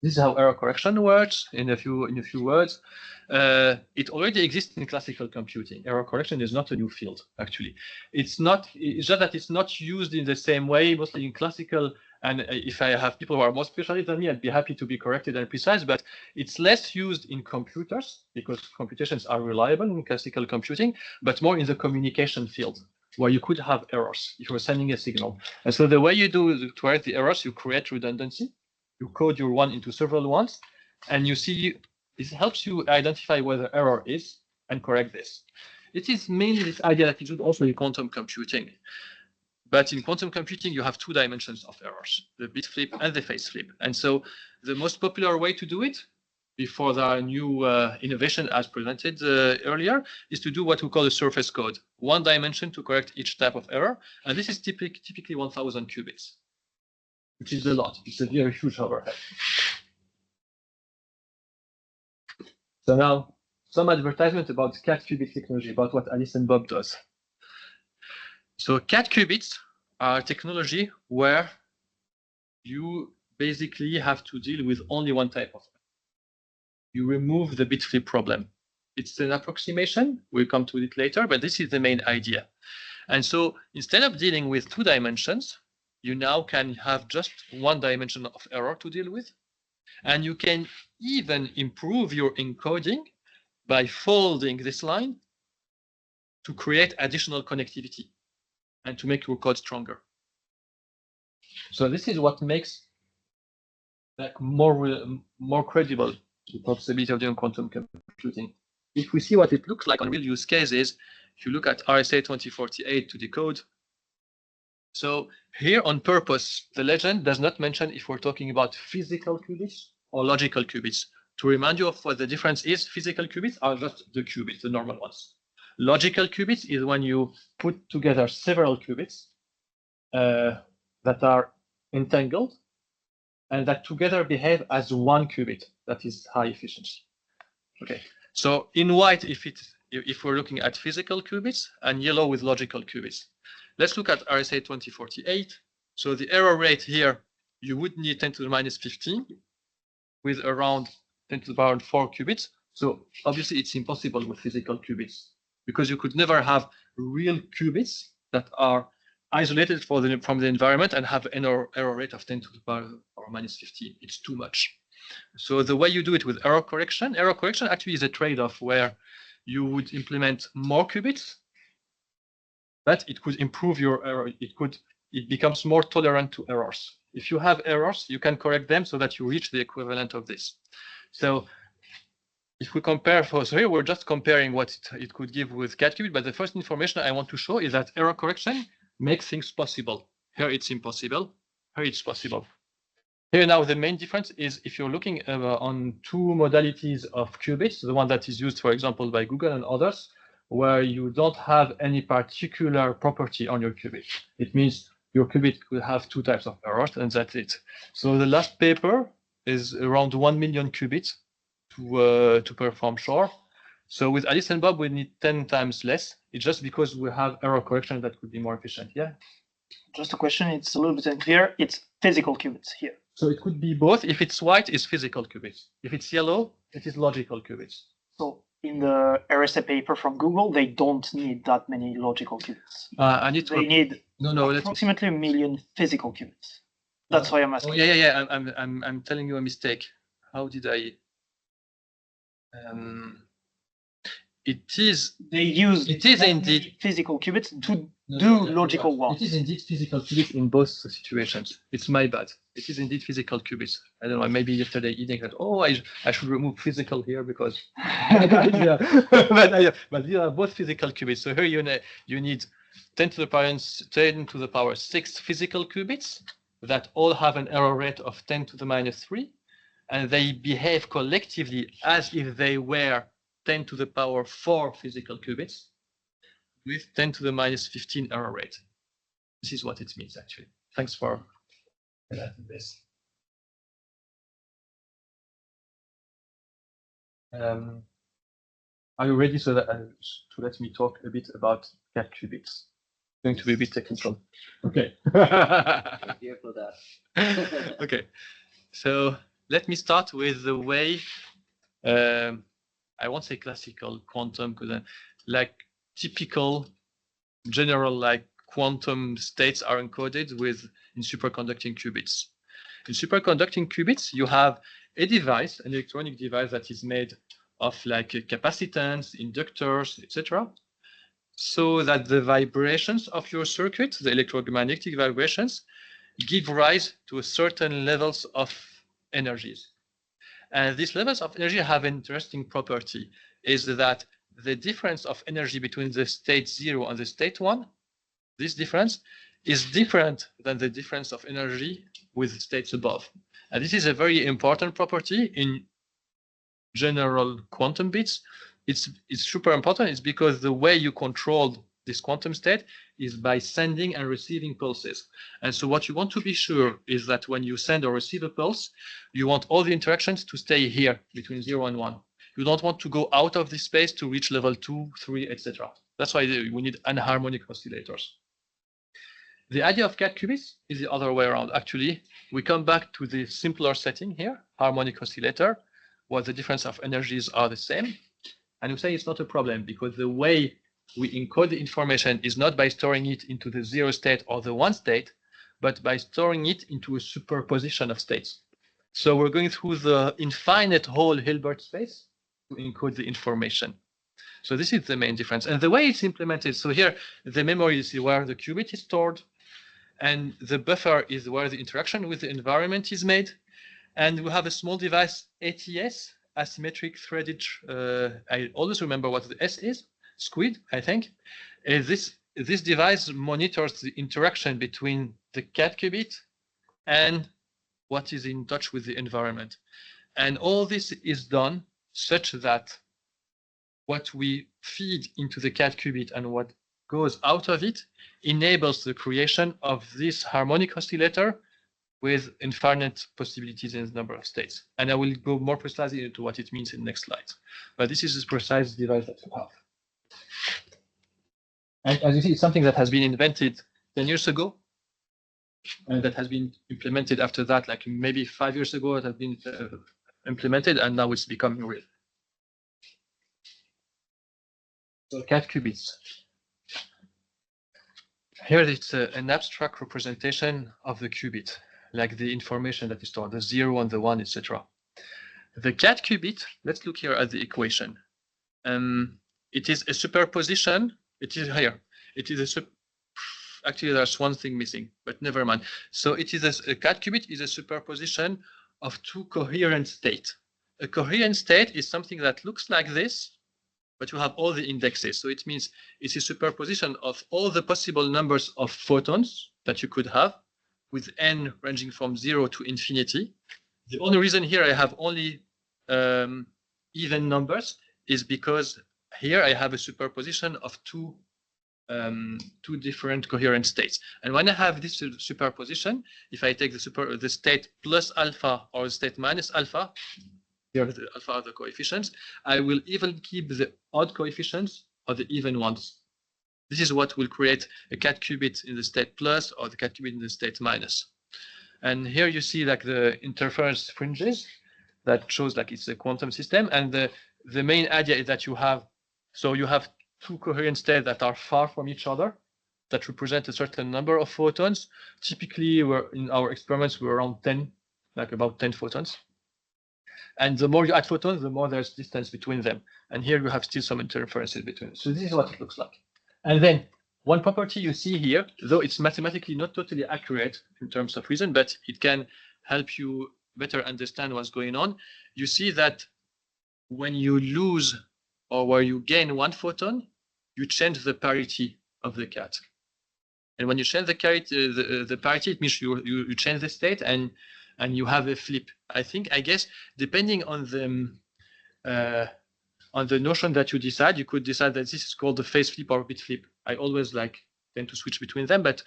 This is how error correction works in a few words. It already exists in classical computing. Error correction is not a new field, actually. It's just that it's not used in the same way, mostly in classical. And if I have people who are more specialized than me, I'd be happy to be corrected and precise, but it's less used in computers because computations are reliable in classical computing, but more in the communication field, where you could have errors if you're sending a signal. And so the way you do to correct the errors, you create redundancy. You code your one into several ones, and you see it helps you identify where the error is and correct this. It is mainly this idea that is also in quantum computing. But in quantum computing, you have two dimensions of errors, the bit flip and the phase flip. And so the most popular way to do it, before the new innovation as presented earlier, is to do what we call a surface code. One dimension to correct each type of error. And this is typically 1,000 qubits, which is a lot. It's a very huge overhead. So now, some advertisement about cat qubit technology, about what Alice and Bob does. So cat qubits are technology where you basically have to deal with only one type of error. You remove the bit flip problem. It's an approximation. We'll come to it later, but this is the main idea. And so instead of dealing with two dimensions, you now can have just one dimension of error to deal with. And you can even improve your encoding by folding this line to create additional connectivity and to make your code stronger. So this is what makes like more credible the possibility of doing quantum computing. If we see what it looks like on real use cases, if you look at RSA 2048 to decode, so here on purpose, the legend does not mention if we're talking about physical qubits or logical qubits. To remind you of what the difference is, physical qubits are just the qubits, the normal ones. Logical qubits is when you put together several qubits that are entangled and that together behave as one qubit that is high efficiency. Okay, so in white, if we're looking at physical qubits, and yellow with logical qubits. Let's look at RSA 2048. So the error rate here, you would need 10 to the minus 15 with around 10 to the power 4 qubits. So obviously it's impossible with physical qubits because you could never have real qubits that are isolated from the environment and have an error rate of 10 to the power or minus 15. It's too much. So the way you do it with error correction actually is a trade-off where you would implement more qubits, but it could improve your error. It becomes more tolerant to errors. If you have errors, you can correct them so that you reach the equivalent of this. So if we compare, so here we're just comparing what it could give with cat qubit, but the first information I want to show is that error correction makes things possible. Here it's impossible, here it's possible. Here now the main difference is if you're looking on two modalities of qubits, the one that is used, for example, by Google and others, where you don't have any particular property on your qubit. It means your qubit could have two types of errors, and that's it. So the last paper is around 1 million qubits to perform Shor. So with Alice and Bob, we need 10 times less. It's just because we have error correction that could be more efficient. Yeah. Just a question. It's a little bit unclear. It's physical qubits here. So it could be both. If it's white, it's physical qubits. If it's yellow, it is logical qubits. So in the RSA paper from Google, they don't need that many logical qubits. I need to. They need approximately 1 million physical qubits. That's why I'm asking. Oh, yeah. I'm telling you a mistake. How did I? It is indeed physical qubits to do logical ones. It is indeed physical qubits in both situations. It's my bad. It is indeed physical qubits. I don't know. Maybe yesterday evening that I should remove physical here because but these are both physical qubits. So here you need 10 to the power 6 physical qubits that all have an error rate of 10 to the minus 3, and they behave collectively as if they were 10 to the power 4 physical qubits with 10 to the minus 15 error rate. This is what it means, actually. Thanks for this. Are you ready to let me talk a bit about cat qubits? Going to be a bit technical. Okay. Here for that. Okay. So let me start with the way, I won't say classical quantum, because like typical general like quantum states are encoded in superconducting qubits. In superconducting qubits, you have a device, an electronic device that is made of like capacitance, inductors, etc., so that the vibrations of your circuit, the electromagnetic vibrations, give rise to certain levels of energies. And these levels of energy have an interesting property, is that the difference of energy between the state 0 and the state 1, this difference is different than the difference of energy with states above. And this is a very important property in general quantum bits. It's super important. It's because the way you control this quantum state is by sending and receiving pulses. And so what you want to be sure is that when you send or receive a pulse, you want all the interactions to stay here between 0 and 1. You don't want to go out of this space to reach level 2, 3, etc. That's why we need anharmonic oscillators. The idea of cat qubits is the other way around. Actually, we come back to the simpler setting here, harmonic oscillator, where the difference of energies are the same. And we say it's not a problem because the way we encode the information is not by storing it into the 0 state or the 1 state, but by storing it into a superposition of states. So we're going through the infinite whole Hilbert space to encode the information. So this is the main difference. And the way it's implemented, so here the memory is where the qubit is stored, and the buffer is where the interaction with the environment is made. And we have a small device, ATS, asymmetric threaded, I always remember what the S is, squid, I think. This device monitors the interaction between the cat qubit and what is in touch with the environment. And all this is done such that what we feed into the cat qubit and what goes out of it enables the creation of this harmonic oscillator with infinite possibilities in the number of states. And I will go more precisely into what it means in the next slide. But this is a precise device that you have. And as you see, it's something that has been invented 10 years ago, and that has been implemented after that, like maybe 5 years ago, it has been implemented, and now it's becoming real. So cat qubits. Here it's an abstract representation of the qubit, like the information that is stored, the 0 and the 1, etc. The cat qubit, let's look here at the equation. It is a superposition. It is here. It is actually there's one thing missing, but never mind. So it is a cat qubit is a superposition of two coherent states. A coherent state is something that looks like this, but you have all the indexes. So it means it's a superposition of all the possible numbers of photons that you could have, with n ranging from 0 to infinity. The only reason here I have only even numbers is because here I have a superposition of two different coherent states. And when I have this superposition, if I take the state plus alpha or the state minus alpha, here the alpha are the coefficients, I will even keep the odd coefficients or the even ones. This is what will create a cat qubit in the state plus or the cat qubit in the state minus. And here you see like the interference fringes that shows like it's a quantum system. And the main idea is that you have two coherent states that are far from each other that represent a certain number of photons. Typically, in our experiments, we're around 10, like about 10 photons. And the more you add photons, the more there's distance between them. And here you have still some interferences between. So this is what it looks like. And then one property you see here, though it's mathematically not totally accurate in terms of reason, but it can help you better understand what's going on. You see that when you lose or where you gain one photon, you change the parity of the cat. And when you change the parity, it means you change the state and you have a flip. I guess, depending on the notion that you decide, you could decide that this is called the phase flip or bit flip. I always tend to switch between them, but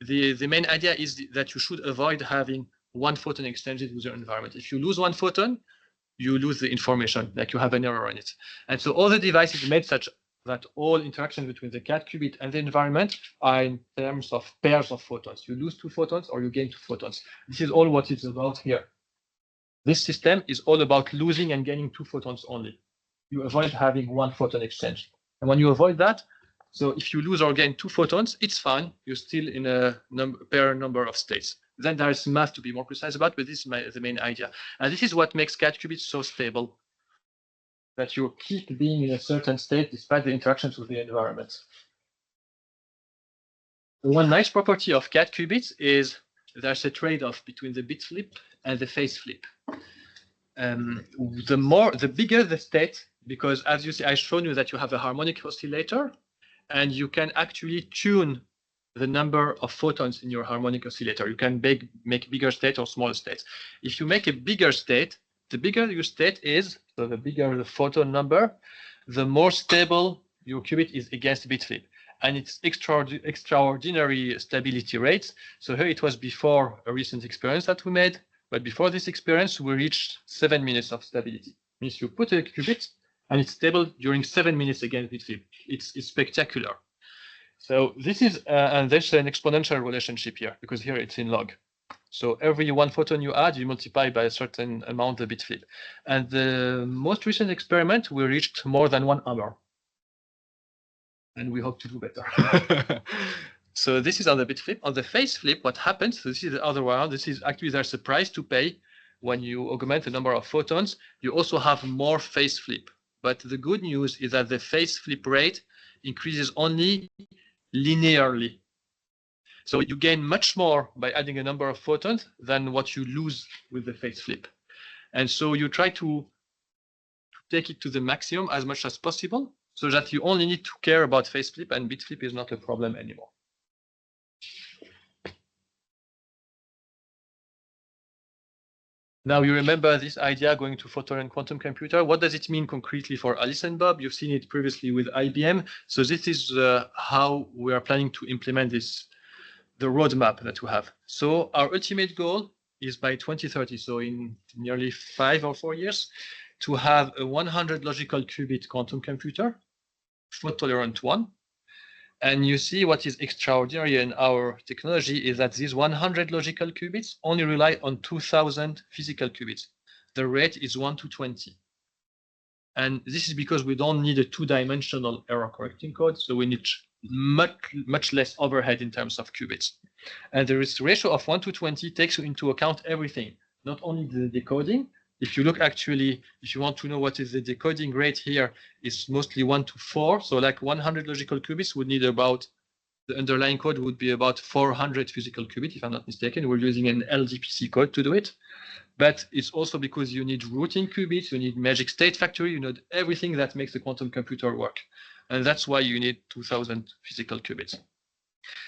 the main idea is that you should avoid having one photon exchanged with your environment. If you lose one photon, you lose the information, like you have an error in it. And so all the devices made such that all interactions between the cat qubit and the environment are in terms of pairs of photons. You lose 2 photons or you gain 2 photons. This is all what it's about here. This system is all about losing and gaining 2 photons only. You avoid having 1 photon exchange. And when you avoid that, so if you lose or gain 2 photons, it's fine. You're still in a pair number of states. Then there is math to be more precise about, but this is the main idea. And this is what makes cat qubits so stable, that you keep being in a certain state despite the interactions with the environment. One nice property of cat qubits is there's a trade-off between the bit flip and the phase flip. The bigger the state, because as you see, I've shown you that you have a harmonic oscillator, and you can actually tune the number of photons in your harmonic oscillator. You can make bigger state or smaller states. If you make a bigger state, the bigger your state is, so the bigger the photon number, the more stable your qubit is against bit flip. And it's extraordinary stability rates. So here it was before a recent experience that we made, but before this experience, we reached 7 minutes of stability. Means you put a qubit and it's stable during 7 minutes against bit flip. It's spectacular. So this is, and there's an exponential relationship here, because here it's in log. So every 1 photon you add, you multiply by a certain amount the bit flip. And the most recent experiment, we reached more than 1 hour. And we hope to do better. So this is on the bit flip. On the phase flip, what happens, so this is the other way around. This is actually there's a price to pay when you augment the number of photons. You also have more phase flip. But the good news is that the phase flip rate increases only linearly. So you gain much more by adding a number of photons than what you lose with the phase flip. And so you try to take it to the maximum as much as possible, so that you only need to care about phase flip, and bit flip is not a problem anymore. Now you remember this idea going to photon and quantum computer. What does it mean concretely for Alice and Bob? You've seen it previously with IBM. So this is how we are planning to implement this, the roadmap that we have. So our ultimate goal is by 2030, so in nearly 5 or 4 years, to have a 100 logical qubit quantum computer, fault-tolerant one. And you see what is extraordinary in our technology is that these 100 logical qubits only rely on 2,000 physical qubits. The rate is 1 to 20. And this is because we don't need a 2-dimensional error correcting code, so we need much less overhead in terms of qubits. And the ratio of 1 to 20 takes into account everything, not only the decoding. If you look actually, if you want to know what is the decoding rate here, it's mostly 1 to 4. So like 100 logical qubits would need about, the underlying code would be about 400 physical qubits, if I'm not mistaken. We're using an LDPC code to do it. But it's also because you need routing qubits, you need magic state factory, you need everything that makes the quantum computer work. And that's why you need 2,000 physical qubits.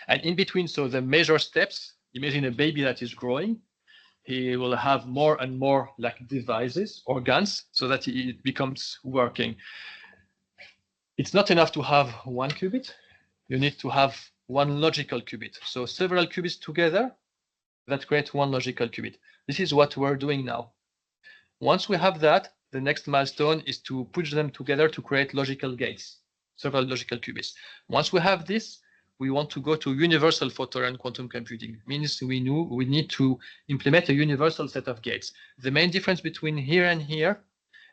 And in between, so the major steps, imagine a baby that is growing. He will have more and more like devices, organs, so that it becomes working. It's not enough to have 1 qubit. You need to have 1 logical qubit. So several qubits together that create 1 logical qubit. This is what we're doing now. Once we have that, the next milestone is to push them together to create logical gates, several logical qubits. Once we have this, we want to go to universal fault-tolerant quantum computing. Means we need to implement a universal set of gates. The main difference between here and here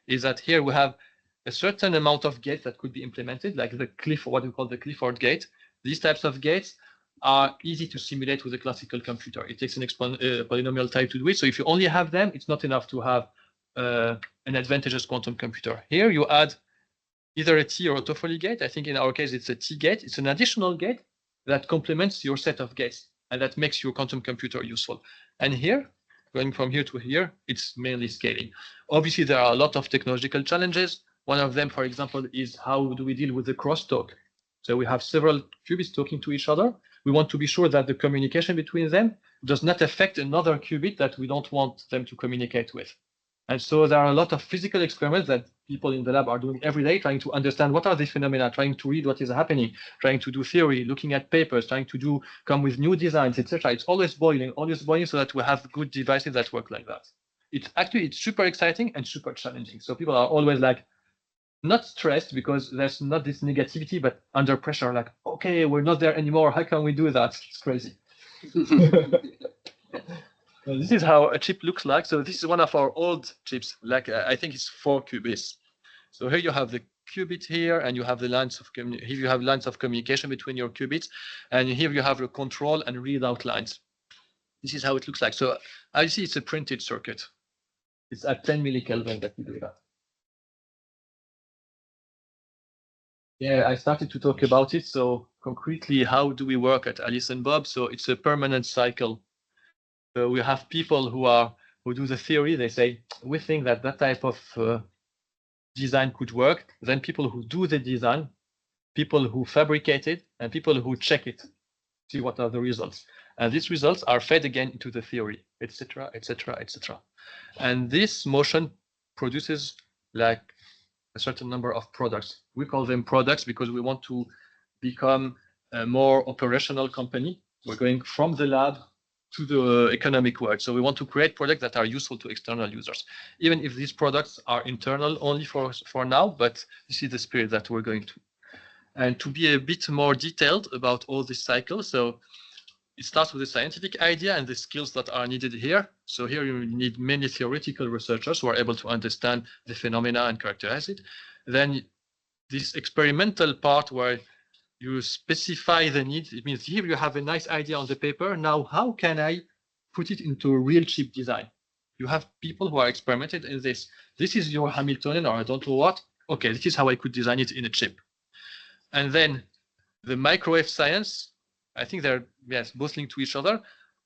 is that here we have a certain amount of gates that could be implemented, like the what we call the Clifford gate. These types of gates are easy to simulate with a classical computer. It takes an polynomial type to do it. So if you only have them, it's not enough to have an advantageous quantum computer. Here you add either a T or a Toffoli gate. I think in our case, it's a T gate. It's an additional gate that complements your set of gates and that makes your quantum computer useful. And here, going from here to here, it's mainly scaling. Obviously, there are a lot of technological challenges. One of them, for example, is how do we deal with the crosstalk? So we have several qubits talking to each other. We want to be sure that the communication between them does not affect another qubit that we don't want them to communicate with. And so there are a lot of physical experiments that people in the lab are doing every day, trying to understand what are these phenomena, trying to read what is happening, trying to do theory, looking at papers, trying to come with new designs, etc. It's always boiling so that we have good devices that work like that. It's super exciting and super challenging. So people are always like, not stressed because there's not this negativity, but under pressure, like, okay, we're not there anymore. How can we do that? It's crazy. This is how a chip looks like. So this is one of our old chips. Like I think it's 4 qubits. So here you have the qubit here, and you have the lines of here you have lines of communication between your qubits, and here you have the control and readout lines. This is how it looks like. So I see it's a printed circuit. It's at 10 millikelvin that we do that. Yeah, I started to talk about it. So concretely, how do we work at Alice and Bob? So it's a permanent cycle. So we have people who do the theory. They say, we think that that type of design could work. Then people who do the design, people who fabricate it, and people who check it, see what are the results. And these results are fed again into the theory, etc., etc., etc. And this motion produces like a certain number of products. We call them products because we want to become a more operational company. We're going from the lab to the economic world. So we want to create products that are useful to external users, even if these products are internal only for now, but this is the spirit that we're going to. And to be a bit more detailed about all this cycle, so it starts with a scientific idea and the skills that are needed here. So here you need many theoretical researchers who are able to understand the phenomena and characterize it. Then this experimental part where you specify the need. It means here you have a nice idea on the paper. Now, how can I put it into a real chip design? You have people who are experimented in this. This is your Hamiltonian, or I don't know what. Okay, this is how I could design it in a chip. And then the microwave science, I think they're both linked to each other.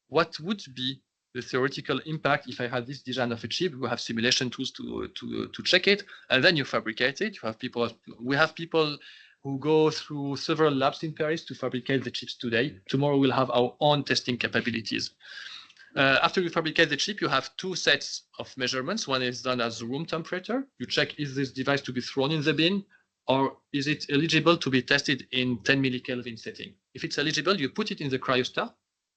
What would be the theoretical impact if I had this design of a chip? We have simulation tools to check it, and then you fabricate it. You have people. We have people who go through several labs in Paris to fabricate the chips today. Tomorrow we'll have our own testing capabilities. After you fabricate the chip, you have 2 sets of measurements. One is done as room temperature. You check, is this device to be thrown in the bin, or is it eligible to be tested in 10 millikelvin setting? If it's eligible, you put it in the cryostat.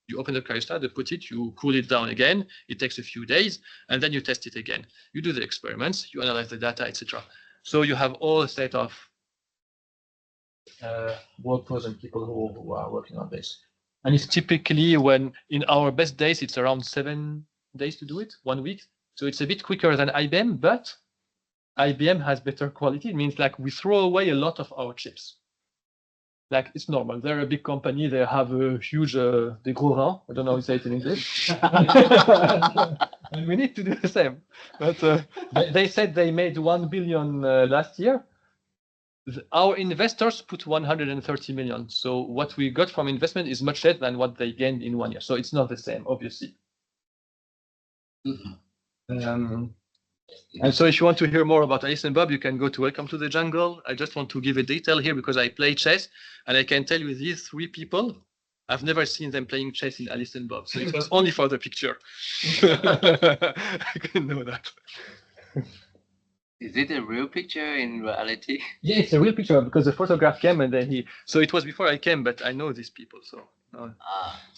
You open the cryostat, you put it, you cool it down again. It takes a few days, and then you test it again. You do the experiments, you analyze the data, etc. So you have all a set of workers and people who are working on this. And it's typically when in our best days, it's around 7 days to do it, 1 week. So it's a bit quicker than IBM, but IBM has better quality. It means like we throw away a lot of our chips. Like it's normal. They're a big company. They have a huge, des gros reins. I don't know how you say it in English. And we need to do the same. But they said they made 1 billion last year. Our investors put 130 million. So what we got from investment is much less than what they gained in 1 year. So it's not the same, obviously. And so if you want to hear more about Alice and Bob, you can go to Welcome to the Jungle. I just want to give a detail here because I play chess, and I can tell you these 3 people, I've never seen them playing chess in Alice and Bob. So it was only for the picture. I couldn't know that. Is it a real picture in reality? Yeah, it's a real picture because the photograph came and then so it was before I came, but I know these people. So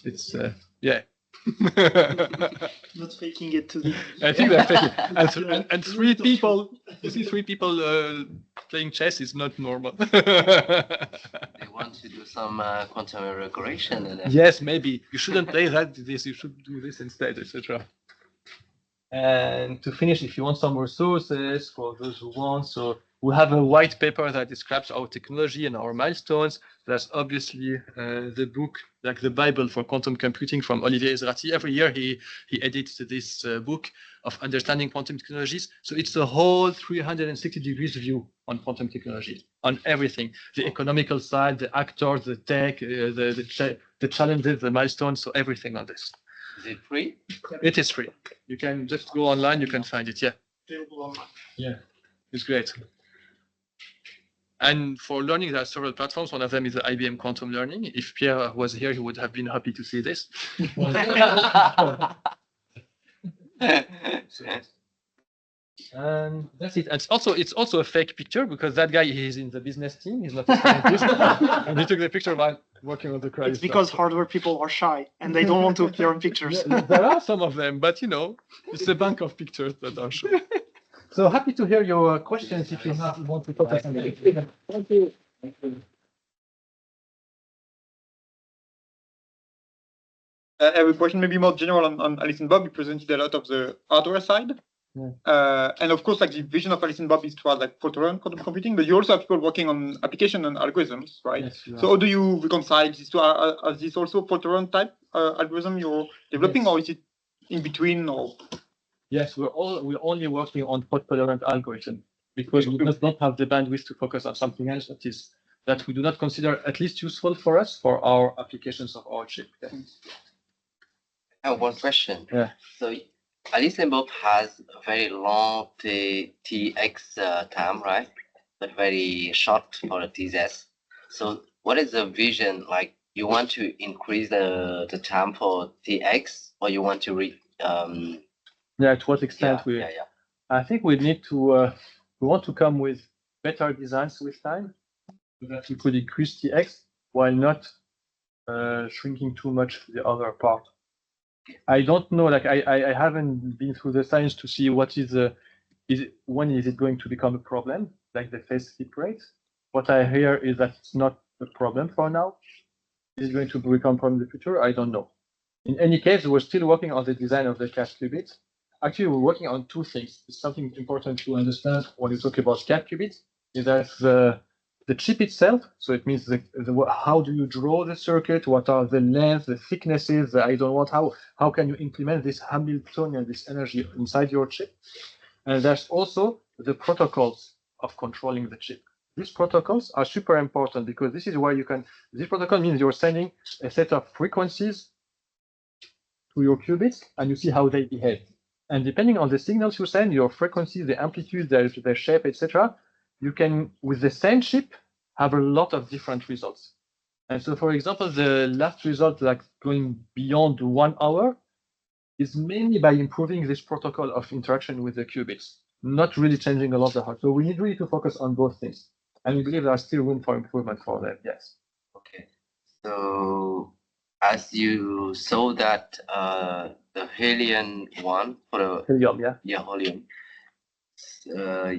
it's, yeah. Not faking it to the. I think they're faking. And 3 people, you see 3 people playing chess is not normal. They want to do some quantum regulation. Yes, maybe. You shouldn't play this, you should do this instead, etc. And to finish, if you want some resources for those who want, so we have a white paper that describes our technology and our milestones. There's obviously the book, like the Bible for quantum computing from Olivier Ezrati. Every year he edits this book of understanding quantum technologies. So it's a whole 360 degrees view on quantum technology, on everything, the economical side, the actors, the tech, the challenges, the milestones, so everything on this. Is it free? It is free. You can just go online, you can find it, yeah. Yeah, it's great. And for learning, there are several platforms. One of them is the IBM Quantum Learning. If Pierre was here, he would have been happy to see this. And that's it. And it's also a fake picture because that guy is in the business team. He's not a scientist. And he took the picture while working on the cryostat. It's because hardware people are shy and they don't want to appear in pictures. There are some of them, but you know, it's a bank of pictures that are shown. So happy to hear your questions if you want to focus on it. Thank you. I have a question maybe more general on Alice and Bob. You presented a lot of the hardware side. Yeah. And of course, like the vision of Alice and Bob is to have like photo-run quantum computing, but you also have people working on application and algorithms, right? Yes, so how do you reconcile these two? Are these also photo-run type algorithm you're developing, or is it in between? Or yes, we're only working on fault-tolerant algorithm because we does not have the bandwidth to focus on something else that we do not consider at least useful for us for our applications of our chip. Yeah. I have one question. Yeah. So Alice and Bob has a very long TX time, right? But very short for the TZ. So what is the vision? Like you want to increase the time for TX, or you want to Yeah, to what extent yeah. I think we need to we want to come with better designs with time so that we could increase TX while not shrinking too much the other part. I don't know, like I haven't been through the science to see what when is it going to become a problem, like the phase slip rate. What I hear is that it's not a problem for now. Is it going to become a problem in the future? I don't know. In any case, we're still working on the design of the CAT qubit. Actually, we're working on two things. It's something important to understand when you talk about CAT qubit, is that the chip itself, so it means how do you draw the circuit, what are the lengths, the thicknesses, I don't want, how can you implement this Hamiltonian, this energy inside your chip. And there's also the protocols of controlling the chip. These protocols are super important because this is where this protocol means you're sending a set of frequencies to your qubits and you see how they behave. And depending on the signals you send, your frequencies, the amplitude, their shape, etc., you can, with the same chip, have a lot of different results. And so, for example, the last result, like going beyond 1 hour, is mainly by improving this protocol of interaction with the qubits, not really changing a lot of the hardware. So we need really to focus on both things. And we believe there's still room for improvement for them, yes. Okay. So as you saw that the helium one for the helium, helium,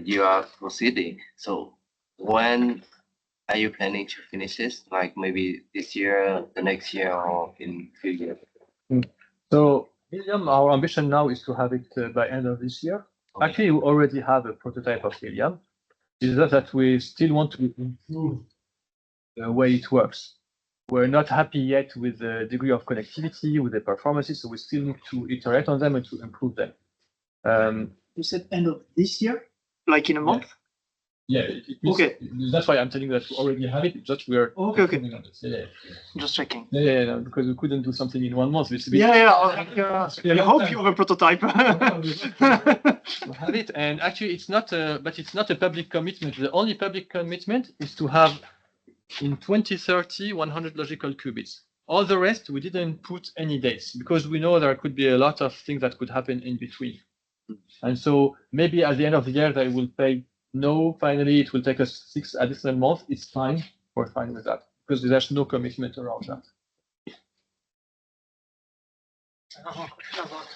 you are proceeding. So when are you planning to finish this? Like maybe this year, the next year, or in a few years? So helium, our ambition now is to have it by end of this year. Okay. Actually, we already have a prototype of helium. It's just that we still want to improve the way it works. We're not happy yet with the degree of connectivity, with the performances, so we still need to iterate on them and to improve them. You said end of this year, like in a month? Yeah. Okay. That's why I'm telling you that we already have it. Just we're okay. Yeah. Just checking. Yeah, because we couldn't do something in 1 month. I hope you have a prototype. We have it, and actually, it's not a public commitment. The only public commitment is to have in 2030 100 logical qubits. All the rest we didn't put any dates because we know there could be a lot of things that could happen in between. And so maybe at the end of the year they will say, no, finally it will take us 6 additional months. It's fine. We're fine with that because there's no commitment around that. I have a question about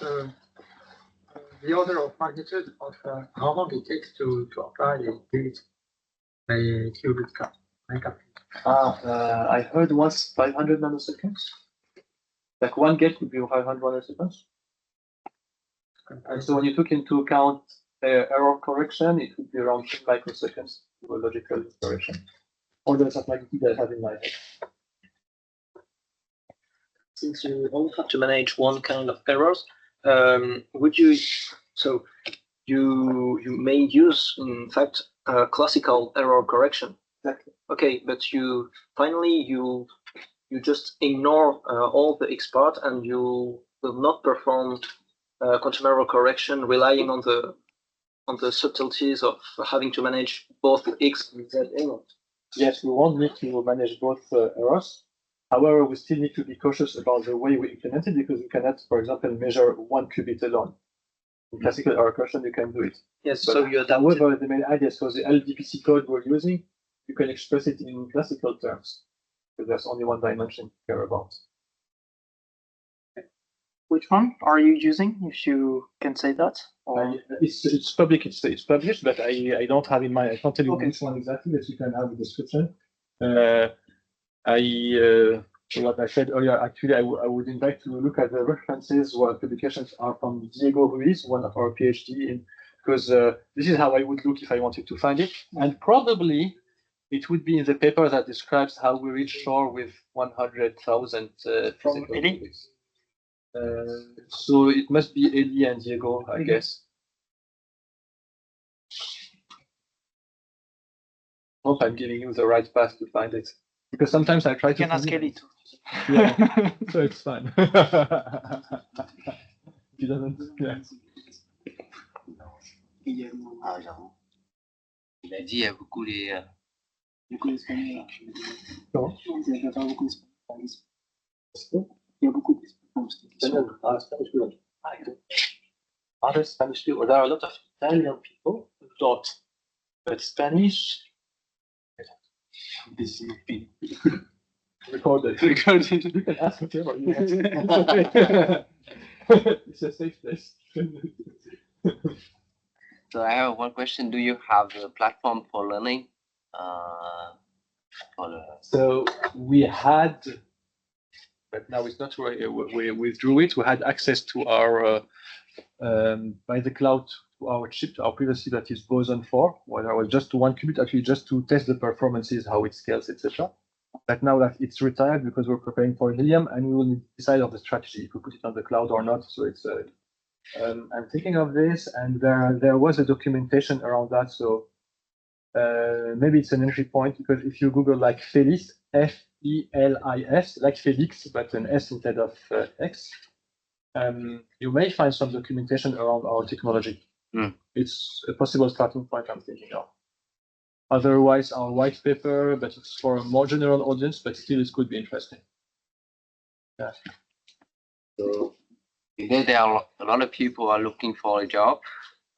the order of magnitude of how long it takes to apply a qubit cap. I heard once 500 nanoseconds. Like 1 gate would be 500 nanoseconds. And so when you took into account error correction, it would be around 10 microseconds for logical correction. Orders of magnitude I have in my head. Since you only have to manage one kind of errors, you may use, in fact, classical error correction. Exactly. Okay, but you just ignore all the X part and you will not perform quantum error correction relying on the subtleties of having to manage both the X and Z errors. Yes, we won't need to manage both errors. However, we still need to be cautious about the way we implement it because we cannot, for example, measure 1 qubit alone. In classical error correction, you can do it. Yes, but so you adapt. However, the main idea, so the LDPC code we're using, you can express it in classical terms because there's only one dimension to care about. Which one are you using, if you can say that? Or... It's public. It's published, but I don't have in mind. I can't tell you which one exactly, but you can have a description. What I said earlier, actually, I would invite to look at the references where publications are from Diego Ruiz, one of our PhD in, because this is how I would look if I wanted to find it. And probably it would be in the paper that describes how we reach shore with 100,000 from Eli? So it must be Eli and Diego, I guess. Hope I'm giving you the right path to find it. Because sometimes I try to. You can ask Eli too. Yeah, so it's fine. He doesn't. Yeah. Ah, j'avoue. Il a dit il y a beaucoup les. Beaucoup d'Espagnols. Comment? Il n'y a pas beaucoup d'Espagnols. Il y a beaucoup d'Espagnols. Other Spanish people. There are a lot of Italian people who don't. But Spanish. This is recorded. You can ask whatever you want. It's a safe place. So I have one question. Do you have a platform for learning? So we had, but now it's not where we withdrew it. We had access to our by the cloud to our chip, our previous chip that is Boson 4, where there was just one qubit, actually just to test the performances, how it scales, etc. But now that it's retired because we're preparing for helium, and we will decide on the strategy if we put it on the cloud or not. So it's I'm thinking of this, and there was a documentation around that. So maybe it's an entry point, because if you Google like Felis, F-E-L-I-S, like Felix, but an S instead of X, you may find some documentation around our technology. It's a possible starting point I'm thinking of. Otherwise, our white paper, but it's for a more general audience, but still it could be interesting. Yeah. So there are a lot of people are looking for a job.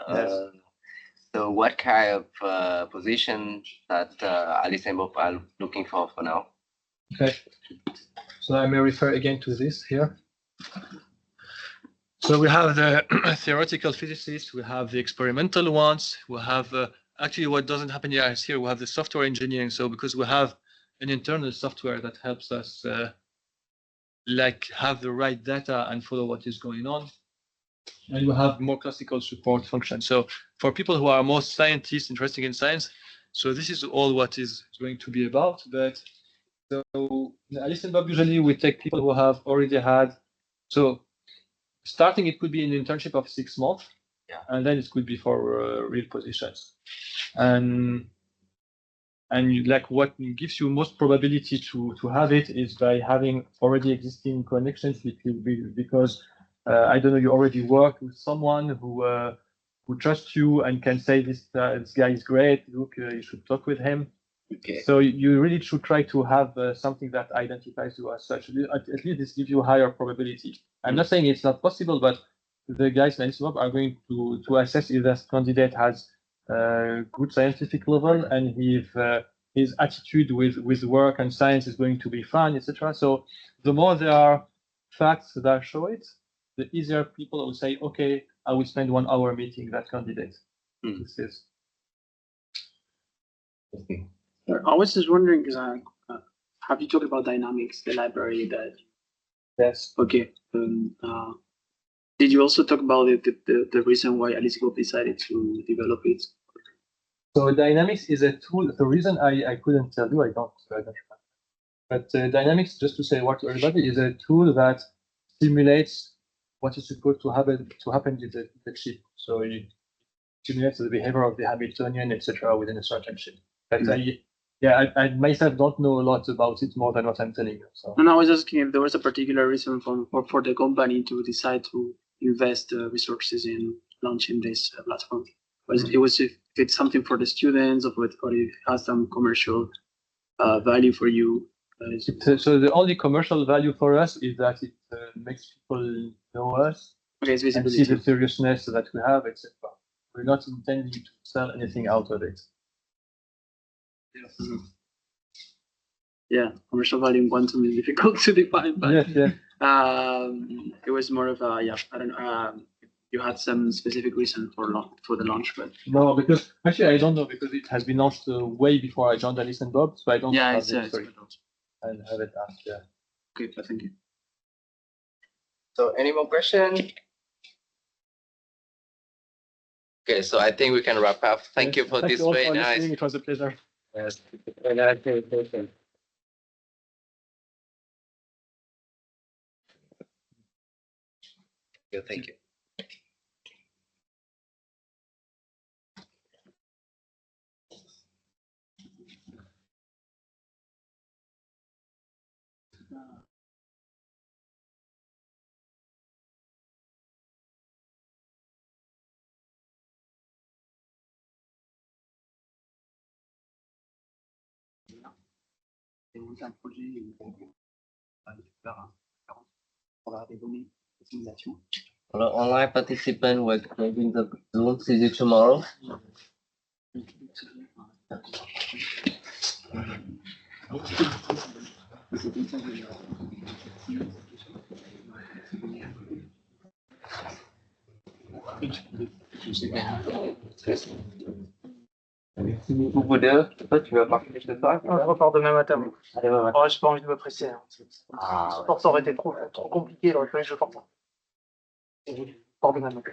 Yes. So what kind of position that Alice and Bob are looking for now? Okay. So I may refer again to this here. So we have the theoretical physicists, we have the experimental ones, we have actually what doesn't happen here is here we have the software engineering. So because we have an internal software that helps us like have the right data and follow what is going on, and we have more classical support functions. So for people who are more scientists interested in science, so this is all what is going to be about. But so Alice and Bob, usually we take people who have already had, so starting it could be an internship of 6 months, and then it could be for real positions. And like what gives you most probability to have it is by having already existing connections with you, because I don't know, you already work with someone who trusts you and can say this guy is great. Look, you should talk with him. Okay. So you really should try to have something that identifies you as such. At least this gives you a higher probability. I'm not saying it's not possible, but the guys in Swap are going to assess if this candidate has good scientific level and if his attitude with work and science is going to be fun, etc. So the more there are facts that show it, the easier people will say, okay, I will spend 1 hour meeting that candidate. This is. I was just wondering, because have you talked about Dynamics, the library that? Yes. Okay. Did you also talk about the reason why Alice Group decided to develop it? So Dynamics is a tool. The reason I couldn't tell you, I don't remember. But Dynamics, just to say what to everybody, is a tool that simulates what is supposed to happen with the chip. So it simulates the behavior of the Hamiltonian, etc., within a certain chip. But I myself don't know a lot about it more than what I'm telling you. So. No, I was asking if there was a particular reason for the company to decide to invest resources in launching this platform. If it's something for the students, or if it has some commercial value for you. So the only commercial value for us is that it makes people know us, and see the seriousness that we have, etc. We're not intending to sell anything out of it. Yeah, commercial value in quantum is difficult to define. But... Yeah. It was more of a, yeah, I don't know. You had some specific reason for the launch, but No, because actually I don't know because it has been launched way before I joined Alice and Bob, so I don't yeah, have it's, it. it's Sorry. I have it asked. Yeah. okay. Thank you. So any more questions? Okay, so I think we can wrap up. Thank you for Thank this you all very for nice. listening. It was a pleasure. Yes, very nice presentation. Thank you. Et monter un projet pour avoir des données d'optimisation. For the online participant, we're closing the Zoom. See you tomorrow. Vous deux, toi tu vas partir ce soir? Je repars demain matin. Allez, demain matin. Ouais, j'ai pas envie de me presser. Hein. Ah, Le sport, ça aurait été trop compliqué, il aurait fallu que je parte. Je pars demain matin.